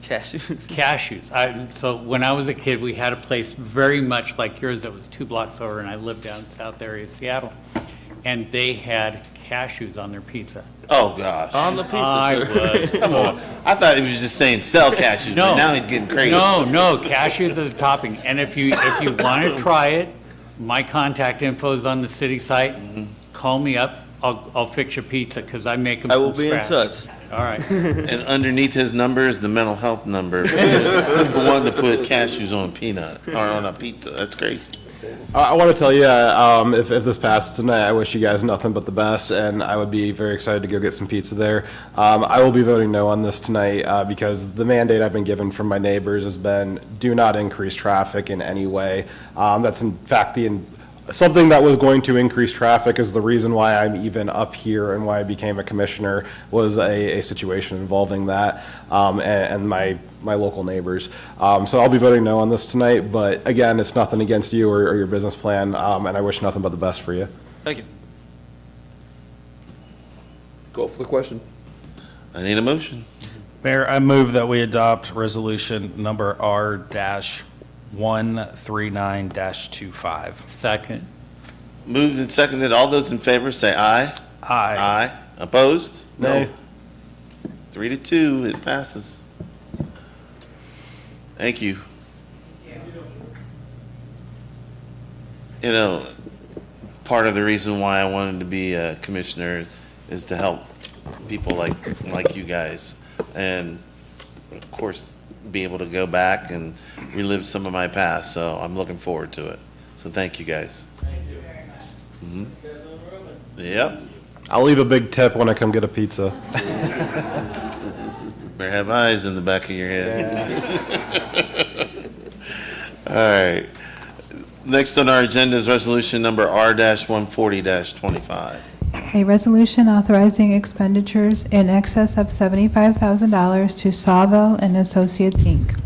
Cashews. So when I was a kid, we had a place very much like yours that was 2 blocks over, and I lived down south area of Seattle, and they had cashews on their pizza. Oh, gosh. On the pizza, I sir. was. Come on. I thought he was just saying sell cashews, but now he's getting crazy. No, cashews are the topping. And if you want to try it, my contact info is on the city site. Call me up. I'll fix your pizza because I make them I will from be in scratch. touch. All right. And underneath his number is the mental health number for wanting to put cashews on peanut or on a pizza. That's crazy. I want to tell you, if this passes tonight, I wish you guys nothing but the best, and I would be very excited to go get some pizza there. I will be voting no on this tonight because the mandate I've been given from my neighbors has been do not increase traffic in any way. That's in fact something that was going to increase traffic is the reason why I'm even up here and why I became a commissioner was a situation involving that and my local neighbors. So I'll be voting no on this tonight, but again, it's nothing against you or your business plan, and I wish nothing but the best for you. Thank you. Go for the question. I need a motion. Mayor, I move that we adopt resolution number R-139-25. Second. Moved and seconded. All those in favor say aye. Aye. Aye. Opposed? Nay. 3-2, it passes. Thank you. You know, part of the reason why I wanted to be a commissioner is to help people like you guys. And of course, be able to go back and relive some of my past. So I'm looking forward to it. So thank you guys. Thank you very much. Yep. I'll leave a big tip when I come get a pizza. Better have eyes in the back of your head. All right. Next on our agenda is resolution number R-140-25. A resolution authorizing expenditures in excess of $75,000 to Sawville and Associates, Inc.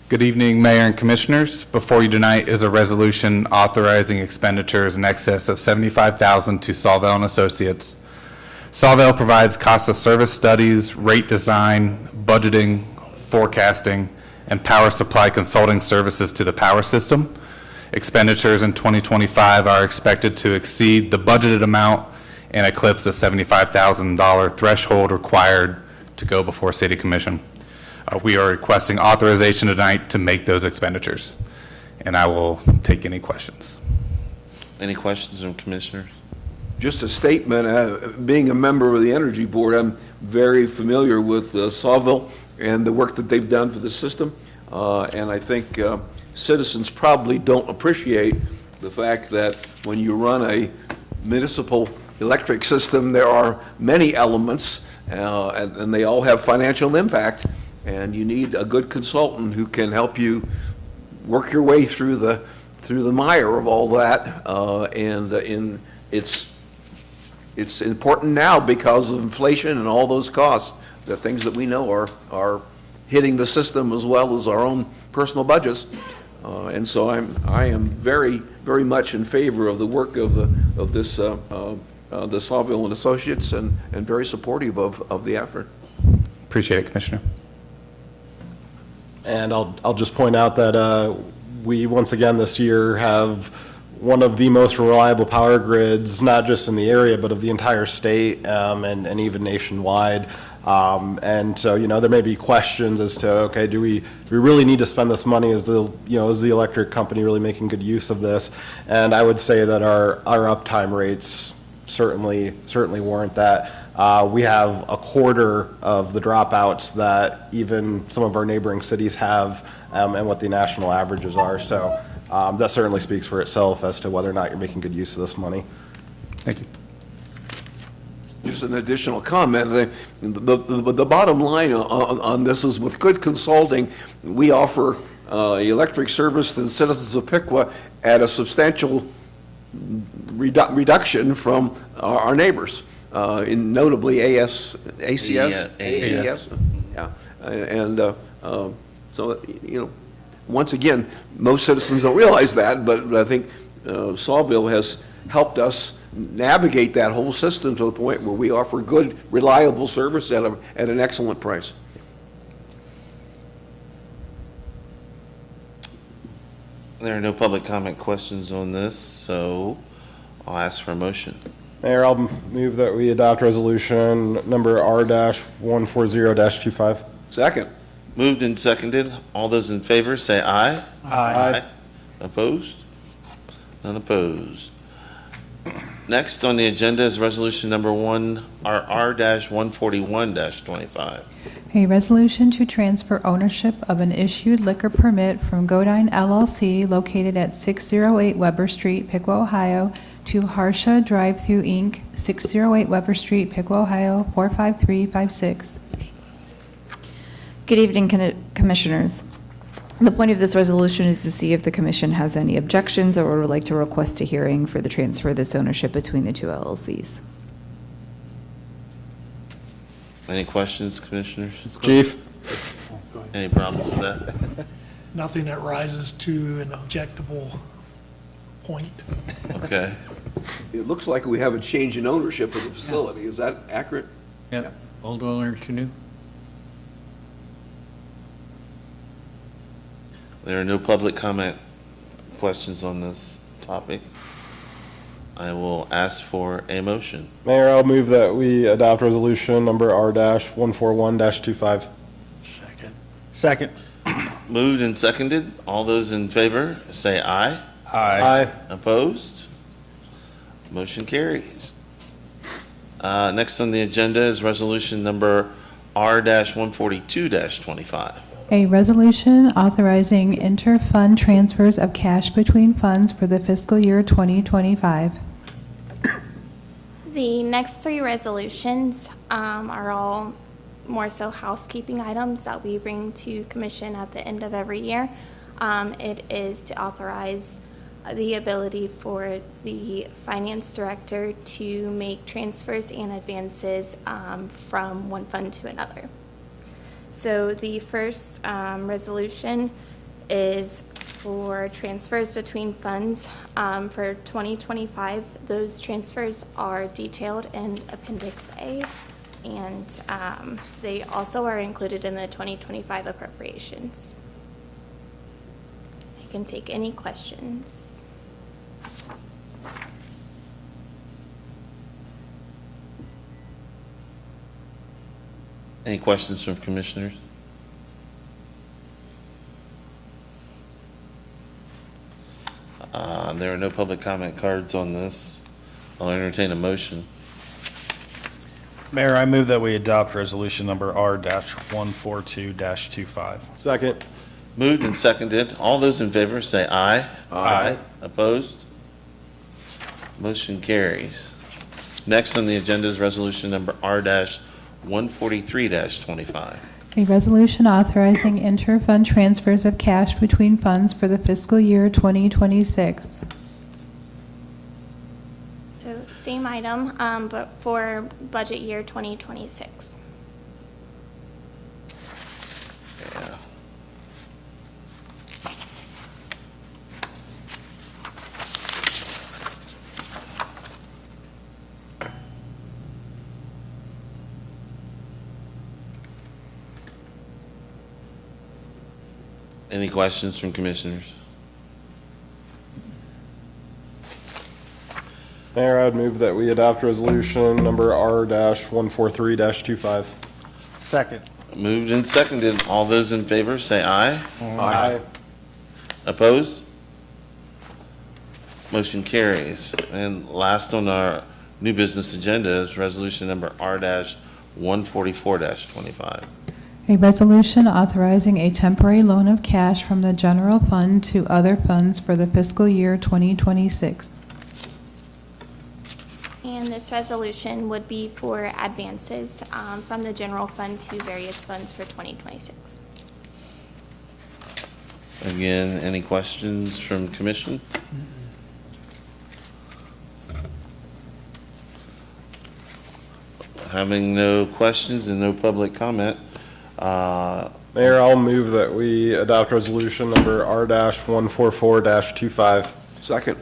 Good evening, Mayor and Commissioners. Before you tonight is a resolution authorizing expenditures in excess of $75,000 to Sawville and Associates. Sawville provides cost of service studies, rate design, budgeting, forecasting, and power supply consulting services to the power system. Expenditures in 2025 are expected to exceed the budgeted amount and eclipse the $75,000 threshold required to go before City Commission. We are requesting authorization tonight to make those expenditures, and I will take any questions. Any questions from commissioners? Just a statement, being a member of the Energy Board, I'm very familiar with Sawville and the work that they've done for the system, and I think citizens probably don't appreciate the fact that when you run a municipal electric system, there are many elements, and they all have financial impact, and you need a good consultant who can help you work your way through the mire of all that, it's important now because of inflation and all those costs, the things that we know are hitting the system as well as our own personal budgets. And so I am very, very much in favor of the work of the Sawville and Associates and very supportive of the effort. Appreciate it, Commissioner. And I'll just point out that we, once again, this year have one of the most reliable power grids, not just in the area, but of the entire state and even nationwide. And so, there may be questions as to, okay, do we really need to spend this money? Is the electric company really making good use of this? And I would say that our uptime rates certainly warrant that. We have a quarter of the dropouts that even some of our neighboring cities have, and what the national averages are. So that certainly speaks for itself as to whether or not you're making good use of this money. Thank you. Just an additional comment. The bottom line on this is, with good consulting, we offer electric service to the citizens of Piqua at a substantial reduction from our neighbors, notably ACS. AES. Yeah. And so, once again, most citizens don't realize that, but I think Sawville has helped us navigate that whole system to the point where we offer good, reliable service at an excellent price. There are no public comment questions on this, so I'll ask for a motion. Mayor, I'll move that we adopt resolution number R-140-25. Second. Moved and seconded. All those in favor say aye. Aye. Opposed? None opposed. Next on the agenda is resolution number R-141-25. A resolution to transfer ownership of an issued liquor permit from Godine LLC located at 608 Weber Street, Piqua, Ohio, to Harsha Drive-Thru Inc., 608 Weber Street, Piqua, Ohio, 45356. Good evening, Commissioners. The point of this resolution is to see if the Commission has any objections or would like to request a hearing for the transfer of this ownership between the two LLCs. Any questions, Commissioners? Chief? Any problems with that? Nothing that rises to an objectable point. Okay. It looks like we have a change in ownership of the facility. Is that accurate? Yep, old owner to new. There are no public comment questions on this topic. I will ask for a motion. Mayor, I'll move that we adopt resolution number R-141-25. Second. Moved and seconded. All those in favor say aye. Aye. Opposed? Motion carries. Next on the agenda is resolution number R-142-25. A resolution authorizing inter-fund transfers of cash between funds for the fiscal year 2025. The next three resolutions are all more so housekeeping items that we bring to commission at the end of every year. It is to authorize the ability for the finance director to make transfers and advances from one fund to another. So the first resolution is for transfers between funds for 2025. Those transfers are detailed in Appendix A, and they also are included in the 2025 appropriations. I can take any questions. Any questions from commissioners? There are no public comment cards on this. I'll entertain a motion. Mayor, I move that we adopt resolution number R-142-25. Second. Moved and seconded. All those in favor say aye. Aye. Opposed? Motion carries. Next on the agenda is resolution number R-143-25. A resolution authorizing inter-fund transfers of cash between funds for the fiscal year 2026. So same item, but for budget year 2026. Yeah. Any questions from commissioners? Mayor, I'd move that we adopt resolution number R-143-25. Second. Moved and seconded. All those in favor, say aye. Aye. Opposed? Motion carries. And last on our new business agenda is resolution number R-144-25. A resolution authorizing a temporary loan of cash from the general fund to other funds for the fiscal year 2026. And this resolution would be for advances from the general fund to various funds for 2026. Again, any questions from commission? Having no questions and no public comment, Mayor, I'll move that we adopt resolution number R-144-25. Second.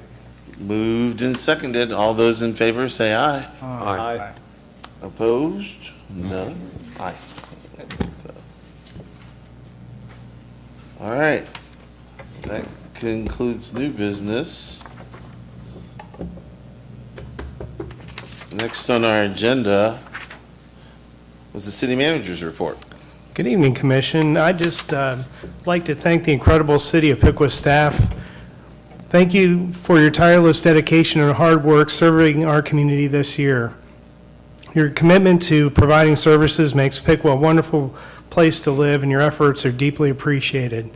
moved and seconded. All those in favor, say aye. Aye. Opposed? No. Aye. So. All right. That concludes new business. Next on our agenda was the city manager's report. Good evening, Commission. I'd just like to thank the incredible City of Piqua staff. Thank you for your tireless dedication and hard work serving our community this year. Your commitment to providing services makes Piqua a wonderful place to live, and your efforts are deeply appreciated.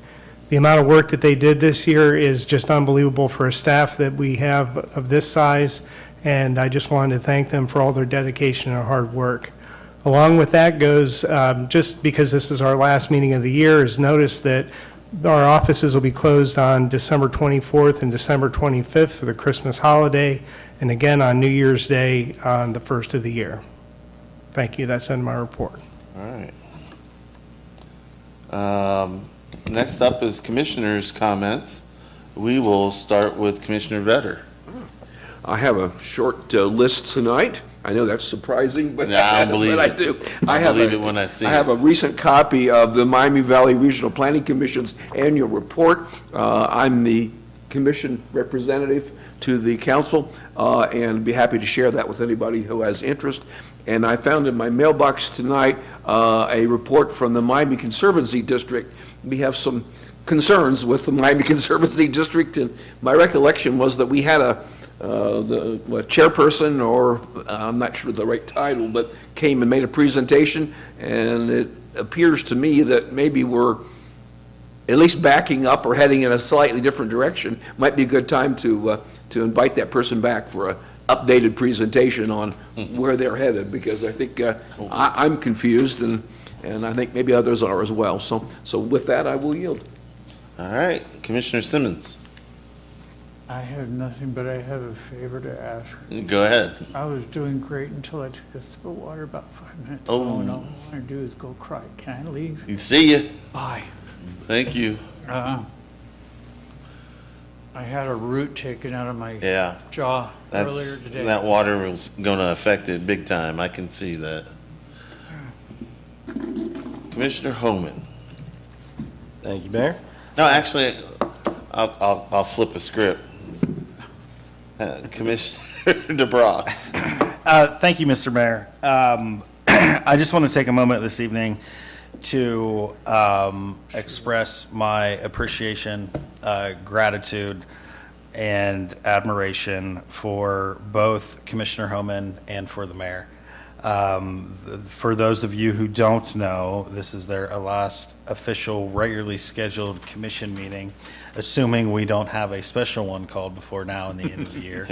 The amount of work that they did this year is just unbelievable for a staff that we have of this size, and I just wanted to thank them for all their dedication and hard work. Along with that goes, just because this is our last meeting of the year, is notice that our offices will be closed on December 24th and December 25th for the Christmas holiday, and again on New Year's Day on the first of the year. Thank you. That's in my report. All right. Next up is commissioners' comments. We will start with Commissioner Vedder. I have a short list tonight. I know that's surprising, but, I believe but I it. do. I believe it when I see I have it. a recent copy of the Miami Valley Regional Planning Commission's annual report. I'm the commission representative to the council, and be happy to share that with anybody who has interest. And I found in my mailbox tonight a report from the Miami Conservancy District. We have some concerns with the Miami Conservancy District, and my recollection was that we had the chairperson, or I'm not sure the right title, but came and made a presentation, and it appears to me that maybe we're at least backing up or heading in a slightly different direction. Might be a good time to invite that person back for a updated presentation on where they're headed, because I think I'm confused, and I think maybe others are as well. So with that, I will yield. All right, Commissioner Simmons. I have nothing, but I have a favor to ask. Go ahead. I was doing great until I took a sip of water about 5 minutes Oh. ago, and all I want to do is go cry. Can I leave? See you. Bye. Thank you. I had a root taken out of my Yeah. jaw earlier today. That water was going to affect it big time. I can see that. Commissioner Homan. Thank you, Mayor. No, actually, I'll flip a script. Commissioner DeBras. Thank you, Mr. Mayor. I just want to take a moment this evening to express my appreciation, gratitude, and admiration for both Commissioner Homan and for the mayor. For those of you who don't know, this is their last official regularly scheduled commission meeting, assuming we don't have a special one called before now in the end of the year,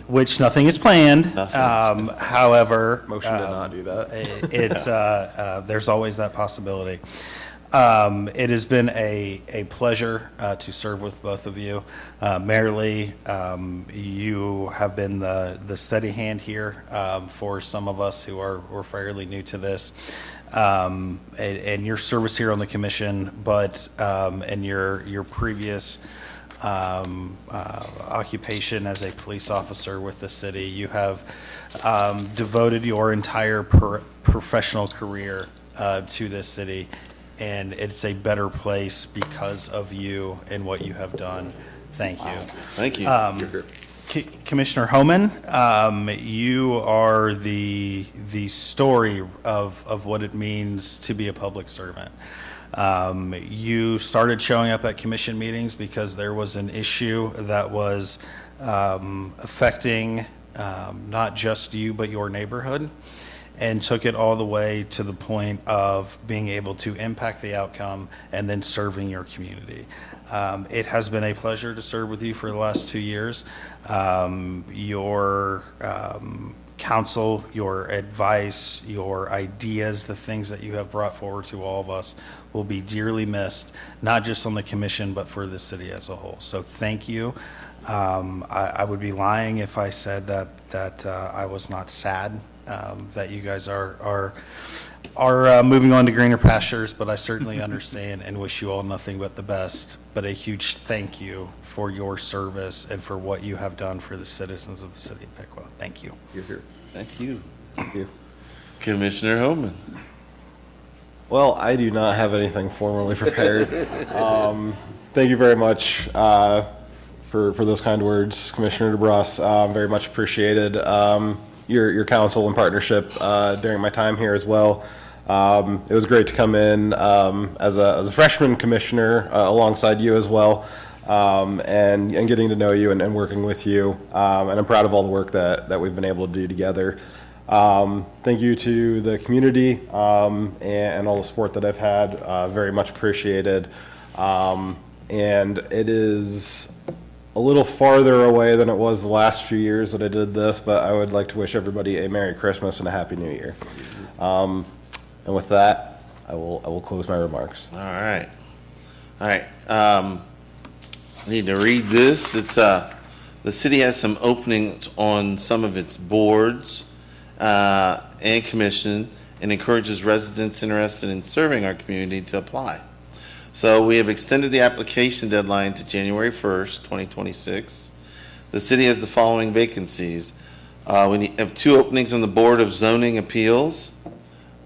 which nothing is planned. However, Motion to not do that. There's always that possibility. It has been a pleasure to serve with both of you. Mayor Lee, you have been the steady hand here for some of us who are fairly new to this. And your service here on the commission, but and your previous occupation as a police officer with the city, you have devoted your entire professional career to this city. And it's a better place because of you and what you have done. Thank you. Thank you. Commissioner Homan, you are the story of what it means to be a public servant. You started showing up at commission meetings because there was an issue that was affecting not just you, but your neighborhood, and took it all the way to the point of being able to impact the outcome and then serving your community. It has been a pleasure to serve with you for the last 2 years. Your counsel, your advice, your ideas, the things that you have brought forward to all of us will be dearly missed, not just on the commission, but for the city as a whole. So thank you. I would be lying if I said that I was not sad that you guys are moving on to greener pastures, but I certainly understand and wish you all nothing but the best. But a huge thank you for your service and for what you have done for the citizens of the city of Piqua. Thank you. You're here. Thank you. Thank you. Commissioner Homan. Well, I do not have anything formally prepared. Thank you very much for those kind words, Commissioner DeBras. Very much appreciated your counsel and partnership during my time here as well. It was great to come in as a freshman commissioner alongside you as well, and getting to know you and working with you. And I'm proud of all the work that we've been able to do together. Thank you to the community and all the support that I've had. Very much appreciated. And it is a little farther away than it was the last few years that I did this, but I would like to wish everybody a Merry Christmas and a Happy New Year. And with that, I will close my remarks. All right. All right. I need to read this. It's the city has some openings on some of its boards and commission, and encourages residents interested in serving our community to apply. So we have extended the application deadline to January 1st, 2026. The city has the following vacancies. We have 2 openings on the Board of Zoning Appeals.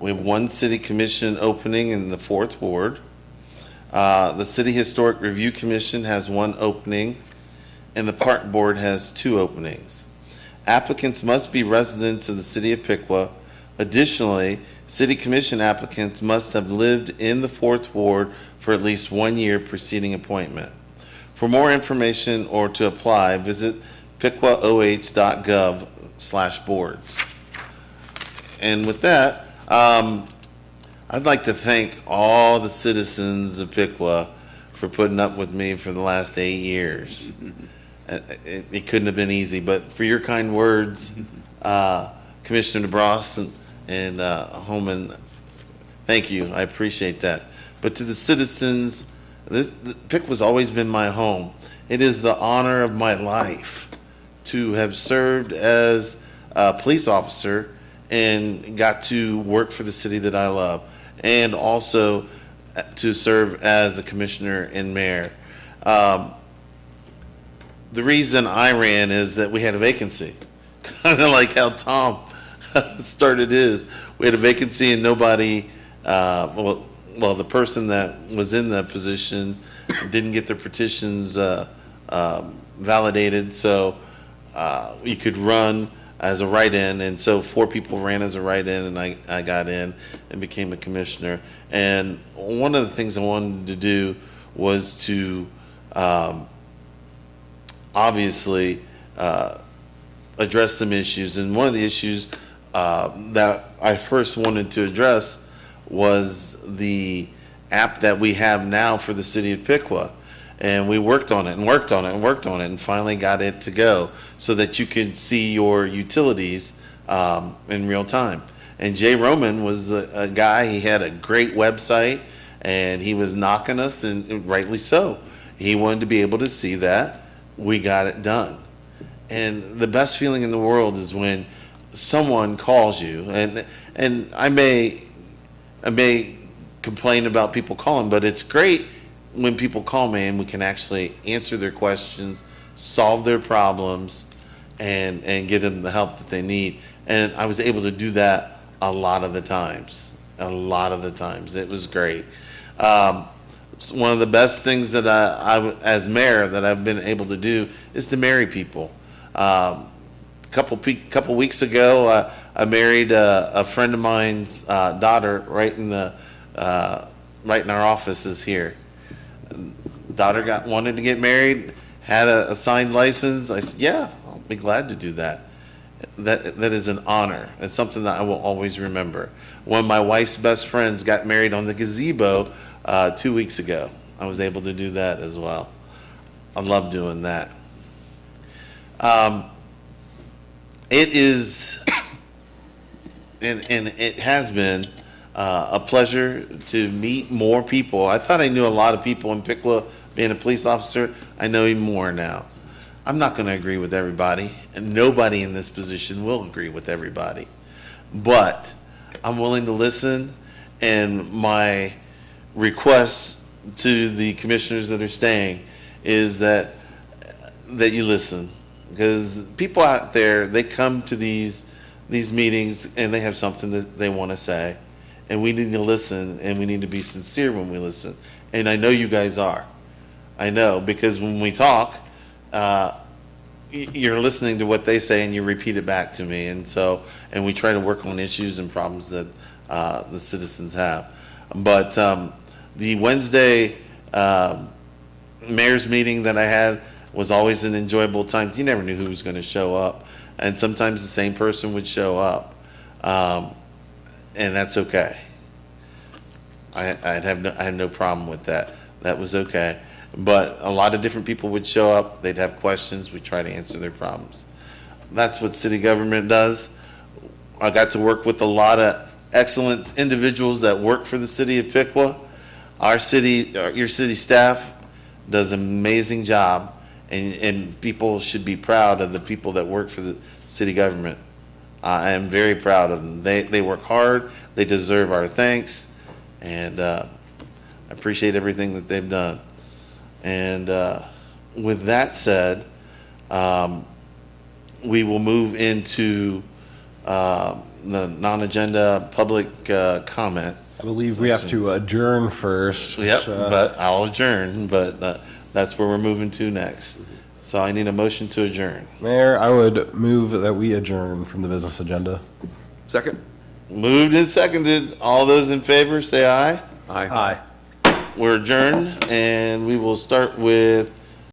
We have 1 city commission opening in the 4th Ward. The City Historic Review Commission has 1 opening, and the Park Board has 2 openings. Applicants must be residents of the city of Piqua. Additionally, city commission applicants must have lived in the 4th Ward for at least 1 year preceding appointment. For more information or to apply, visit piquaoh.gov/boards. And with that, I'd like to thank all the citizens of Piqua for putting up with me for the last 8 years. It couldn't have been easy, but for your kind words, Commissioner DeBras and Homan, thank you. I appreciate that. But to the citizens, Piqua's always been my home. It is the honor of my life to have served as a police officer and got to work for the city that I love, and also to serve as a commissioner and mayor. The reason I ran is that we had a vacancy, kind of like how Tom started his. We had a vacancy and nobody, well, the person that was in the position didn't get their petitions validated, so you could run as a write-in, and so 4 people ran as a write-in, and I got in and became a commissioner. And one of the things I wanted to do was to obviously address some issues, and one of the issues that I first wanted to address was the app that we have now for the city of Piqua. And we worked on it and worked on it and worked on it and finally got it to go so that you can see your utilities in real time. And Jay Roman was a guy, he had a great website and he was knocking us, and rightly so. He wanted to be able to see that. We got it done. And the best feeling in the world is when someone calls you, and I may complain about people calling, but it's great when people call me and we can actually answer their questions, solve their problems, and give them the help that they need. And I was able to do that a lot of the times. It was great. One of the best things that I as mayor that I've been able to do is to marry people. Couple weeks ago, I married a friend of mine's daughter right in our offices here. Daughter wanted to get married, had a signed license. I said, yeah, I'll be glad to do that. That is an honor. It's something that I will always remember. One of my wife's best friends got married on the gazebo 2 weeks ago. I was able to do that as well. I love doing that. It is, and it has been a pleasure to meet more people. I thought I knew a lot of people in Piqua. Being a police officer, I know even more now. I'm not going to agree with everybody, and nobody in this position will agree with everybody. But I'm willing to listen, and my request to the commissioners that are staying is that you listen. Because people out there, they come to these meetings and they have something that they want to say. And we need to listen, and we need to be sincere when we listen. And I know you guys are. I know, because when we talk, you're listening to what they say and you repeat it back to me. And we try to work on issues and problems that the citizens have. But the Wednesday mayor's meeting that I had was always an enjoyable time. You never knew who was going to show up. And sometimes the same person would show up. And that's okay. I had no problem with that. That was okay. But a lot of different people would show up. They'd have questions. We'd try to answer their problems. That's what city government does. I got to work with a lot of excellent individuals that work for the city of Piqua. Your city staff does an amazing job, and people should be proud of the people that work for the city government. I am very proud of them. They work hard. They deserve our thanks, and I appreciate everything that they've done. And with that said, we will move into the non-agenda public comment. I believe we have to adjourn first. Yep, but I'll adjourn, but that's where we're moving to next. So I need a motion to adjourn. Mayor, I would move that we adjourn from the business agenda. Second? Moved and seconded. All those in favor, say aye. Aye. We're adjourned, and we will start with